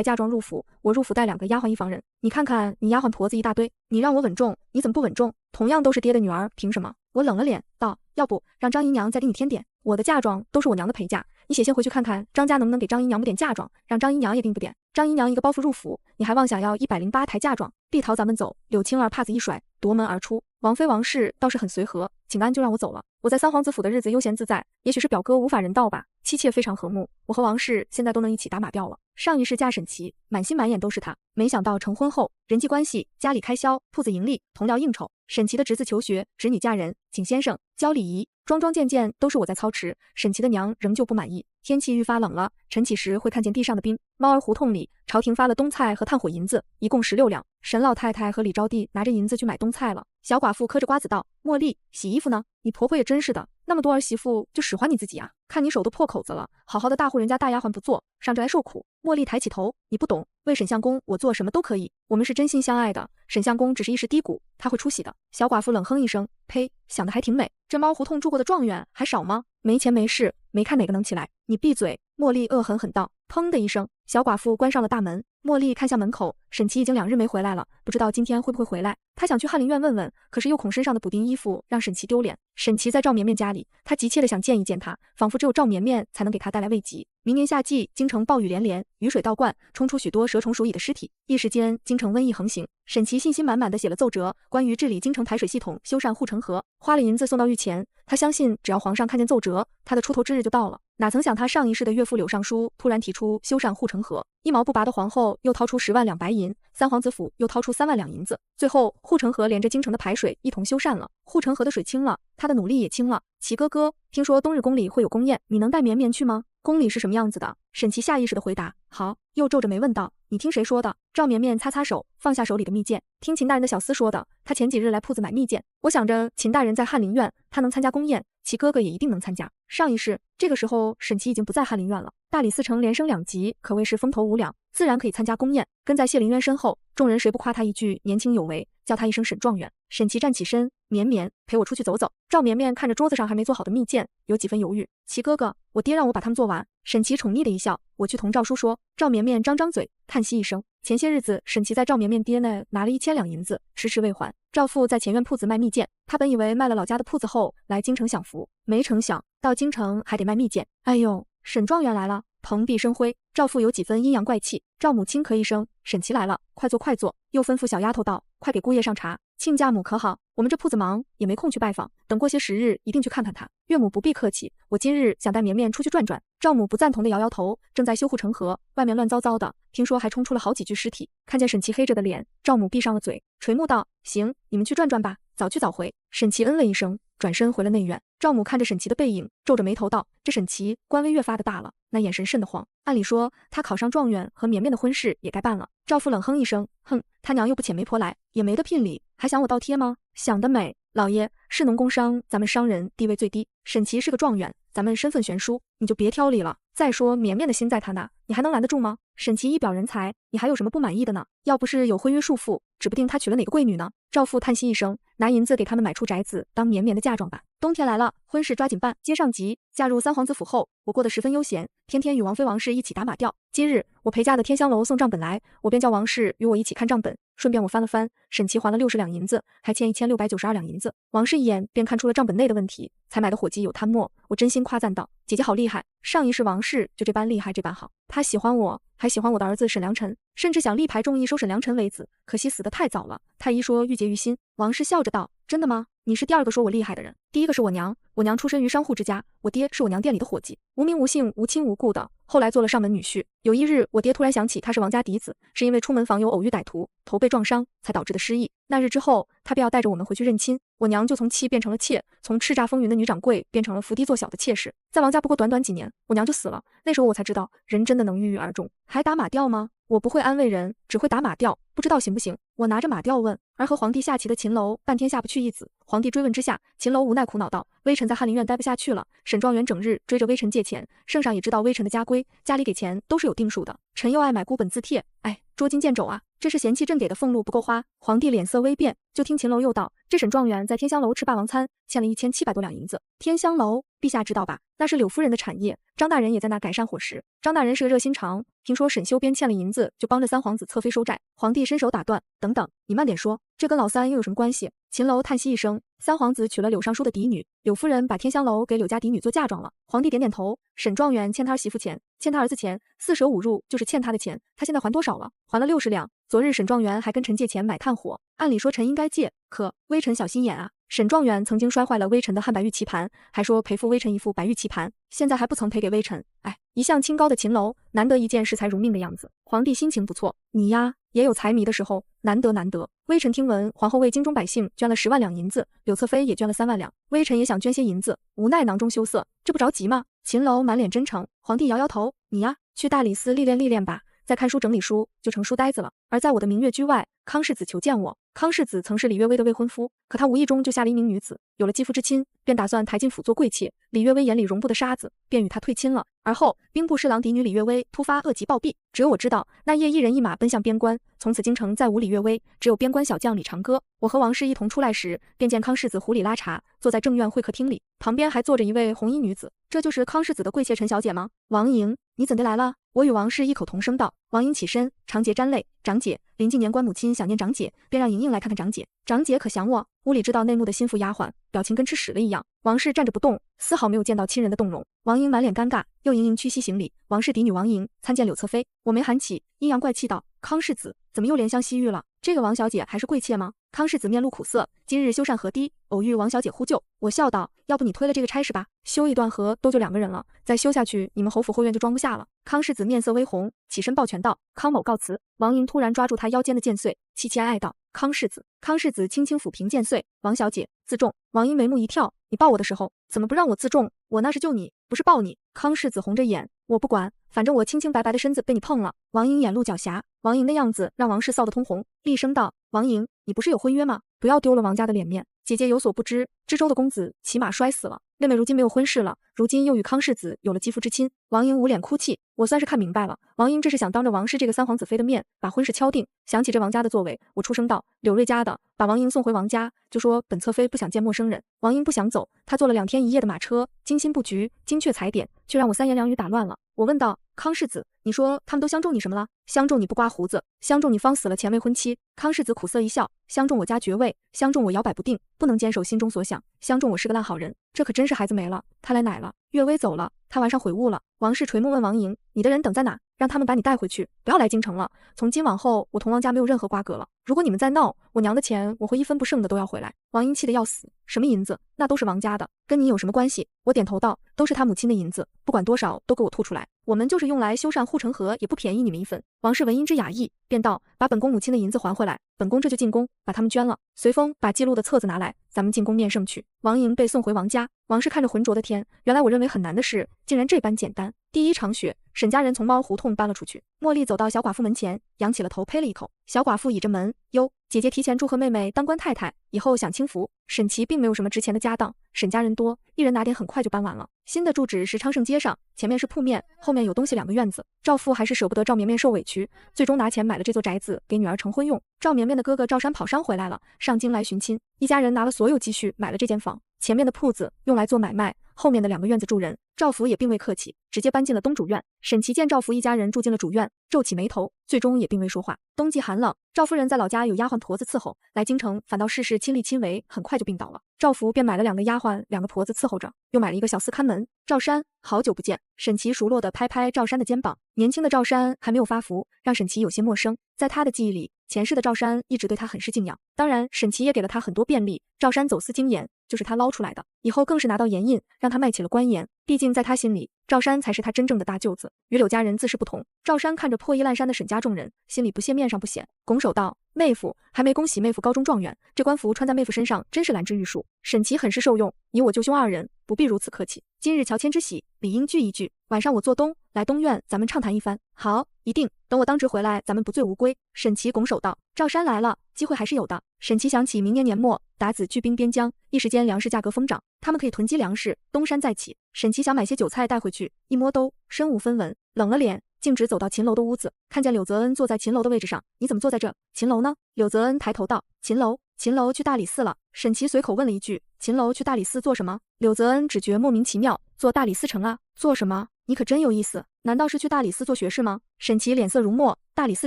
嫁妆入府，我入府带2个丫鬟1房人。你看看你丫鬟婆子一大堆，你让我稳重，你怎么不稳重？同样都是爹的女儿，凭什么？我冷了脸道：“要不让张姨娘再给你添点，我的嫁妆都是我娘的陪嫁，你写信回去看看张家能不能给张姨娘补点嫁妆，让张姨娘也给你补点。张姨娘一个包袱入府，你还妄想要108抬嫁妆？碧桃咱们走。”柳青儿帕子一甩，夺门而出。王妃王氏倒是很随和，请安就让我走了。我在三皇子府的日子悠闲自在，也许是表哥无法人道吧，妻妾非常和睦，我和王氏现在都能一起打马吊了。上一世嫁沈琦，满心满眼都是他，没想到成婚后，人际关系、家里开销、铺子盈利、同僚应酬，沈琦的侄子求学，侄女嫁人，请先生教礼仪，桩桩件件都是我在操持。沈琦的娘仍旧不满意。天气愈发冷了，晨起时会看见地上的冰。猫儿胡同里，朝廷发了冬菜和炭火银子，一共16两。沈老太太和李招娣拿着银子去买冬菜了。小寡妇磕着瓜子道：“茉莉，洗衣服呢？你婆婆也真是的，那么多儿媳妇就使唤你自己啊！看你手都破口子了，好好的大户人家大丫鬟不做，上这来受苦。”茉莉抬起头：“你不懂，为沈相公我做什么都可以，我们是真心相爱的。沈相公只是一时低谷，他会出息的。”小寡妇冷哼一声：“呸，想得还挺美。这猫胡同住过的状元还少吗？没钱没势，没看哪个能起来。你闭嘴！”茉莉恶狠狠道。砰的一声，小寡妇关上了大门。茉莉看向门口，沈琦已经2日没回来了，不知道今天会不会回来。她想去翰林院问问，可是又恐身上的补丁衣服让沈琦丢脸。沈琦在赵绵绵家里，她急切地想见一见他，仿佛只有赵绵绵才能给她带来慰藉。明年夏季，京城暴雨连连，雨水倒灌，冲出许多蛇虫鼠蚁的尸体。一时间，京城瘟疫横行。沈琦信心满满地写了奏折，关于治理京城排水系统、修缮护城河，花了银子送到御前。他相信，只要皇上看见奏折，他的出头之日就到了。哪曾想他上一世的岳父柳尚书突然提出修缮护城河，一毛不拔的皇后又掏出10万两白银，三皇子府又掏出3万两银子，最后护城河连着京城的排水一同修缮了。护城河的水清了，他的努力也清了。齐哥哥，听说冬日宫里会有宫宴，你能带绵绵去吗？宫里是什么样子的？沈琦下意识地回答：好。又皱着眉问道：你听谁说的？赵绵绵擦擦手，放下手里的蜜饯，听秦大人的小厮说的。他前几日来铺子买蜜饯，我想着秦大人在翰林院，他能参加宫宴，齐哥哥也一定能参加。上一世，这个时候沈琦已经不在翰林院了，大理寺丞连升2级，可谓是风头无两，自然可以参加宫宴。跟在谢林渊身后，众人谁不夸他一句年轻有为，叫他一声沈状元。沈琦站起身，绵绵陪我出去走走。赵绵绵看着桌子上还没做好的蜜饯，有几分犹豫。齐哥哥，我爹让我把它们做完。沈琦宠溺的一笑，我去同赵叔说。赵绵绵张张嘴，叹息一声。前些日子，沈琦在赵绵绵爹那拿了1000两银子，迟迟未还。赵父在前院铺子卖蜜饯，他本以为卖了老家的铺子后来京城享福，没成想到京城还得卖蜜饯。哎呦，沈状元来了！蓬荜生辉，赵父有几分阴阳怪气。赵母亲咳一声，沈琦来了，快坐快坐。又吩咐小丫头道：快给姑爷上茶。亲家母可好？我们这铺子忙，也没空去拜访，等过些时日一定去看看他。岳母不必客气，我今日想带绵绵出去转转。赵母不赞同的摇摇头，正在修护城河，外面乱糟糟的，听说还冲出了好几具尸体。看见沈琦黑着的脸，赵母闭上了嘴，垂目道：行，你们去转转吧，早去早回。沈琦嗯了一声，转身回了内院。赵母看着沈琦的背影，皱着眉头道：这沈琦官威越发的大了，那眼神瘆得慌。按理说他考上状元和绵绵的婚事也该办了。赵父冷哼一声，哼，他娘又不遣媒婆来，也没得聘礼，还想我倒贴吗？想得美。老爷，士农工商，咱们商人地位最低，沈琦是个状元，咱们身份悬殊，你就别挑理了。再说绵绵的心在他那，你还能拦得住吗？沈琦一表人才，你还有什么不满意的呢？要不是有婚约束缚，指不定他娶了哪个贵女呢。赵父叹息一声，拿银子给他们买处宅子当绵绵的嫁妆吧。冬天来了，婚事抓紧办。接上集，嫁入三皇子府后，我过得十分悠闲，天天与王妃王氏一起打马吊。今日我陪嫁的天香楼送账本来，我便叫王氏与我一起看账本。顺便我翻了翻，沈琦还了60两银子，还欠1692两银子。王氏一眼便看出了账本内的问题，才买的火鸡有贪墨。我真心夸赞道：姐姐好厉害，上一世王氏就这般厉害，这般好。她喜欢我，还喜欢我的儿子沈良辰，甚至想力排众议收沈良辰为子，可惜死得太早了。太医说郁结于心。王氏笑着道：真的吗？你是第二个说我厉害的人，第一个是我娘，我娘出身于商户之家，我爹是我娘店里的伙计，无名无姓无亲无故的，后来做了上门女婿。有一日，我爹突然想起他是王家嫡子，是因为出门访友偶遇歹徒，头被撞伤，才导致的失忆。那日之后，他便要带着我们回去认亲，我娘就从妻变成了妾，从叱咤风云的女掌柜变成了伏低做小的妾室。在王家不过短短几年，我娘就死了。那时候我才知道，人真的能郁郁而终。还打马吊吗？我不会安慰人，只会打马吊，不知道行不行？我拿着马吊问。而和皇帝下棋的秦楼半天下不去一子。皇帝追问之下，秦楼无奈苦恼道：微臣在翰林院待不下去了，沈状元整日追着微臣借钱，圣上也知道微臣的家规，家里给钱都是有定数的，臣又爱买孤本字帖，哎，捉襟见肘啊，这是嫌弃朕给的俸禄不够花。皇帝脸色微变，就听秦楼又道：这沈状元在天香楼吃霸王餐，欠了1700多两银子。天香楼陛下知道吧？那是柳夫人的产业，张大人也在那改善伙食。张大人是个热心肠，听说沈修边欠了银子，就帮着三皇子侧妃收债。皇帝伸手打断：等等，你慢点说，这跟老三又有什么关系？秦楼叹息一声：三皇子娶了柳尚书的嫡女，柳夫人把天香楼给柳家嫡女做嫁妆了。皇帝点点头：沈状元欠他儿媳妇钱，欠他儿子钱，四舍五入就是欠他的钱，他现在还多少了？还了60两。昨日沈状元还跟臣借钱买炭火，按理说臣应该借，可微臣小心眼啊。沈状元曾经摔坏了微臣的汉白玉棋盘，还说赔付微臣一副白玉棋盘，现在还不曾赔给微臣。哎，一向清高的秦楼，难得一见视财如命的样子。皇帝心情不错，你呀也有财迷的时候，难得难得。微臣听闻皇后为京中百姓捐了10万两银子，柳侧妃也捐了3万两，微臣也想捐些银子，无奈囊中羞涩，这不着急吗？秦楼满脸真诚。皇帝摇摇头：你呀，去大理寺历练历练吧，再看书整理书就成书呆子了。而在我的明月居外，康世子求见我。康世子曾是李岳微的未婚夫，可他无意中就下了一名女子，有了继父之亲，便打算抬进府做贵妾。李岳微眼里容不得沙子，便与他退亲了。而后兵部侍郎嫡女李岳微突发恶疾暴毙，只有我知道，那夜一人一马奔向边关，从此京城再无李岳微，只有边关小将李长歌。我和王氏一同出来时，便见康世子壶里拉茶，坐在正院会客厅里，旁边还坐着一位红衣女子。这就是康世子的贵妾陈小姐吗？王莹，你怎的来了？我与王氏异口同声道。王英起身，长睫沾泪，长姐，临近年关，母亲想念长姐，便让莹莹来看看长姐。长姐可想我？屋里知道内幕的心腹丫鬟，表情跟吃屎了一样。王氏站着不动，丝毫没有见到亲人的动容。王英满脸尴尬，又盈盈屈膝行礼。王氏嫡女王莹参见柳侧妃。我没喊起，阴阳怪气道：康世子怎么又怜香惜玉了？这个王小姐还是贵妾吗？康世子面露苦涩，今日修缮河堤，偶遇王小姐呼救。我笑道：要不你推了这个差事吧，修一段河都就2个人了，再修下去，你们侯府后院就装不下了。康世子面色微红，起身抱拳道：康某告辞。王莹突然抓住他腰间的剑穗，凄凄哀哀道：康世子。康世子轻轻抚平剑穗，王小姐自重。王莹眉目一跳，你抱我的时候怎么不让我自重？我那是救你，不是抱你。康世子红着眼，我不管，反正我清清白白的身子被你碰了。王莹眼露狡黠，王莹的样子让王氏臊得通红，厉声道：王莹，你不是有婚约吗？不要丢了王家的脸面。姐姐有所不知，知州的公子骑马摔死了，妹妹如今没有婚事了，如今又与康世子有了肌肤之亲。王莹捂脸哭泣，我算是看明白了，王英这是想当着王氏这个三皇子妃的面把婚事敲定。想起这王家的作为，我出声道：柳瑞家的把王莹送回王家，就说本侧妃不想见陌生人。王英不想走，她坐了2天1夜的马车，精心布局，精确踩点，却让我3言2语打乱了。我问道：康世子，你说他们都相中你什么了？相中你不刮胡子，相中你方死了前未婚妻。康世子苦涩一笑，相中我家爵位，相中我摇摆不定，不能坚守心中所想，相中我是个烂好人。这可真是孩子没了，他来奶了。岳微走了，他晚上悔悟了。王氏垂目问王莹：你的人等在哪？让他们把你带回去，不要来京城了。从今往后，我同王家没有任何瓜葛了。如果你们再闹，我娘的钱我会1分不剩的都要回来。王英气得要死，什么银子？那都是王家的，跟你有什么关系？我点头道：都是他母亲的银子，不管多少都给我吐出来。我们就是用来修缮护城河，也不便宜你们一分。王氏闻因之雅意，便道：把本宫母亲的银子还回来，本宫这就进宫把他们捐了。随风把记录的册子拿来，咱们进宫面圣去。王莹被送回王家，王氏看着浑浊的天，原来我认为很难的事，竟然这般简单。第一场雪，沈家人从猫胡同搬了出去。茉莉走到小寡妇门前，仰起了头，呸了一口。小寡妇倚着门，哟，姐姐提前祝贺妹妹当官太太，以后享清福。沈琦并没有什么值钱的家当，沈家人多，一人拿点，很快就搬完了。新的住址是昌盛街上，前面是铺面，后面有东西2个院子。赵父还是舍不得赵绵绵受委屈，最终拿钱买了这座宅子给女儿成婚用。赵绵绵的哥哥赵山跑商回来了，上京来寻亲，一家人拿了所有积蓄买了这间房。前面的铺子用来做买卖，后面的2个院子住人。赵福也并未客气，直接搬进了东主院。沈琦见赵福一家人住进了主院，皱起眉头，最终也并未说话。冬季寒冷，赵夫人在老家有丫鬟婆子伺候，来京城反倒事事亲力亲为，很快就病倒了。赵福便买了2个丫鬟2个婆子伺候着，又买了一个小厮看门。赵山，好久不见。沈琦熟络地拍拍赵山的肩膀，年轻的赵山还没有发福，让沈琦有些陌生。在他的记忆里，前世的赵山一直对他很是敬仰，当然沈琦也给了他很多便利。赵山走私精盐就是他捞出来的，以后更是拿到盐印，让他卖起了官盐。毕竟在他心里，赵山才是他真正的大舅子，与柳家人自是不同。赵山看着破衣烂衫的沈家众人，心里不屑面上不显，拱手道：妹夫，还没恭喜妹夫高中状元，这官服穿在妹夫身上真是兰之玉树。沈琦很是受用，你我舅兄2人不必如此客气，今日乔迁之喜，理应聚一聚。晚上我做东来东院，咱们畅谈一番。好，一定，等我当值回来，咱们不醉无归。沈琦拱手道：赵山来了，机会还是有的。沈琦想起明年年末鞑子聚兵边疆，一时间粮食价格疯涨，他们可以囤积粮食，东山再起。沈琦想买些韭菜带回去，一摸兜，身无分文，冷了脸，径直走到秦楼的屋子，看见柳泽恩坐在秦楼的位置上。你怎么坐在这？秦楼呢？柳泽恩抬头道：秦楼去大理寺了。沈琦随口问了一句：秦楼去大理寺做什么？柳泽恩只觉莫名其妙，做大理寺丞啊？做什么？你可真有意思，难道是去大理寺做学士吗？沈琦脸色如墨，大理寺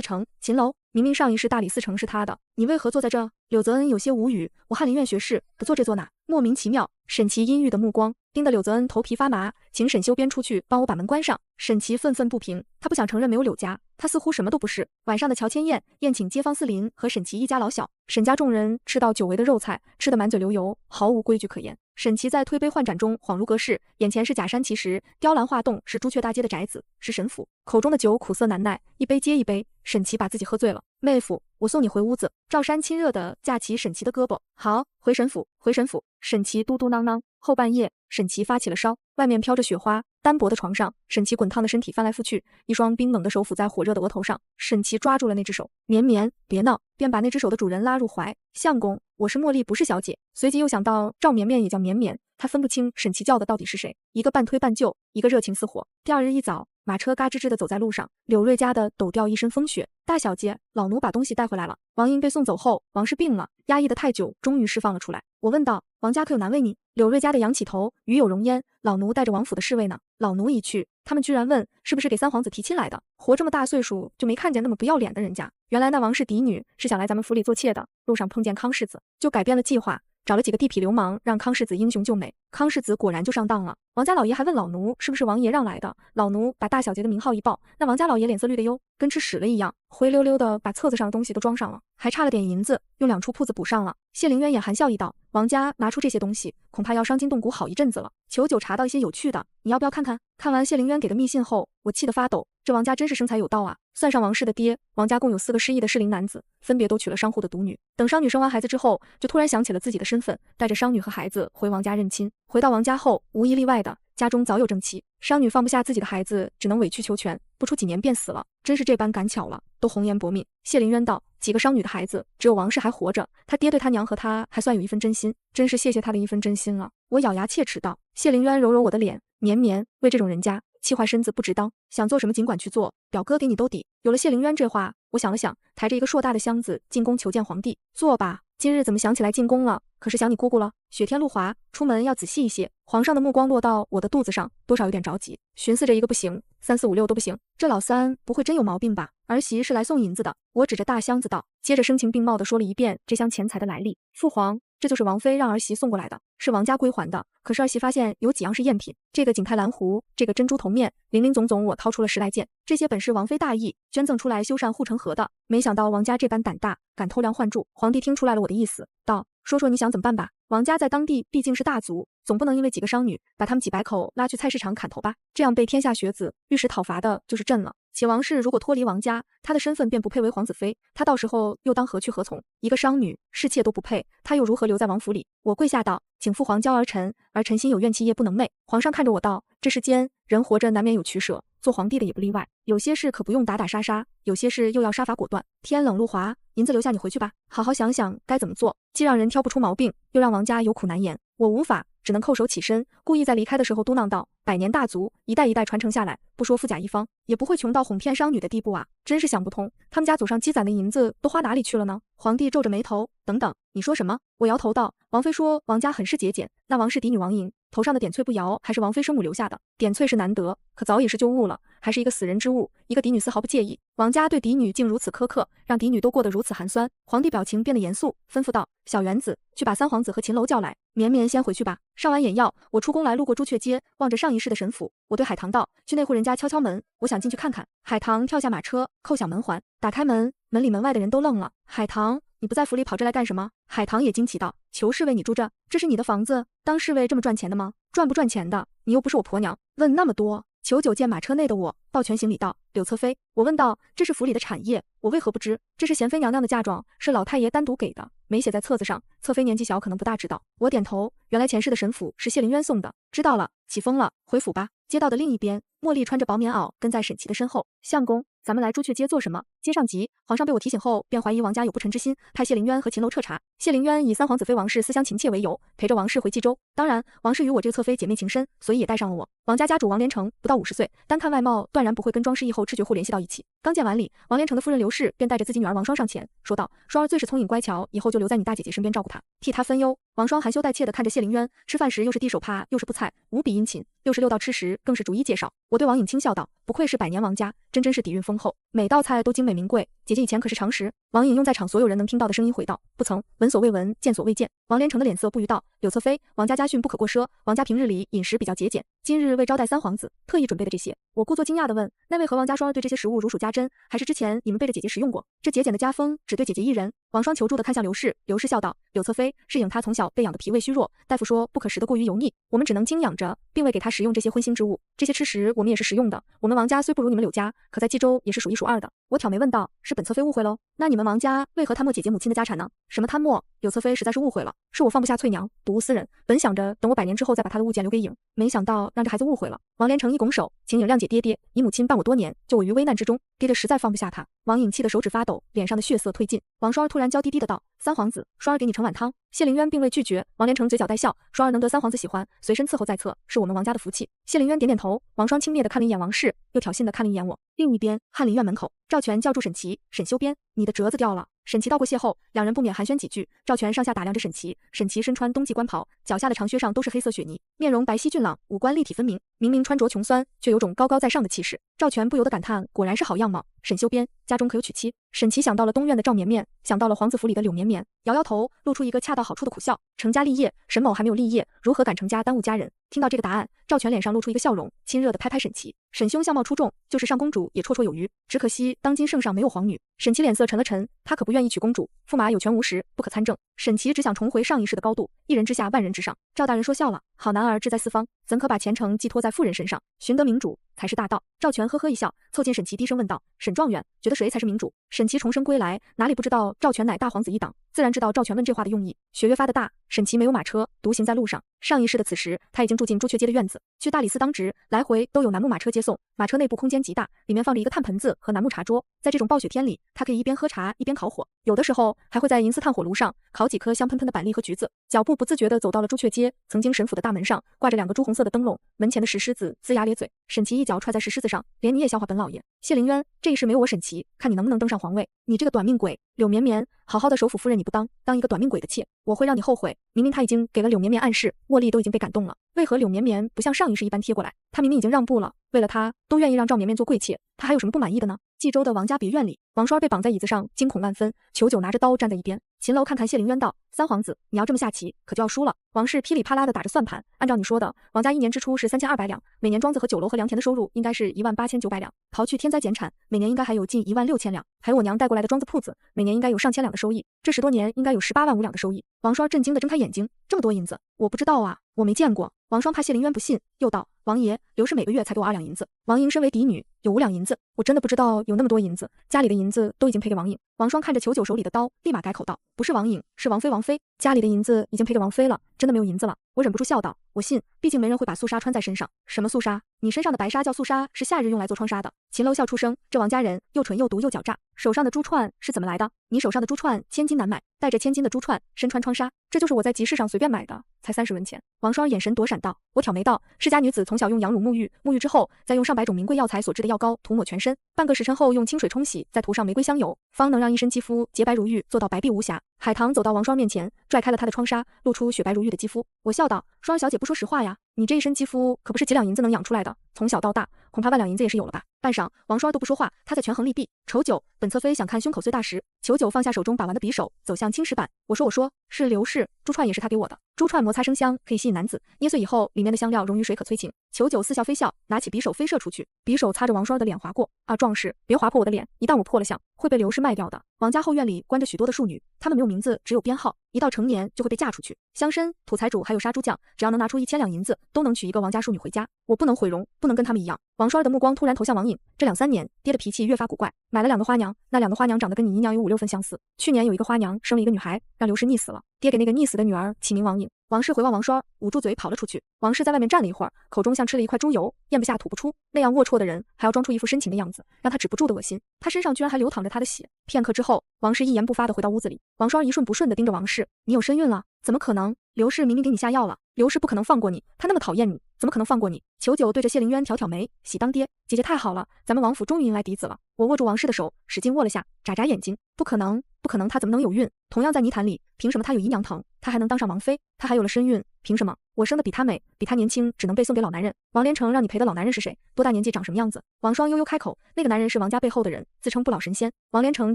丞，秦楼，明明上一世大理寺丞是他的，你为何坐在这？柳泽恩有些无语，我翰林院学士，不坐这坐哪？莫名其妙。沈琦阴郁的目光盯得柳泽恩头皮发麻，请沈修边出去帮我把门关上。沈琦愤愤不平，他不想承认没有柳家，他似乎什么都不是。晚上的乔迁宴，宴请街坊四邻和沈琦一家老小，沈家众人吃到久违的肉菜，吃得满嘴流油，毫无规矩可言。沈琦在推杯换盏中恍如隔世，眼前是假山奇石，雕栏画栋，是朱雀大街的宅子，是沈府。口中的酒苦涩难耐，一杯接一杯，沈琦把自己喝醉了。妹夫，我送你回屋子。赵山亲热地架起沈琦的胳膊。好，回沈府，回沈府。沈琦嘟嘟囔囔。后半夜，沈琦发起了烧，外面飘着雪花，单薄的床上，沈琦滚烫的身体翻来覆去，一双冰冷的手抚在火热的额头上。沈琦抓住了那只手，绵绵，别闹，便把那只手的主人拉入怀。相公，我是茉莉，不是小姐。随即又想到赵绵绵也叫绵绵，他分不清沈琦叫的到底是谁，一个半推半就，一个热情似火。第2日一早，马车嘎吱吱地走在路上，柳瑞家的抖掉一身风雪。大小姐，老奴把东西带回来了。王英被送走后，王氏病了，压抑得太久，终于释放了出来。我问道：王家可有难为你？柳瑞家的仰起头，与有容焉。老奴带着王府的侍卫呢。老奴一去，他们居然问是不是给三皇子提亲来的。活这么大岁数就没看见那么不要脸的人家。原来那王氏嫡女是想来咱们府里做妾的，路上碰见康世子，就改变了计划。找了几个地痞流氓，让康世子英雄救美。康世子果然就上当了。王家老爷还问老奴是不是王爷让来的，老奴把大小姐的名号一报，那王家老爷脸色绿的哟，跟吃屎了一样，灰溜溜的把册子上的东西都装上了，还差了点银子，用2处铺子补上了。谢灵渊也含笑一道，王家拿出这些东西，恐怕要伤筋动骨好一阵子了。求九查到一些有趣的，你要不要看看？看完谢灵渊给的密信后，我气得发抖。这王家真是生财有道啊！算上王氏的爹，王家共有4个失忆的适龄男子，分别都娶了商户的独女。等商女生完孩子之后，就突然想起了自己的身份，带着商女和孩子回王家认亲。回到王家后，无一例外的家中早有正妻，商女放不下自己的孩子，只能委曲求全，不出几年便死了。真是这般赶巧了，都红颜薄命。谢灵渊道：几个商女的孩子，只有王氏还活着，他爹对他娘和他还算有一份真心，真是谢谢他的一份真心了。我咬牙切齿道。谢灵渊揉揉我的脸，绵绵为这种人家气坏身子不值当，想做什么尽管去做，表哥给你兜底。有了谢灵渊这话，我想了想，抬着一个硕大的箱子进宫求见皇帝。坐吧，今日怎么想起来进宫了？可是想你姑姑了。雪天路滑，出门要仔细一些。皇上的目光落到我的肚子上，多少有点着急，寻思着一个不行，3、4、5、6都不行，这老三不会真有毛病吧？儿媳是来送银子的。我指着大箱子道，接着声情并茂地说了一遍这箱钱财的来历。父皇，这就是王妃让儿媳送过来的，是王家归还的。可是儿媳发现有几样是赝品，这个景泰蓝壶，这个珍珠头面，林林总总我掏出了10来件，这些本是王妃大意捐赠出来修缮护城河的，没想到王家这般胆大，敢偷梁换柱。皇帝听出来了我的意思，道：说说你想怎么办吧？王家在当地毕竟是大族，总不能因为几个商女把他们几百口拉去菜市场砍头吧？这样被天下学子御史讨伐的就是朕了。且王氏如果脱离王家，她的身份便不配为皇子妃，她到时候又当何去何从？一个商女侍妾都不配，她又如何留在王府里？我跪下道：请父皇教儿臣，儿臣心有怨气夜不能寐。皇上看着我道：这世间人活着难免有取舍，做皇帝的也不例外，有些事可不用打打杀杀，有些事又要杀伐果断。天冷路滑，银子留下你回去吧，好好想想该怎么做，既让人挑不出毛病，又让王家有苦难言。我无法，只能叩首起身，故意在离开的时候嘟囔道：100年大族，一代一代传承下来，不说富甲一方，也不会穷到哄骗商女的地步啊！真是想不通，他们家祖上积攒的银子都花哪里去了呢？皇帝皱着眉头，等等，你说什么？我摇头道：王妃说王家很是节俭，那王氏嫡女王莹头上的点翠不摇，还是王妃生母留下的。点翠是难得，可早已是旧物了，还是一个死人之物，一个嫡女丝毫不介意。王家对嫡女竟如此苛刻，让嫡女都过得如此寒酸。皇帝表情变得严肃，吩咐道：小园子，去把三皇子和秦楼叫来。绵绵先回去吧。上完眼药，我出宫来路过朱雀街，望着上一世的神府，我对海棠道：去那户人家敲敲门，我想进去看看。海棠跳下马车，扣响门环，打开门，门里门外的人都愣了。海棠，你不在府里跑这来干什么？海棠也惊奇道：求侍卫你住这，这是你的房子，当侍卫这么赚钱的吗？赚不赚钱的，你又不是我婆娘，问那么多。裘九见马车内的我，抱拳行礼道：柳侧妃。我问道：这是府里的产业，我为何不知？这是贤妃娘娘的嫁妆，是老太爷单独给的，没写在册子上，侧妃年纪小，可能不大知道。我点头，原来前世的神府是谢灵渊送的，知道了，起风了，回府吧。街道的另一边，茉莉穿着薄棉袄跟在沈琦的身后。相公，咱们来朱雀街做什么？街上急，皇上被我提醒后，便怀疑王家有不臣之心，派谢灵渊和秦楼彻查。谢灵渊以三皇子妃王氏私相情妾为由，陪着王氏回冀州。当然，王氏与我这个侧妃姐妹情深，所以也带上了我。王家家主王连成不到50岁，单看外貌，断然不会跟庄氏疫后赤绝户联系到一起。刚见完礼，王连成的夫人刘氏便带着自己女儿王双上前，说道：双儿最是聪颖乖巧，以后就留在你大姐姐身边照顾她，替她分忧。王双含羞带怯地看着谢灵渊，吃饭时又是递手帕，又是布菜，无比殷勤。66道吃时更是逐一介绍。我对王颖轻笑道：不愧是百年王家，真是底蕴丰厚，每道菜都精美名贵。姐姐以前可是常识。王颖用在场所有人能听到的声音回道：不曾，闻所未闻，见所未见。王连成的脸色不愉道：柳侧妃，王家家训不可过奢，王家平日里饮食比较节俭，今日为招待三皇子，特意准备的这些。我故作惊讶地问：那为何王家双儿对这些食物如数家珍？还是之前你们背着姐姐食用过？这节俭的家风只对姐姐一人？王双求助地看向刘氏，刘氏笑道：柳侧妃是颖她从小被养的脾胃虚弱，大夫说不可食得过于油腻，我们只能精养着，并未给她食用这些荤腥之物。这些吃食我们也是食用的。我们王家虽不如你们柳家，可在冀州也是数一数二的。我挑眉问道：是本侧妃误会喽？那你们王家为何贪没姐姐母亲的家产呢？什么贪没？柳侧妃实在是误会了，是我放不下翠娘，睹物思人，本想着等我100年之后再把她的物件留给颖，没想到让这孩子误会了。王连成一拱手，请颖谅解爹爹，你母亲伴我多年，救我于危难之中，爹爹实在放不下她。王颖气得手指发抖，脸上的血色褪尽。王双儿突然娇滴滴的道：三皇子，双儿给你盛碗汤。谢灵渊并未拒绝，王连成嘴角带笑，双儿能得三皇子喜欢，随身伺候在侧，是我们王家的福气。谢灵渊点点头，王双轻蔑的看了一眼王氏，又挑衅的看了一眼我。另一边，翰林院门口，赵全叫住沈琦、沈修边，你的折子掉了。沈琦道过谢后，两人不免寒暄几句。赵全上下打量着沈琦，沈琦身穿冬季官袍，脚下的长靴上都是黑色雪泥，面容白皙俊朗，五官立体分明，明明穿着穷酸，却有种高高在上的气势。赵全不由得感叹，果然是好样貌。沈修边，家中可有娶妻？沈琦想到了东院的赵绵绵，想到了皇子府里的柳绵绵，摇摇头，露出一个恰到好处的苦笑。成家立业，沈某还没有立业，如何敢成家耽误家人？听到这个答案，赵全脸上露出一个笑容，亲热地拍拍沈琦。沈兄相貌出众，就是上公主也绰绰有余，只可惜当今圣上没有皇女。沈琦脸色沉了沉，他可不愿意娶公主，驸马有权无实，不可参政。沈琦只想重回上一世的高度，一人之下，万人之上。赵大人说笑了，好男儿志在四方，怎可把前程寄托在妇人身上？寻得明主才是大道。赵全呵呵一笑，凑近沈琦低声问道：沈状元，觉得谁才是明主？沈琦重生归来，哪里不知道赵全乃大皇子一党，自然知道赵全问这话的用意。雪越发的大，沈琦没有马车，独行在路上。上一世的此时，他已经住进朱雀街的院子，去大理寺当值，来回都有楠木马车接送。马车内部空间极大，里面放着一个炭盆子和楠木茶桌。在这种暴雪天里，他可以一边喝茶一边烤火，有的时候还会在银丝炭火炉上烤几颗香喷喷的板栗和橘子。脚步不自觉地走到了朱雀街，曾经沈府的大门上挂着2个朱红色的灯笼，门前的石狮子龇牙咧嘴。沈琦一脚踹在石狮子上，连你也笑话本老爷。谢凌渊，这一世没有我沈琦，看你能不能登上皇位。你这个短命鬼！柳绵绵，好好的首府夫人你不当，当一个短命鬼的妾，我会让你后悔。明明他已经给了柳绵绵暗示，茉莉都已经被感动了，为何柳绵绵不像上一世一般贴过来？他明明已经让步了，为了他都愿意让赵绵绵做贵妾，他还有什么不满意的呢？冀州的王家别院里，王双被绑在椅子上，惊恐万分。裘九拿着刀站在一边。秦楼看看谢凌渊道：三皇子，你要这么下棋，可就要输了。王氏噼里啪啦的打着算盘，按照你说的，王家一年支出是3200两，每年庄子和酒楼和良田的收入应该是18900两，刨去天灾减产，每年应该还有近16000两，还有我娘带过来的庄子铺子，每年应该有上千两的收益，这10多年应该有18万5两的收益。王双震惊的睁开眼睛，这么多银子，我不知道啊，我没见过。王双怕谢凌渊不信，又道：王爷，刘氏每个月才给我2两银子，王莹身为嫡女，有5两银子，我真的不知道有那么多银子，家里的银子都已经赔给王颖。王双看着裘九手里的刀，立马改口道：不是王颖，是王妃，王妃家里的银子已经赔给王妃了，真的没有银子了。我忍不住笑道：我信，毕竟没人会把素纱穿在身上。什么素纱？你身上的白纱叫素纱，是夏日用来做窗纱的。秦楼笑出声，这王家人又蠢又毒又狡诈，手上的珠串是怎么来的？你手上的珠串千金难买，带着千金的珠串，身穿窗纱，这就是我在集市上随便买的，才30文钱。王双眼神躲闪道：我挑眉道：世家女子从小用羊乳沐浴，沐浴之后再用上百种名贵药材所制的药膏涂抹全身，半个时辰后用清水冲洗，再涂上玫瑰香油，方能让一身肌肤洁白如玉，做到白璧无瑕。海棠走到王双面前，拽开了她的窗纱，露出雪白如玉的肌肤。我笑道：双小姐不说实话呀，你这一身肌肤可不是几两银子能养出来的，从小到大恐怕万两银子也是有了吧。半晌，王双都不说话，他在权衡利弊。丑九，本侧妃想看胸口碎大石。裘九放下手中把玩的匕首，走向青石板。我说，是刘氏，珠串也是他给我的。珠串摩擦生香，可以吸引男子，捏碎以后，里面的香料溶于水可催情。裘九似笑非笑，拿起匕首飞射出去，匕首擦着王双的脸划过。啊，壮士，别划破我的脸，一旦我破了相，会被刘氏卖掉的。王家后院里关着许多的庶女，她们没有名字，只有编号，一到成年就会被嫁出去。乡绅、土财主还有杀猪匠，只要能拿出1000两银子，都能娶一个王家庶女回家。我不能毁容，不能跟他们一样。王双的目光突然投向王颖，这2、3年，爹的脾气越发古怪，买了2个花娘，那2个花娘长得跟你姨娘有5、6分相似。去年有一个花娘生了一个女孩，让刘氏溺死了，爹给那个溺死的女儿起名王颖。王氏回望王双，捂住嘴跑了出去。王氏在外面站了一会儿，口中像吃了一块猪油，咽不下吐不出，那样龌龊的人还要装出一副深情的样子，让他止不住的恶心。他身上居然还流淌着他的血。片刻之后，王氏一言不发的回到屋子里。王双一瞬不瞬的盯着王氏：你有身孕了？怎么可能？刘氏明明给你下药了，刘氏不可能放过你，他那么讨厌你，怎么可能放过你？裘九对着谢凌渊挑挑眉，喜当爹，姐姐太好了，咱们王府终于迎来嫡子了。我握住王氏的手，使劲握了下，眨眨眼睛，不可能，不可能，他怎么能有孕？同样在泥潭里，凭什么他有姨娘疼，他还能当上王妃？他还有了身孕，凭什么？我生的比他美，比他年轻，只能被送给老男人。王连成让你陪的老男人是谁？多大年纪，长什么样子？王双悠悠开口，那个男人是王家背后的人，自称不老神仙。王连成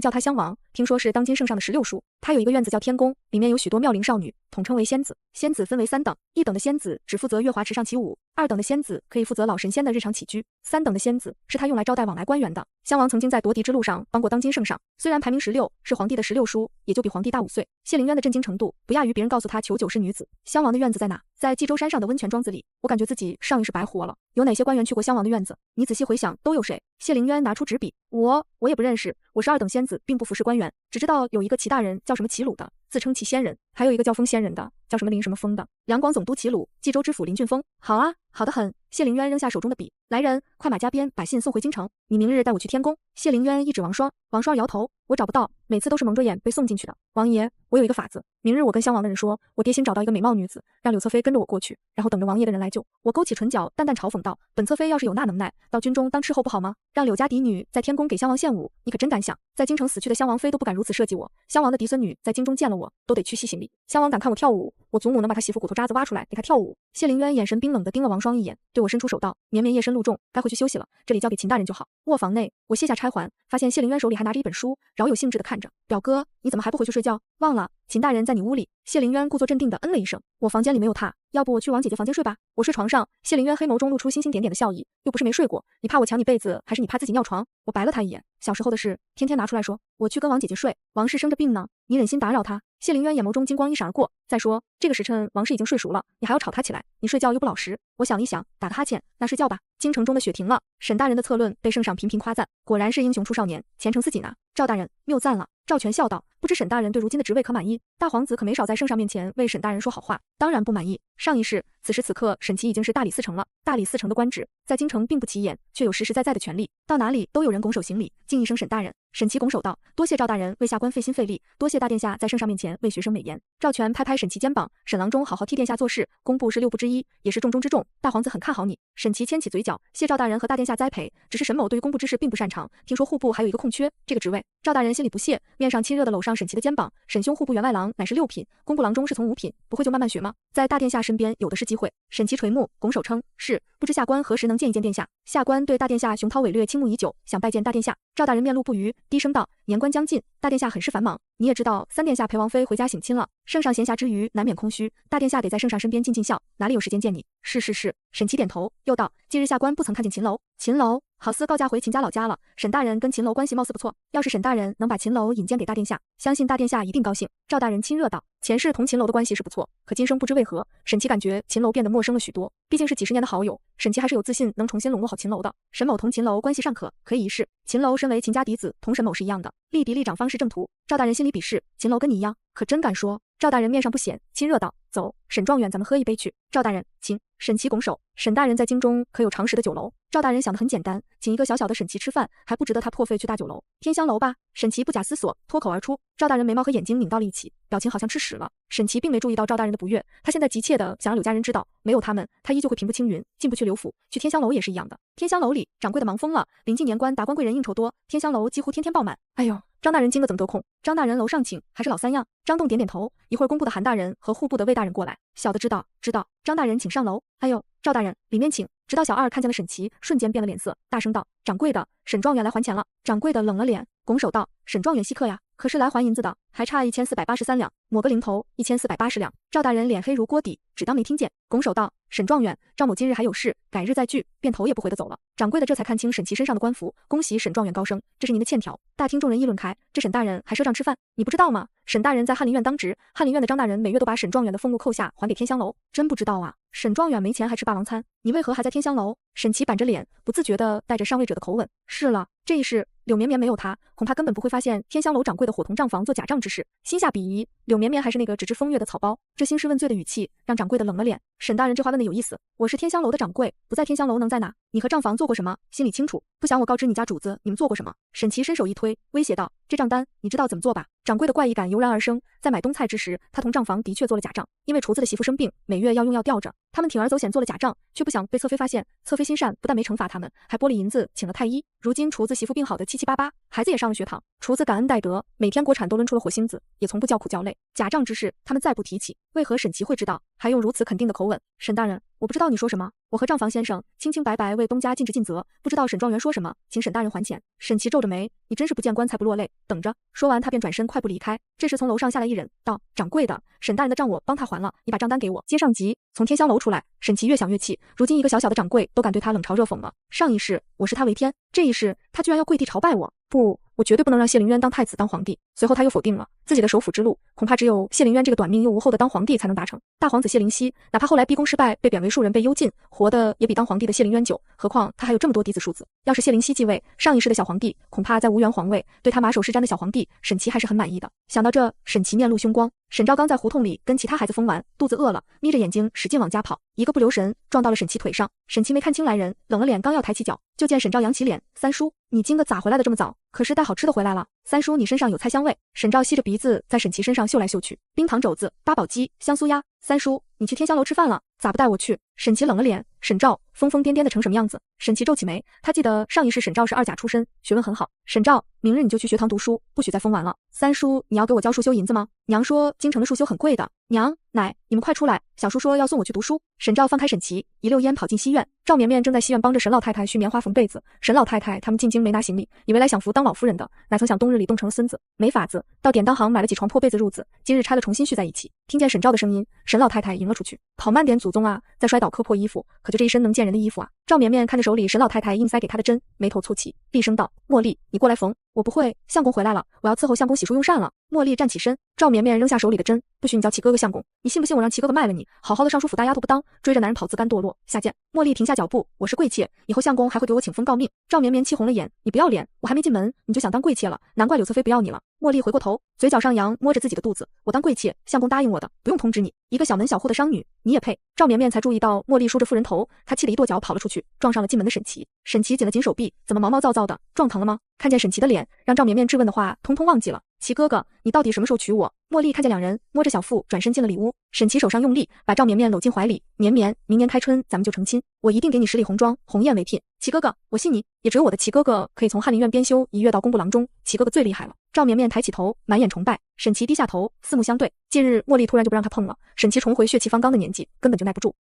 叫他襄王，听说是当今圣上的16叔。他有一个院子叫天宫，里面有许多妙龄少女，统称为仙子。仙子分为3等，1等的仙子只负责月华池上起舞，2等的仙子可以负责老神仙的日常起居，3等的仙子是他用来招待往来官员的。襄王曾经在夺嫡之路上帮过当今圣上，虽然排名16，是皇帝的16叔，也就比皇帝大5岁。谢凌渊的震惊程度不亚于别人告诉他裘九是女子。襄王的院子在哪？在冀州山上的温泉庄子里。我感觉自己上一世白活了。有哪些官员去过襄王的院子？你仔细回想，都有谁？谢凌渊拿出纸笔，我也不认识，我是2等仙子，并不服侍官员，只知道有一个齐大人叫什么齐鲁的，自称齐仙人，还有一个叫风仙人的，叫什么林什么风的。两广总督齐鲁，冀州知府林俊峰。好啊，好得很。谢凌渊扔下手中的笔，来人，快马加鞭把信送回京城，你明日带我去天宫。谢灵渊一指王双，王双摇头，我找不到，每次都是蒙着眼被送进去的。王爷，我有一个法子，明日我跟襄王的人说，我爹新找到一个美貌女子，让柳侧妃跟着我过去，然后等着王爷的人来救。我勾起唇角，淡淡嘲讽道：本侧妃要是有那能耐，到军中当斥候不好吗？让柳家嫡女在天宫给襄王献舞，你可真敢想！在京城死去的襄王妃都不敢如此设计我，襄王的嫡孙女在京中见了我，都得屈膝行礼。襄王敢看我跳舞，我祖母能把他媳妇骨头渣子挖出来给他跳舞。谢灵渊眼神冰冷地盯了王双一眼，对我伸出手道：绵绵夜深路重，该回去休息了，这里交给秦大人就好。卧房内，我卸下钗环，发现谢灵渊手里还拿着一本书，饶有兴致地看着。表哥，你怎么还不回去睡觉？忘了，秦大人在你屋里。谢灵渊故作镇定地嗯了一声，我房间里没有他，要不我去王姐姐房间睡吧。我睡床上，谢灵渊黑眸中露出星星点点的笑意，又不是没睡过，你怕我抢你被子，还是你怕自己尿床？我白了他一眼，小时候的事，天天拿出来说。我去跟王姐姐睡，王氏生着病呢，你忍心打扰她？谢灵渊眼眸中金光一闪而过，再说这个时辰王氏已经睡熟了，你还要吵她起来，你睡觉又不老实。我想了一想，打个哈欠，那睡觉吧。京城中的雪停了，沈大人的策论被圣上频频夸赞，果然是英雄出少年，前程似锦啊。赵大人谬赞了。赵全笑道，不知沈大人对如今的职位可满意？大皇子可没少在圣上面前为沈大人说好话，当然不满意。上一世，此时此刻，沈琦已经是大理寺丞了。大理寺丞的官职在京城并不起眼，却有实实在在的权利，到哪里都有人拱手行礼，敬一声沈大人。沈琦拱手道：多谢赵大人为下官费心费力，多谢大殿下在圣上面前为学生美言。赵全拍拍沈琦肩膀，沈郎中好好替殿下做事，工部是6部之一，也是重中之重，大皇子很看好你。沈琦牵起嘴角，谢赵大人和大殿下栽培，只是沈某对于工部之事并不擅长，听说户部还有一个空缺，这个职位。赵大人心里不屑，面上亲热地搂上沈琦的肩膀。沈兄户部员外郎乃是6品，工部郎中是从5品，不会就慢慢学吗？在大殿下身边有的是机会。沈琦垂目，拱手称是，不知下官何时能见一见殿下？下官对大殿下雄韬伟略倾慕已久，想拜见大殿下。赵大人面露不愉，低声道：年关将近，大殿下很是繁忙，你也知道三殿下陪王妃回家省亲了，圣上闲暇之余难免空虚，大殿下得在圣上身边尽尽孝，哪里有时间见你？是。沈琦点头，又道：近日下官不曾看见秦楼。秦楼好似告嫁回秦家老家了。沈大人跟秦楼关系貌似不错，要是沈大人能把秦楼引荐给大殿下，相信大殿下一定高兴。赵大人亲热道：前世同秦楼的关系是不错，可今生不知为何，沈琦感觉秦楼变得陌生了许多，毕竟是几十年的好友，沈琦还是有自信能重新笼络好秦楼的。沈某同秦楼关系尚可，可以一试。秦楼身为秦家嫡子，同沈某是一样的，立嫡立长方是正途。赵大人心里鄙视，秦楼跟你一样，可真敢说？赵大人面上不显，亲热道：走，沈状元，咱们喝一杯去。赵大人，请。沈琦拱手，沈大人在京中可有常识的酒楼？赵大人想得很简单，请一个小小的沈琦吃饭，还不值得他破费去大酒楼。天香楼吧？沈琦不假思索脱口而出。赵大人眉毛和眼睛拧到了一起，表情好像吃屎了。沈琦并没注意到赵大人的不悦，他现在急切的想让柳家人知道，没有他们，他依旧会平步青云，进不去刘府，去天香楼也是一样的。天香楼里，掌柜的忙疯了，临近年关，达官贵人应酬多，天香楼几乎天天爆满。哎呦，张大人今个怎么得空？张大人楼上请，还是老三样？张栋点点头，一会儿工部的韩大人和户部的魏大人过来。小的知道。张大人请上楼。哎呦，赵大人，里面请。直到小二看见了沈琦，瞬间变了脸色，大声道：掌柜的，沈状元来还钱了。掌柜的冷了脸，拱手道：沈状元稀客呀，可是来还银子的，还差1483两，抹个零头，1480两。赵大人脸黑如锅底，只当没听见，拱手道：沈状元，赵某今日还有事，改日再聚，便头也不回的走了。掌柜的这才看清沈琦身上的官服，恭喜沈状元高升，这是您的欠条。大厅众人议论开，这沈大人还赊账吃饭，你不知道吗？沈大人在翰林院当值，翰林院的张大人每月都把沈状元的俸禄扣下还给天香楼，真不知道啊。沈状元没钱还吃霸王餐，你为何还在天香楼？沈琦板着脸，不自觉地带着上位者的口吻。是了，这一世柳绵绵没有他，恐怕根本不会发现天香楼掌柜的伙同账房做假账之事。心下鄙夷，柳绵绵还是那个只知风月的草包，这兴师问罪的语气让掌柜的冷了脸。沈大人这话问的有意思，我是天香楼的掌柜，不在天香楼能在哪？你和账房做过什么？心里清楚，不想我告知你家主子你们做过什么。沈琦伸手一推，威胁道：这账单你知道怎么做吧？掌柜的怪异感油然而生，在买冬菜之时，他同账房的确做了假账，因为厨子的媳妇生病，每月要用药吊着，他们铤而走险做了假账，却不想被侧妃发现。侧妃心善，不但没惩罚他们，还拨了银子请了太医。如今厨子媳妇病好的七七八八，孩子也上了学堂，厨子感恩戴德，每天国产都抡出了火星子，也从不叫苦叫累。假账之事，他们再不提起。为何沈琦会知道，还用如此肯定的口吻？沈大人，我不知道你说什么。我和账房先生清清白白为东家尽职尽责，不知道沈状元说什么，请沈大人还钱。沈琦皱着眉，你真是不见棺材不落泪，等着。说完，他便转身快步离开。这时从楼上下来一人，道：掌柜的，沈大人的账我帮他还了，你把账单给我。接上集。从天香楼出来，沈琦越想越气，如今一个小小的掌柜都敢对他冷嘲热讽了。上一世我视他为天，这一世他居然要跪地朝拜我。不，我我绝对不能让谢灵渊当太子当皇帝。随后他又否定了自己的首辅之路，恐怕只有谢灵渊这个短命又无后的当皇帝才能达成。大皇子谢灵溪，哪怕后来逼宫失败，被贬为庶人，被幽禁，活的也比当皇帝的谢灵渊久。何况他还有这么多嫡子庶子。要是谢灵溪继位，上一世的小皇帝恐怕在无缘皇位，对他马首是瞻的小皇帝沈琦还是很满意的。想到这，沈琦面露凶光。沈昭刚在胡同里跟其他孩子疯玩，肚子饿了，眯着眼睛使劲往家跑，一个不留神撞到了沈琦腿上。沈琦没看清来人，冷了脸，刚要抬起脚，就见沈昭扬起脸：“三叔，你今个咋回来的这么早？可是带好吃的回来了？三叔，你身上有菜香味。”沈昭吸着鼻子在沈琦身上嗅来嗅去，冰糖肘子、八宝鸡、香酥鸭。三叔，你去天香楼吃饭了，咋不带我去？沈琦冷了脸，沈昭疯疯癫癫的成什么样子？沈琦皱起眉，他记得上一世沈昭是二甲出身，学问很好。沈昭，明日你就去学堂读书，不许再疯玩了。三叔，你要给我交束修银子吗？娘说京城的束修很贵的。娘，奶，你们快出来，小叔说要送我去读书。沈昭放开沈琦，一溜烟跑进西院。赵绵绵正在西院帮着沈老太太续棉花缝被子。沈老太太他们进京没拿行李，以为来享福当老夫人的，哪曾想冬日里冻成了孙子。没法子，到典当行买了几床破被子褥子，今日拆了重新续在一起。听见沈昭的声音，沈老太太迎了出去，跑慢点，祖宗啊！再摔倒磕破衣服，可就这一身能见人的衣服啊！赵绵绵看着手里沈老太太硬塞给她的针，眉头蹙起，厉声道：“茉莉，你过来缝。”我不会，相公回来了，我要伺候相公洗漱用膳了。茉莉站起身，赵绵绵扔下手里的针，不许你叫齐哥哥相公，你信不信我让齐哥哥卖了你？好好的尚书府大丫头不当，追着男人跑自甘堕落，下贱！茉莉停下脚步，我是贵妾，以后相公还会给我请封告命。赵绵绵气红了眼，你不要脸，我还没进门你就想当贵妾了，难怪柳侧妃不要你了。茉莉回过头，嘴角上扬，摸着自己的肚子，我当贵妾，相公答应我的，不用通知你，一个小门小户的商女，你也配？赵绵绵才注意到茉莉梳着妇人头，她气得一跺脚跑了出去，撞上了进门的沈琦。沈琦紧了紧手臂，怎么毛毛躁躁的，撞疼了吗？看见沈琦的脸，让赵绵绵质问的话通通忘记了。齐哥哥，你到底什么时候娶我？茉莉看见两人，摸着小腹转身进了里屋。沈琦手上用力，把赵绵绵搂进怀里。绵绵，明年开春咱们就成亲，我一定给你10里红妆，红艳为聘。齐哥哥，我信你，也只有我的齐哥哥可以从翰林院编修一跃到工部郎中，齐哥哥最厉害了。赵绵绵抬起头，满眼崇拜。沈琦低下头，四目相对。近日茉莉突然就不让他碰了，沈琦重回血气方刚的年纪，根本就耐不住。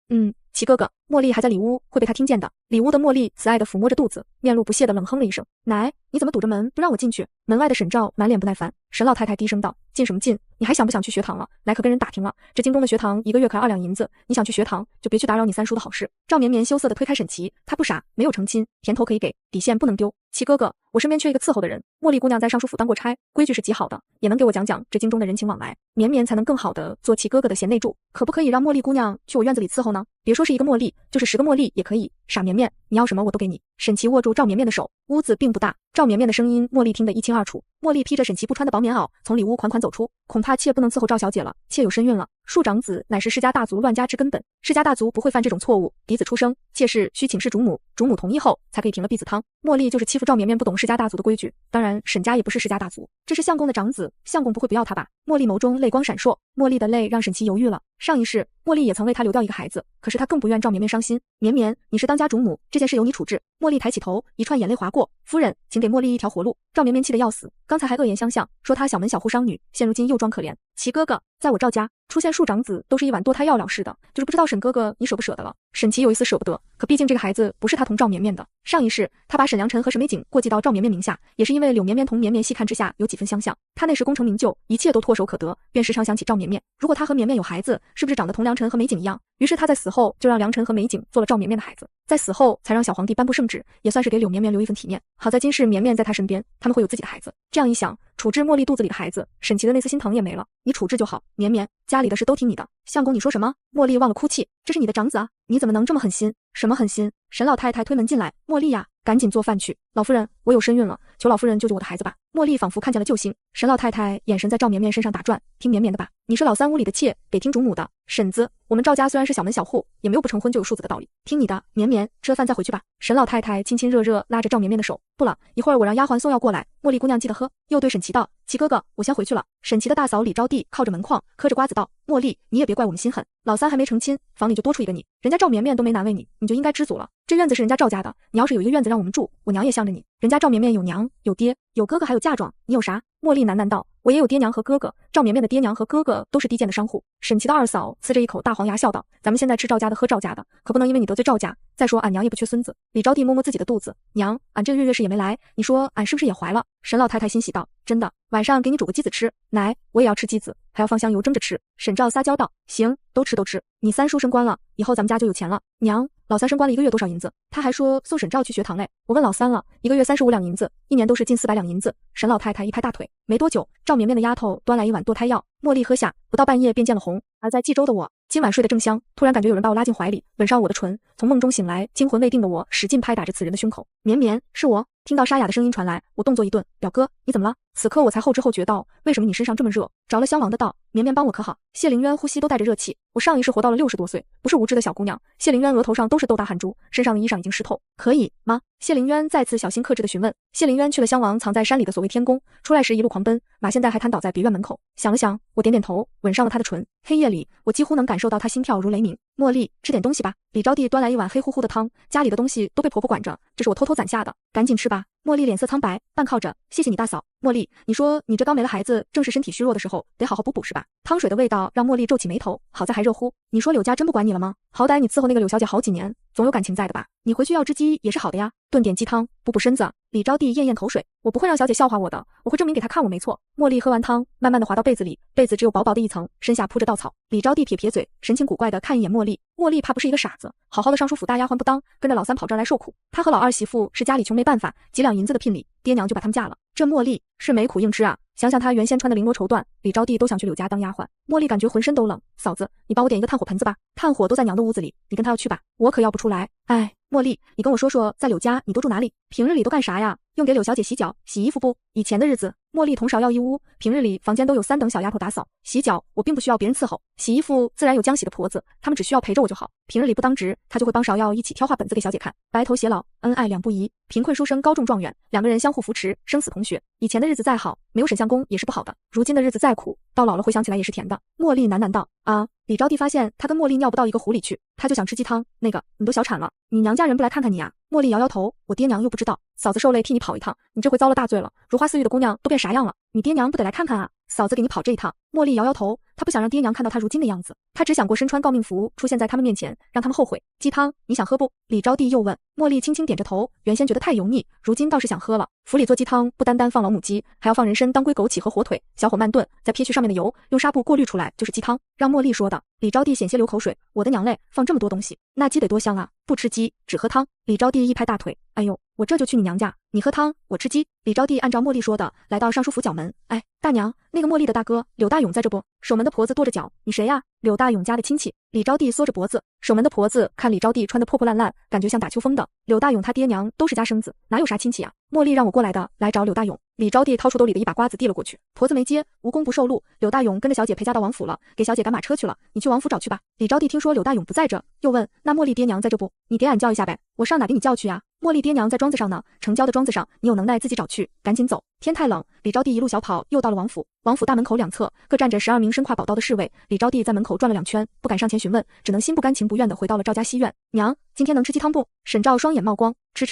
齐哥哥，茉莉还在里屋，会被他听见的。里屋的茉莉慈爱地抚摸着肚子，面露不屑地冷哼了一声：“奶，你怎么堵着门不让我进去？”门外的沈照满脸不耐烦。沈老太太低声道：“进什么进？你还想不想去学堂了？来可跟人打听了，这京东的学堂一个月可2两银子，你想去学堂就别去打扰你三叔的好事。”赵绵绵羞涩地推开沈琦，他不傻，没有成亲，甜头可以给，底线不能丢。齐哥哥，我身边缺一个伺候的人。茉莉姑娘在尚书府当过差，规矩是极好的，也能给我讲讲这京中的人情往来，绵绵才能更好的做齐哥哥的贤内助。可不可以让茉莉姑娘去我院子里伺候呢？别说是一个茉莉，就是10个茉莉也可以。傻绵绵，你要什么我都给你。沈琦握住赵绵绵的手，屋子并不大，赵绵绵的声音茉莉听得一清二楚。茉莉披着沈琦不穿的薄棉袄，从里屋款款走出。恐怕妾不能伺候赵小姐了，妾有身孕了。庶长子乃是世家大族乱家之根本，世家大族不会犯这种错误。嫡子出生，妾室需请示主母，主母同意后才可以停了婢子汤。茉莉就是欺负赵绵绵不懂世家大族的规矩，当然沈家也不是世家大族，这是相公的长子，相公不会不要他吧？茉莉眸中泪光闪烁，茉莉的泪让沈琦犹豫了。上一世茉莉也曾为他流掉一个孩子，可是他更不愿赵绵绵伤心。绵绵，你是当家主母，这件事由你处置。茉莉抬起头，一串眼泪划过，夫人，请给茉莉一条活路。赵绵绵气得要死，刚才还恶言相向，说她小门小户商女，现如今又装可怜。齐哥哥，在我赵家出现庶长子都是一碗堕胎药了事的，就是不知道沈哥哥你舍不舍得了。沈琦有一丝舍不得，可毕竟这个孩子不是他同赵绵绵的。上一世他把沈良辰和沈美景过继到赵绵绵名下，也是因为柳绵绵同绵绵细看之下有几分相像，他那时功成名就，一切都唾手可得，便时常想起赵绵绵。如果他和绵绵有孩子，是不是长得同良辰和美景一样？于是他在死后就让良辰和美景做了赵绵绵的孩子，在死后才让小皇帝颁布圣旨，也算是给柳绵绵留一份体面。好在今世绵绵在他身边，他们会有自己的孩子。这样一想，处置茉莉肚子里的孩子，沈琦的那丝心疼也没了。你处置就好，绵绵，家里的事都听你的。相公你说什么？茉莉忘了哭泣，这是你的长子啊，你怎么能这么狠心？什么狠心？沈老太太推门进来，茉莉呀，赶紧做饭去。老夫人，我有身孕了，求老夫人救救我的孩子吧。茉莉仿佛看见了救星，沈老太太眼神在赵绵绵身上打转，听绵绵的吧，你是老三屋里的妾，得听主母的。婶子，我们赵家虽然是小门小户，也没有不成婚就有庶子的道理，听你的。绵绵，吃了饭再回去吧。沈老太太亲亲热热拉着赵绵绵的手，不了，一会儿我让丫鬟送药过来，茉莉姑娘记得喝。又对沈琦道，琦哥哥，我先回去了。沈琦的大嫂李招娣靠着门框嗑着瓜子道，茉莉，你也别怪我们心狠，老三还没成亲，房里就多出一个你，人家赵绵绵都没难为你，你就应该知足了。这院子是人家赵家的，你要是有一个院子让我们住，我娘也向着你。人家赵绵绵有娘有爹有哥哥还有嫁妆，你有啥？茉莉喃喃道，我也有爹娘和哥哥，赵绵绵的爹娘和哥哥都是低贱的商户。沈琦的二嫂呲着一口大黄牙笑道，咱们现在吃赵家的喝赵家的，可不能因为你得罪赵家。再说俺娘也不缺孙子。李招娣摸摸自己的肚子，娘，俺这个月事也没来，你说俺是不是也怀了？沈老太太欣喜道，真的，晚上给你煮个鸡子吃。奶，我也要吃鸡子，还要放香油蒸着吃。沈照撒娇道，行，都吃都吃，你三叔升官了，以后咱们家就有钱了。娘，老三升官了1个月多少银子？他还说送沈照去学堂嘞。我问老三了，1个月35两银子，1年都是近400两银子。沈老太太一拍大腿，没多久，赵绵绵的丫头端来一碗堕胎药，茉莉喝下，不到半夜便见了红。而在冀州的我，今晚睡得正香，突然感觉有人把我拉进怀里，吻上我的唇。从梦中醒来，惊魂未定的我使劲拍打着此人的胸口。绵绵，是我。听到沙哑的声音传来，我动作一顿，表哥，你怎么了？此刻我才后知后觉到，为什么你身上这么热？着了襄王的道，绵绵帮我可好？谢凌渊呼吸都带着热气，我上一世活到了60多岁，不是无知的小姑娘。谢凌渊额头上都是豆大汗珠，身上的衣裳已经湿透，可以吗？谢凌渊再次小心克制的询问。谢凌渊去了襄王藏在山里的所谓天宫，出来时一路狂奔，马现在还瘫倒在别院门口。想了想，我点点头，吻上了他的唇。黑夜里，我几乎能感受到他心跳如雷鸣。茉莉，吃点东西吧。李招娣端来一碗黑乎乎的汤，家里的东西都被婆婆管着，这是我偷偷攒下的，赶紧吃吧。茉莉脸色苍白，半靠着，谢谢你大嫂。茉莉，你说你这刚没了孩子，正是身体虚弱的时候，得好好补补是吧？汤水的味道让茉莉皱起眉头，好在还热乎。你说柳家真不管你了吗？好歹你伺候那个柳小姐好几年，总有感情在的吧？你回去要只鸡也是好的呀，炖点鸡汤补补身子。李招娣咽咽口水，我不会让小姐笑话我的，我会证明给她看我没错。茉莉喝完汤，慢慢的滑到被子里，被子只有薄薄的一层，身下铺着稻草。李招娣撇撇嘴，神情古怪的看一眼茉莉。茉莉怕不是一个傻子，好好的尚书府大丫鬟不当，跟着老三跑这儿来受苦。她和老二媳妇是家里穷没办法，几两银子的聘礼，爹娘就把他们嫁了。这茉莉是没苦硬吃啊！想想她原先穿的绫罗绸缎，李招娣都想去柳家当丫鬟。茉莉感觉浑身都冷，嫂子，你帮我点一个炭火盆子吧，炭火都在娘的屋子里，你跟她要去吧，我可要不出来。哎，茉莉，你跟我说说，在柳家你都住哪里？平日里都干啥呀？用给柳小姐洗脚、洗衣服不？以前的日子，茉莉同芍药一屋，平日里房间都有3等小丫头打扫。洗脚我并不需要别人伺候，洗衣服自然有浆洗的婆子，她们只需要陪着我就好。平日里不当值，她就会帮芍药一起挑画本子给小姐看。白头偕老，恩爱两不疑，贫困书生高中状元，2个人相互扶持，生死同学。以前的日子再好，没有沈相公也是不好的。如今的日子再苦，到老了回想起来也是甜的。茉莉喃喃道：啊。李招娣发现她跟茉莉尿不到一个壶里去，她就想吃鸡汤。那个，你都小产了，你娘家人不来看看你呀？茉莉摇摇头，我爹娘又不知道，嫂子受累替你跑一趟，你这回遭了大罪了。如花似玉的姑娘都变啥样了？你爹娘不得来看看啊？嫂子给你跑这一趟。茉莉摇摇头，她不想让爹娘看到她如今的样子，她只想过身穿诰命服出现在他们面前，让他们后悔。鸡汤你想喝不？李招娣又问。茉莉轻轻点着头，原先觉得太油腻，如今倒是想喝了。府里做鸡汤不单单放老母鸡，还要放人参、当归、枸杞和火腿，小火慢炖，再撇去上面的油，用纱布过滤出来就是鸡汤。让茉莉说的。李招娣险些流口水，我的娘嘞，放这么多东西，那鸡得多香啊！不吃鸡，只喝汤。李招娣一拍大腿，哎呦，我这就去你娘家，你喝汤，我吃鸡。李招娣按照茉莉说的，来到尚书府角门。哎，大娘，那个茉莉的大哥柳大勇在这不？守门的婆子跺着脚，你谁呀？柳大勇家的亲戚。李招娣缩着脖子，守门的婆子看李招娣穿得破破烂烂，感觉像打秋风的。柳大勇他爹娘都是家生子，哪有啥亲戚啊？茉莉让我过来的，来找柳大勇。李招娣掏出兜里的一把瓜子递了过去，婆子没接，无功不受禄。柳大勇跟着小姐陪嫁到王府了，给小姐赶马车去了，你去王府找去吧。李招娣听说柳大勇不在这，又问，那茉莉爹娘在这不？你点俺叫一下呗，我上哪给你叫去呀？茉莉爹娘在庄子上呢，城郊的庄子上，你有能耐自己找去，赶紧走，天太冷。李招娣一路小跑，又到了王府。王府大门口两侧各站着12名身挎宝刀的侍卫。李招娣在门口转了2圈，不敢上前询问，只能心不甘情不愿地回到了赵家西院。娘，今天能吃鸡汤不？沈照双眼冒光，吃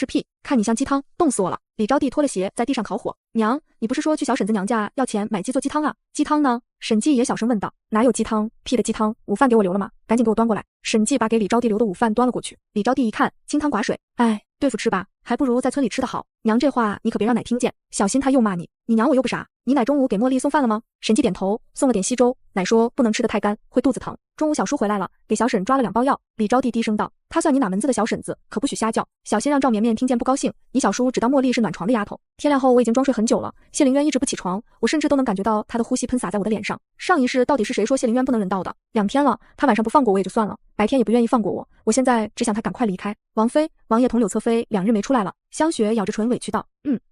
屁，看你像鸡汤，冻死我了。李招娣脱了鞋在地上烤火。娘，你不是说去小婶子娘家要钱买鸡做鸡汤啊？鸡汤呢？沈记也小声问道。哪有鸡汤？屁的鸡汤，午饭给我留了吗？赶紧给我端过来。沈记把给李招娣留的午饭端了过去。李招娣一看，清汤寡水，哎，对付吃吧，还不如在村里吃的好。娘这话你可别让奶听见，小心她又骂你。你娘我又不傻，你奶中午给茉莉送饭了吗？沈记点头，送了点稀粥，奶说不能吃得太干，会肚子疼。中午小叔回来了，给小沈抓了2包药。李招娣低声道，他算你哪门子的小婶子，可不许瞎叫，小心让赵绵绵听见不高兴。你小叔只当茉莉是暖床的丫头。天亮后我已经装睡很久了，谢凌渊一直不起床，我甚至都能感觉到他的呼吸喷洒在我的脸上。上一世到底是谁说谢凌渊不能人道的？2天了，他晚上不放过我也就算了，白天也不愿意放过我，我现在只想他赶快离开。王妃、王爷同柳侧妃2日没出来了。香雪咬着唇委屈道，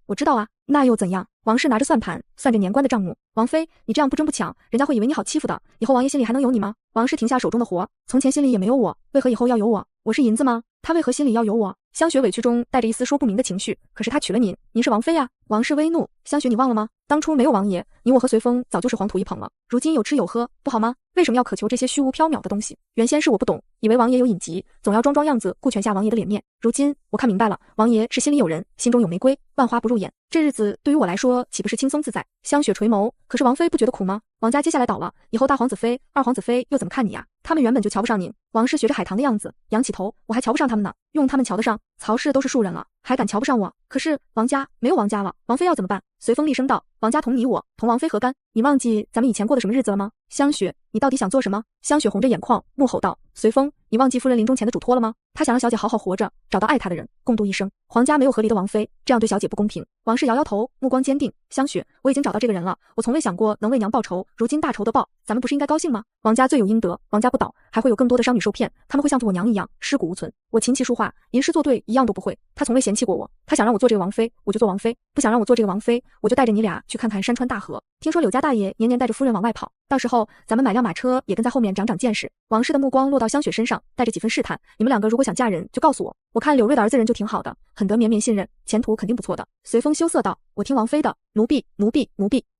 我知道啊，那又怎样？王氏拿着算盘算着年关的账目。王妃，你这样不争不抢，人家会以为你好欺负的，以后王爷心里还能有你吗？王氏停下手中的活，从前心里也没有我，为何以后要有我？我是银子吗？他为何心里要有我？香雪委屈中带着一丝说不明的情绪，可是他娶了您，您是王妃呀。王氏微怒，香雪你忘了吗？当初没有王爷，你我和随风早就是黄土一捧了，如今有吃有喝，不好吗？为什么要渴求这些虚无缥缈的东西？原先是我不懂，以为王爷有隐疾，总要装装样子顾全下王爷的脸面，如今我看明白了，王爷是心里有人，心中有玫瑰，万花不入眼。这日子对于我来说岂不是轻松自在？香雪垂眸，可是王妃不觉得苦吗？王家接下来倒了，以后大皇子妃、二皇子妃又怎么看你呀？他们原本就瞧不上您。王氏学着海棠的样子，仰起头，我还瞧不上他们呢，用他们瞧得上？曹氏都是庶人了，还敢瞧不上我？可是王家没有王家了，王妃要怎么办？随风厉声道：王家同你我，同王妃何干？你忘记咱们以前过的什么日子了吗？香雪，你到底想做什么？香雪红着眼眶，怒吼道：随风，你忘记夫人临终前的嘱托了吗？他想让小姐好好活着，找到爱她的人，共度一生。皇家没有合离的王妃，这样对小姐不公平。王氏摇摇头，目光坚定。香雪，我已经找到这个人了，我从未想过能为娘报仇，如今大仇得报，咱们不是应该高兴吗？王家罪有应得，王家不倒，还会有更多的商女受骗，他们会像我娘一样尸骨无存。我琴棋书画、吟诗作对一样都不会，他从未嫌弃过我。他想让我做这个王妃，我就做王妃；不想让我做这个王妃，我就带着你俩去看看山川大河。听说柳家大爷年年带着夫人往外跑，到时候咱们买辆马车，也跟在后面长长见识。王氏的目光落到香雪身上，带着几分试探。你们两个如果想嫁人，就告诉我。我看柳瑞的儿子人就挺好的，很得绵绵信任，前途肯定不错的。随风羞涩道：我听王妃的，奴婢。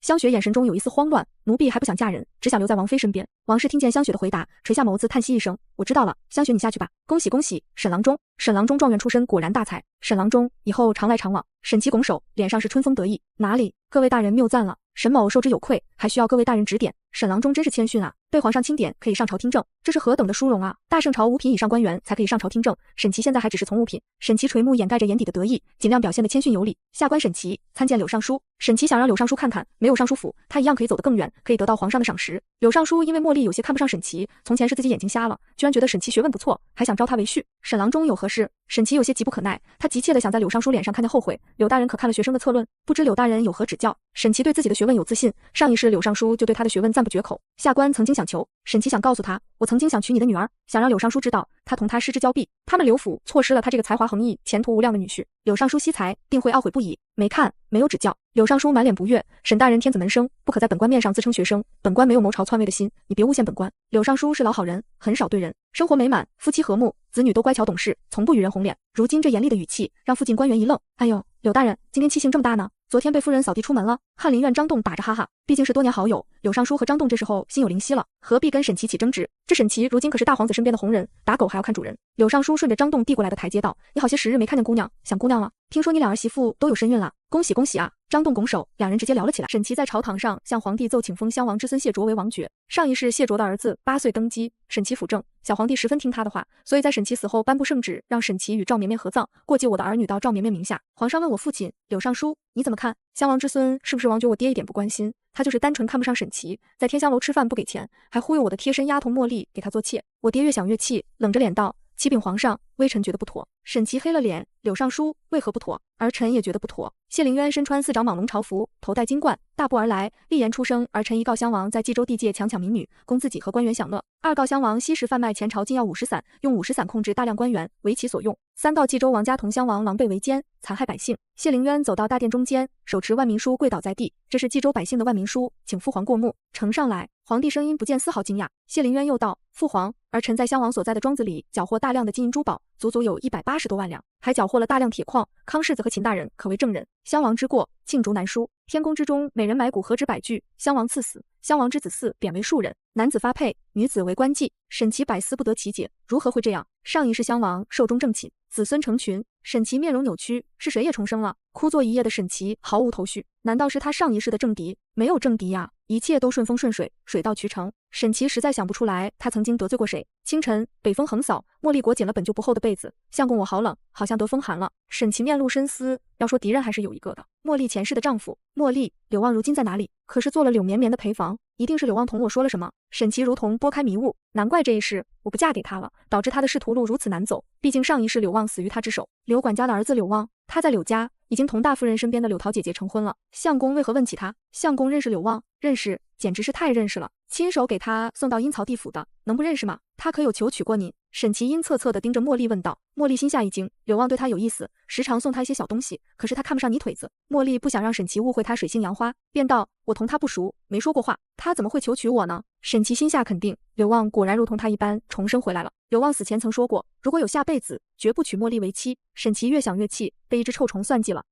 香雪眼神中有一丝慌乱，奴婢还不想嫁人，只想留在王妃身边。王氏听见香雪的回答，垂下眸子叹息一声：我知道了，香雪你下去吧。恭喜恭喜，沈郎中！沈郎中状元出身，果然大才。沈郎中以后常来常往。沈琦拱手，脸上是春风得意。哪里，各位大人谬赞了，沈某受之有愧，还需要各位大人指点。沈郎中真是谦逊啊，被皇上钦点可以上朝听政，这是何等的殊荣啊！大圣朝5品以上官员才可以上朝听政，沈琦现在还只是从5品。沈琦垂目掩盖着眼底的得意，尽量表现得谦逊有礼。下官沈琦参见柳尚书。沈琦想让柳尚书看看，没有尚书府，他一样可以走得更远，可以得到皇上的赏识。柳尚书因为茉莉有些看不上沈琦，从前是自己眼睛瞎了，居然觉得沈琦学问不错，还想招他为婿。沈郎中有何事？沈琦有些急不可耐，他急切地想在柳尚书脸上看见后悔。柳大人可看了学生的策论？不知柳大人有何指教？沈琦对自己的学问有自信，上一世柳尚书就对他的学问赞不绝口。下官曾经想求。沈琦想告诉他，我曾经想娶你的女儿，想让柳尚书知道他同他失之交臂，他们柳府错失了他这个才华横溢、前途无量的女婿。柳尚书惜才，定会懊悔不已。没看，没有指教。柳尚书满脸不悦，沈大人天子门生，不可在本官面上自称学生，本官没有谋朝篡位的心，你别诬陷本官。柳尚书是老好人，很少对人，生活美满，夫妻和睦，子女都乖巧懂事，从不与人红脸。如今这严厉的语气，让附近官员一愣。哎呦，柳大人今天气性这么大呢？昨天被夫人扫地出门了。翰林院张栋打着哈哈，毕竟是多年好友，柳尚书和张栋这时候心有灵犀了，何必跟沈琦起争执？这沈琦如今可是大皇子身边的红人，打狗还要看主人。柳尚书顺着张栋递过来的台阶道：你好些时日没看见姑娘，想姑娘了？听说你两儿媳妇都有身孕了，恭喜恭喜啊！张栋拱手，两人直接聊了起来。沈琦在朝堂上向皇帝奏请封襄王之孙谢卓为王爵，上一世谢卓的儿子8岁登基，沈琦辅政，小皇帝十分听他的话，所以在沈琦死后颁布圣旨，让沈琦与赵绵绵合葬，过继我的儿女到赵绵绵名下。皇上问我父亲柳尚书，你怎么看？襄王之孙是不是王爵？我爹一点不关心，他就是单纯看不上沈琦，在天香楼吃饭不给钱，还忽悠我的贴身丫头茉莉给他做妾。我爹越想越气，冷着脸道：启禀皇上，微臣觉得不妥。沈琦黑了脸，柳尚书为何不妥？儿臣也觉得不妥。谢灵渊身穿4长蟒龙朝服，头戴金冠，大步而来，厉言出声：儿臣一告襄王在冀州地界强抢民女，供自己和官员享乐；二告襄王吸食贩卖前朝禁药50散，用50散控制大量官员，为其所用；三告冀州王家同襄王狼狈为奸，残害百姓。谢灵渊走到大殿中间，手持万民书跪倒在地，这是冀州百姓的万民书，请父皇过目，呈上来。皇帝声音不见丝毫惊讶。谢灵渊又道：父皇，儿臣在襄王所在的庄子里缴获大量的金银珠宝，足足有180多万两，还缴获了大量铁矿。康世子和秦大人可为证人。襄王之过，罄竹难书。天宫之中，每人买谷何止100具。襄王赐死，襄王之子嗣贬为庶人，男子发配，女子为官妓。沈琦百思不得其解，如何会这样？上一世襄王寿终正寝，子孙成群。沈琦面容扭曲，是谁也重生了？枯坐一夜的沈琦毫无头绪，难道是他上一世的政敌？没有政敌呀，一切都顺风顺水，水到渠成。沈琦实在想不出来，他曾经得罪过谁。清晨，北风横扫，茉莉裹紧了本就不厚的被子。相公，我好冷，好像得风寒了。沈琦面露深思，要说敌人还是有一个的，茉莉前世的丈夫。茉莉，柳望如今在哪里？可是做了柳绵绵的陪房，一定是柳望同我说了什么。沈琦如同拨开迷雾，难怪这一世我不嫁给他了，导致他的仕途路如此难走。毕竟上一世柳望死于他之手。柳管家的儿子柳望，他在柳家已经同大夫人身边的柳桃姐姐成婚了。相公为何问起他？相公认识柳望？认识，简直是太认识了，亲手给他送到阴曹地府的，能不认识吗？他可有求娶过你？沈琦阴恻恻地盯着茉莉问道。茉莉心下一惊，柳望对他有意思，时常送他一些小东西，可是他看不上泥腿子。茉莉不想让沈琦误会他水性杨花，便道：我同他不熟，没说过话，他怎么会求娶我呢？沈琦心下肯定，柳望果然如同他一般重生回来了。柳望死前曾说过，如果有下辈子，绝不娶茉莉为妻。沈琦越想越气，被一只臭虫算计了。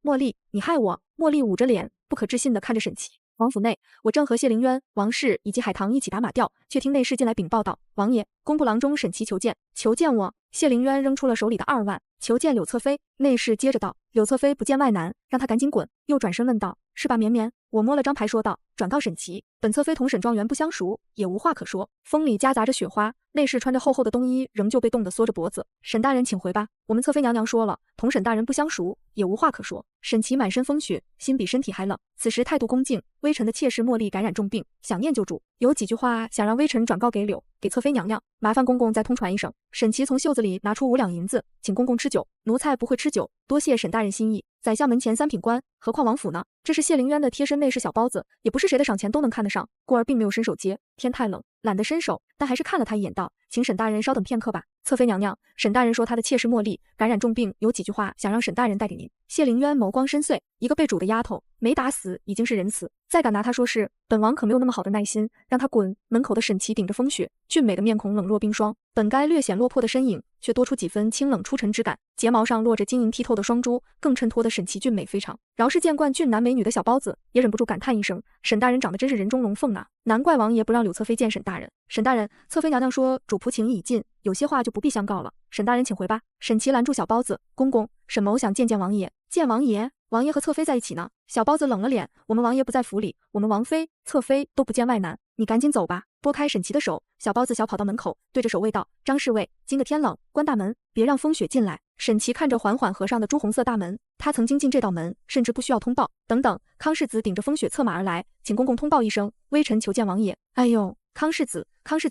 茉莉，你害我！茉莉捂着脸，不可置信地看着沈琦。王府内，我正和谢灵渊、王氏以及海棠一起打马吊，却听内侍进来禀报道：王爷，工部郎中沈琦求见。求见我？谢灵渊扔出了手里的2万，求见柳侧妃。内侍接着道：“柳侧妃不见外男，让他赶紧滚。”又转身问道：“是吧，绵绵？”我摸了张牌说道：“转告沈琦，本侧妃同沈庄园不相熟，也无话可说。”风里夹杂着雪花，内侍穿着厚厚的冬衣，仍旧被冻得缩着脖子。沈大人请回吧，我们侧妃娘娘说了，同沈大人不相熟，也无话可说。沈琦满身风雪，心比身体还冷，此时态度恭敬。微臣的妾室茉莉感染重病，想念救主，有几句话想让微臣转告给侧妃娘娘，麻烦公公再通传一声。沈琦从袖子里拿出5两银子，请公公吃酒，奴才不会吃酒，多谢沈大人心意。宰相门前3品官，何况王府呢？这是谢灵渊的贴身内侍小包子，也不是谁的赏钱都能看得上。故而并没有伸手接，天太冷，懒得伸手，但还是看了他一眼，道：“请沈大人稍等片刻吧。侧妃娘娘，沈大人说他的妾室茉莉感染重病，有几句话想让沈大人带给您。”谢灵渊眸光深邃，一个被主的丫头，没打死已经是仁慈，再敢拿他说事，本王可没有那么好的耐心，让他滚！门口的沈琦顶着风雪，俊美的面孔冷若冰霜，本该略显落魄的身影，却多出几分清冷出尘之感。睫毛上落着晶莹剔透的双珠，更衬托的沈琦俊美非常。饶是见惯俊男美女的小包子，也忍不住感叹一声：沈大人长得真是人中龙凤啊！难怪王爷不让柳侧妃见沈大人。沈大人，侧妃娘娘说主仆情谊已尽，有些话就不必相告了。沈大人请回吧。沈琦拦住小包子：公公，沈某想见王爷。见王爷？王爷和侧妃在一起呢。小包子冷了脸：我们王爷不在府里，我们王妃、侧妃都不见外男，你赶紧走吧。拨开沈琦的手，小包子小跑到门口，对着守卫道：张侍卫，今个天冷，关大门，别让风雪进来。沈琦看着缓缓合上的朱红色大门，他曾经进这道门，甚至不需要通报。等等，康世子顶着风雪策马而来，请公公通报一声，微臣求见王爷。哎呦，康世子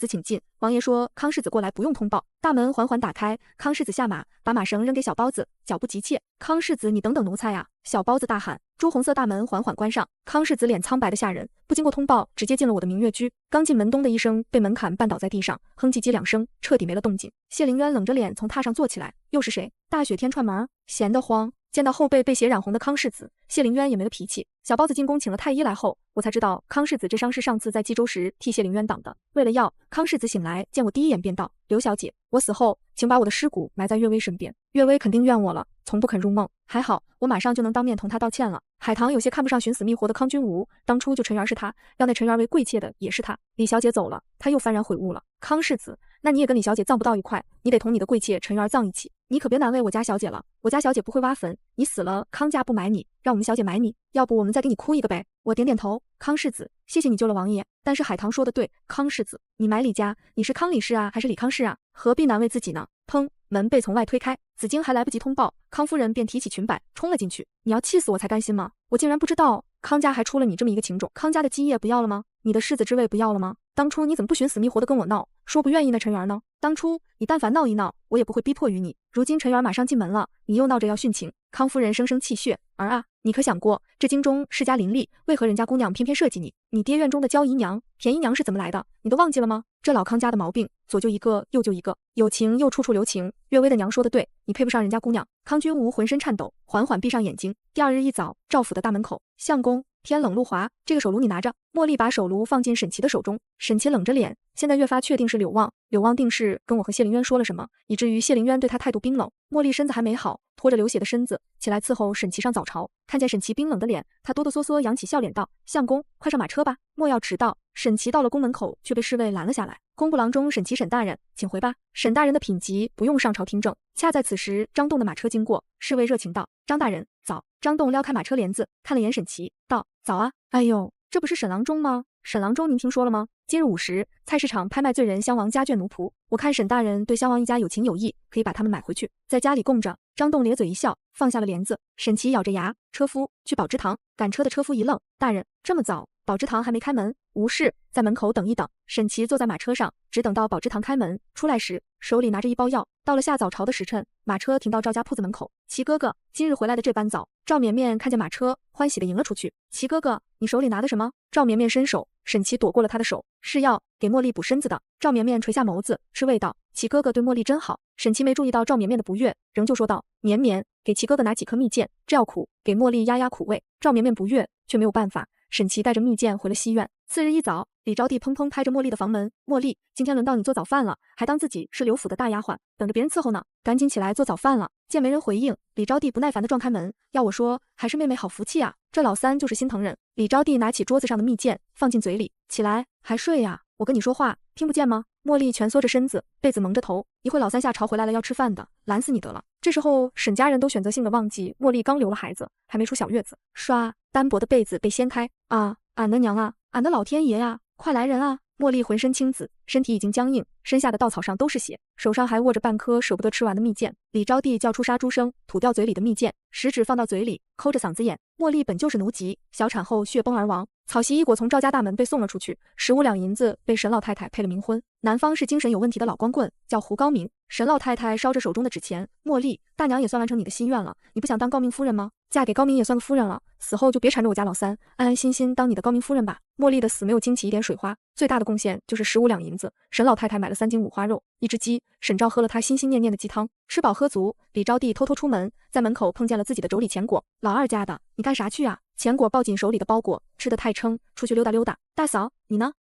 请进。王爷说康世子过来不用通报。大门缓缓打开，康世子下马，把马绳扔给小包子，脚步急切。康世子，你等等奴才啊！小包子大喊。朱红色大门缓缓关上，康世子脸苍白的吓人，不经过通报，直接进了我的明月居。刚进门，咚的一声，被门槛绊倒在地上，哼唧唧2声，彻底没了动静。谢灵渊冷着脸从榻上坐起来，又是谁？大雪天串门，闲得慌。见到后背被血染红的康世子，谢灵渊也没了脾气。小包子进宫请了太医来后，我才知道康世子这伤是上次在冀州时替谢灵渊挡的。为了药，康世子醒来见我第一眼便道：刘小姐，我死后请把我的尸骨埋在岳微身边。岳微肯定怨我了，从不肯入梦。还好我马上就能当面同他道歉了。海棠有些看不上寻死觅活的康君无，当初就陈元是他，要那陈元为贵妾的也是他。李小姐走了，他又幡然悔悟了。康世子，那你也跟李小姐葬不到一块，你得同你的贵妾陈元葬一起。你可别难为我家小姐了，我家小姐不会挖坟，你死了康家不埋你，让我们小姐埋你，要不我们再给你哭一个呗。我点点头，康世子，谢谢你救了王爷，但是海棠说的对，康世子，你埋李家，你是康李氏啊还是李康氏啊？何必难为自己呢？砰！门被从外推开，紫荆还来不及通报，康夫人便提起裙摆冲了进去。你要气死我才甘心吗？我竟然不知道康家还出了你这么一个情种。康家的基业不要了吗？你的世子之位不要了吗？当初你怎么不寻死觅活的跟我闹，说不愿意那陈元呢？当初你但凡闹一闹，我也不会逼迫于你。如今陈元马上进门了，你又闹着要殉情。康夫人声声气血，儿啊，你可想过这京中世家林立，为何人家姑娘偏偏设计你？你爹院中的娇姨娘、便宜娘是怎么来的？你都忘记了吗？这老康家的毛病，左救一个，右救一个，有情又处处留情。岳微的娘说的对，你配不上人家姑娘。康君无浑身颤抖，缓缓闭上眼睛。第2日一早，赵府的大门口，相公，天冷路滑，这个手炉你拿着。茉莉把手炉放进沈琦的手中，沈琦冷着脸，现在越发确定是柳旺定是跟我和谢灵渊说了什么，以至于谢灵渊对他态度冰冷。茉莉身子还没好，拖着流血的身子起来伺候沈琦上早朝，看见沈琦冰冷的脸，他哆哆嗦嗦扬起笑脸道：相公，快上马车吧，莫要迟到。沈琦到了宫门口，却被侍卫拦了下来。工部郎中沈琦，沈大人，请回吧。沈大人的品级不用上朝听政。恰在此时，张栋的马车经过，侍卫热情道：张大人早。张栋撩开马车帘子，看了眼沈琦，道：早啊。哎呦，这不是沈郎中吗？沈郎中您听说了吗？今日午时，菜市场拍卖罪人襄王家眷奴仆，我看沈大人对襄王一家有情有义，可以把他们买回去，在家里供着。张栋咧嘴一笑，放下了帘子。沈琦咬着牙：车夫，去宝芝堂。赶车的车夫一愣：大人，这么早？宝芝堂还没开门。无事，在门口等一等。沈琦坐在马车上，只等到宝芝堂开门，出来时手里拿着一包药。到了下早朝的时辰，马车停到赵家铺子门口。齐哥哥，今日回来的这般早。赵绵绵看见马车，欢喜地迎了出去。齐哥哥，你手里拿的什么？赵绵绵伸手，沈琦躲过了他的手。是药，给茉莉补身子的。赵绵绵垂下眸子，吃味道。齐哥哥对茉莉真好。沈琦没注意到赵绵绵的不悦，仍旧说道：绵绵，给齐哥哥拿几颗蜜饯，这药苦，给茉莉压压苦味。赵绵绵不悦，却没有办法。沈琦带着蜜饯回了西院。次日一早，李招娣砰砰拍着茉莉的房门：茉莉，今天轮到你做早饭了，还当自己是刘府的大丫鬟，等着别人伺候呢，赶紧起来做早饭了。见没人回应，李招娣不耐烦地撞开门：要我说，还是妹妹好福气啊，这老三就是心疼人。李招娣拿起桌子上的蜜饯放进嘴里：起来，还睡呀？我跟你说话，听不见吗？茉莉蜷缩着身子，被子蒙着头，一会老三下朝回来了要吃饭的，懒死你得了。这时候沈家人都选择性的忘记茉莉刚留了孩子，还没出小月子。唰，单薄的被子被掀开，啊，俺的娘啊，俺的老天爷呀，快来人啊！茉莉浑身青紫，身体已经僵硬，身下的稻草上都是血，手上还握着半颗舍不得吃完的蜜饯。李招娣叫出杀猪声，吐掉嘴里的蜜饯，食指放到嘴里，抠着嗓子眼。茉莉本就是奴籍，小产后血崩而亡，草席一果从赵家大门被送了出去，15两银子被沈老太太配了冥婚。男方是精神有问题的老光棍，叫胡高明。沈老太太烧着手中的纸钱，茉莉，大娘也算完成你的心愿了，你不想当诰命夫人吗？嫁给高明也算个夫人了，死后就别缠着我家老三，安安心心当你的诰命夫人吧。茉莉的死没有惊起一点水花，最大的贡献就是15两银子，沈老太太买了3斤五花肉，1只鸡。沈照喝了她心心念念的鸡汤，吃饱喝足，李招娣偷偷出门，在门口碰见了自己的妯娌钱果。老二家的，你干啥去啊？钱果抱紧手里的包裹，吃得太撑，出去溜达溜达。大嫂，你呢？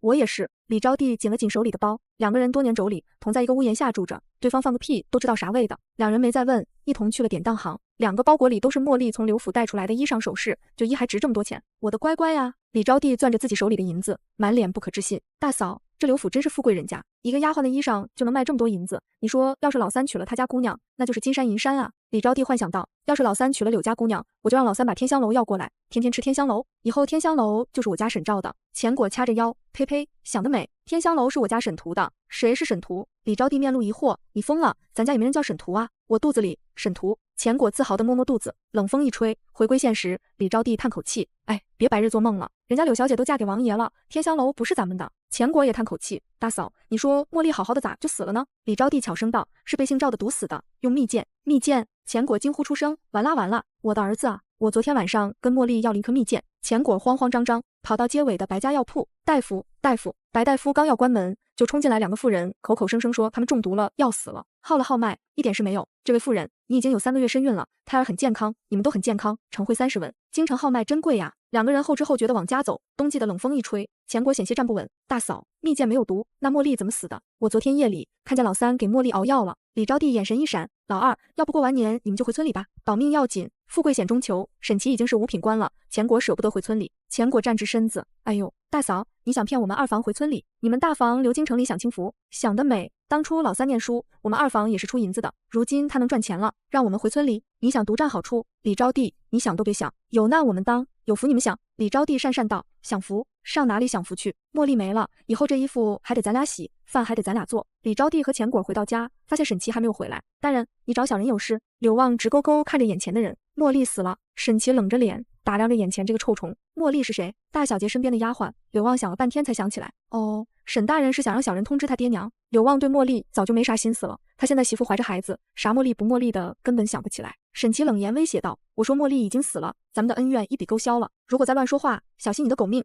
我也是。李招娣紧了紧手里的包，两个人多年妯娌，同在一个屋檐下住着，对方放个屁都知道啥味的。两人没再问，一同去了典当行。2个包裹里都是茉莉从刘府带出来的衣裳首饰，就一还值这么多钱。我的乖乖呀！李招娣攥着自己手里的银子，满脸不可置信。大嫂，这刘府真是富贵人家，一个丫鬟的衣裳就能卖这么多银子。你说要是老三娶了他家姑娘，那就是金山银山啊。李招娣幻想道，要是老三娶了柳家姑娘，我就让老三把天香楼要过来，天天吃天香楼，以后天香楼就是我家沈照的。钱果掐着腰，呸呸，想得美，天香楼是我家沈图的，谁是沈图？李招娣面露疑惑，你疯了，咱家也没人叫沈图啊，我肚子里沈图。钱果自豪地摸摸肚子，冷风一吹，回归现实。李招娣叹口气，哎，别白日做梦了，人家柳小姐都嫁给王爷了，天香楼不是咱们的。钱果也叹口气，大嫂，你说茉莉好好的咋就死了呢？李招娣悄声道，是被姓赵的毒死的，用蜜饯。蜜饯！钱果惊呼出声，完啦完啦，我的儿子啊！我昨天晚上跟茉莉要了一颗蜜饯。钱果慌慌张张跑到街尾的白家药铺，大夫，大夫！白大夫刚要关门，就冲进来2个妇人，口口声声说他们中毒了，要死了，号了号脉，一点事没有。这位妇人，你已经有3个月身孕了，胎儿很健康，你们都很健康，呈会30文，京城号脉真贵呀。2个人后知后觉地往家走，冬季的冷风一吹，钱果险些站不稳。大嫂，蜜饯没有毒，那茉莉怎么死的？我昨天夜里看见老三给茉莉熬药了。李招娣眼神一闪，老二，要不过完年你们就回村里吧，保命要紧，富贵险中求。沈琦已经是5品官了，钱果舍不得回村里。钱果站直身子，哎呦，大嫂，你想骗我们二房回村里？你们大房留京城里享清福，想得美！当初老三念书，我们二房也是出银子的，如今他能赚钱了，让我们回村里，你想独占好处？李招娣，你想都别想，有难我们当，有福你们享。李招娣讪讪道，享福？上哪里享福去？茉莉没了，以后这衣服还得咱俩洗，饭还得咱俩做。李招娣和钱果回到家，发现沈琦还没有回来。大人，你找小人有事？柳旺直勾勾看着眼前的人，茉莉死了。沈琦冷着脸打量着眼前这个臭虫，茉莉是谁？大小姐身边的丫鬟。柳旺想了半天才想起来，哦，沈大人是想让小人通知他爹娘。柳旺对茉莉早就没啥心思了，他现在媳妇怀着孩子，啥茉莉不茉莉的根本想不起来。沈琦冷言威胁道，我说茉莉已经死了，咱们的恩怨一笔勾销了，如果再乱说话，小心你的狗命。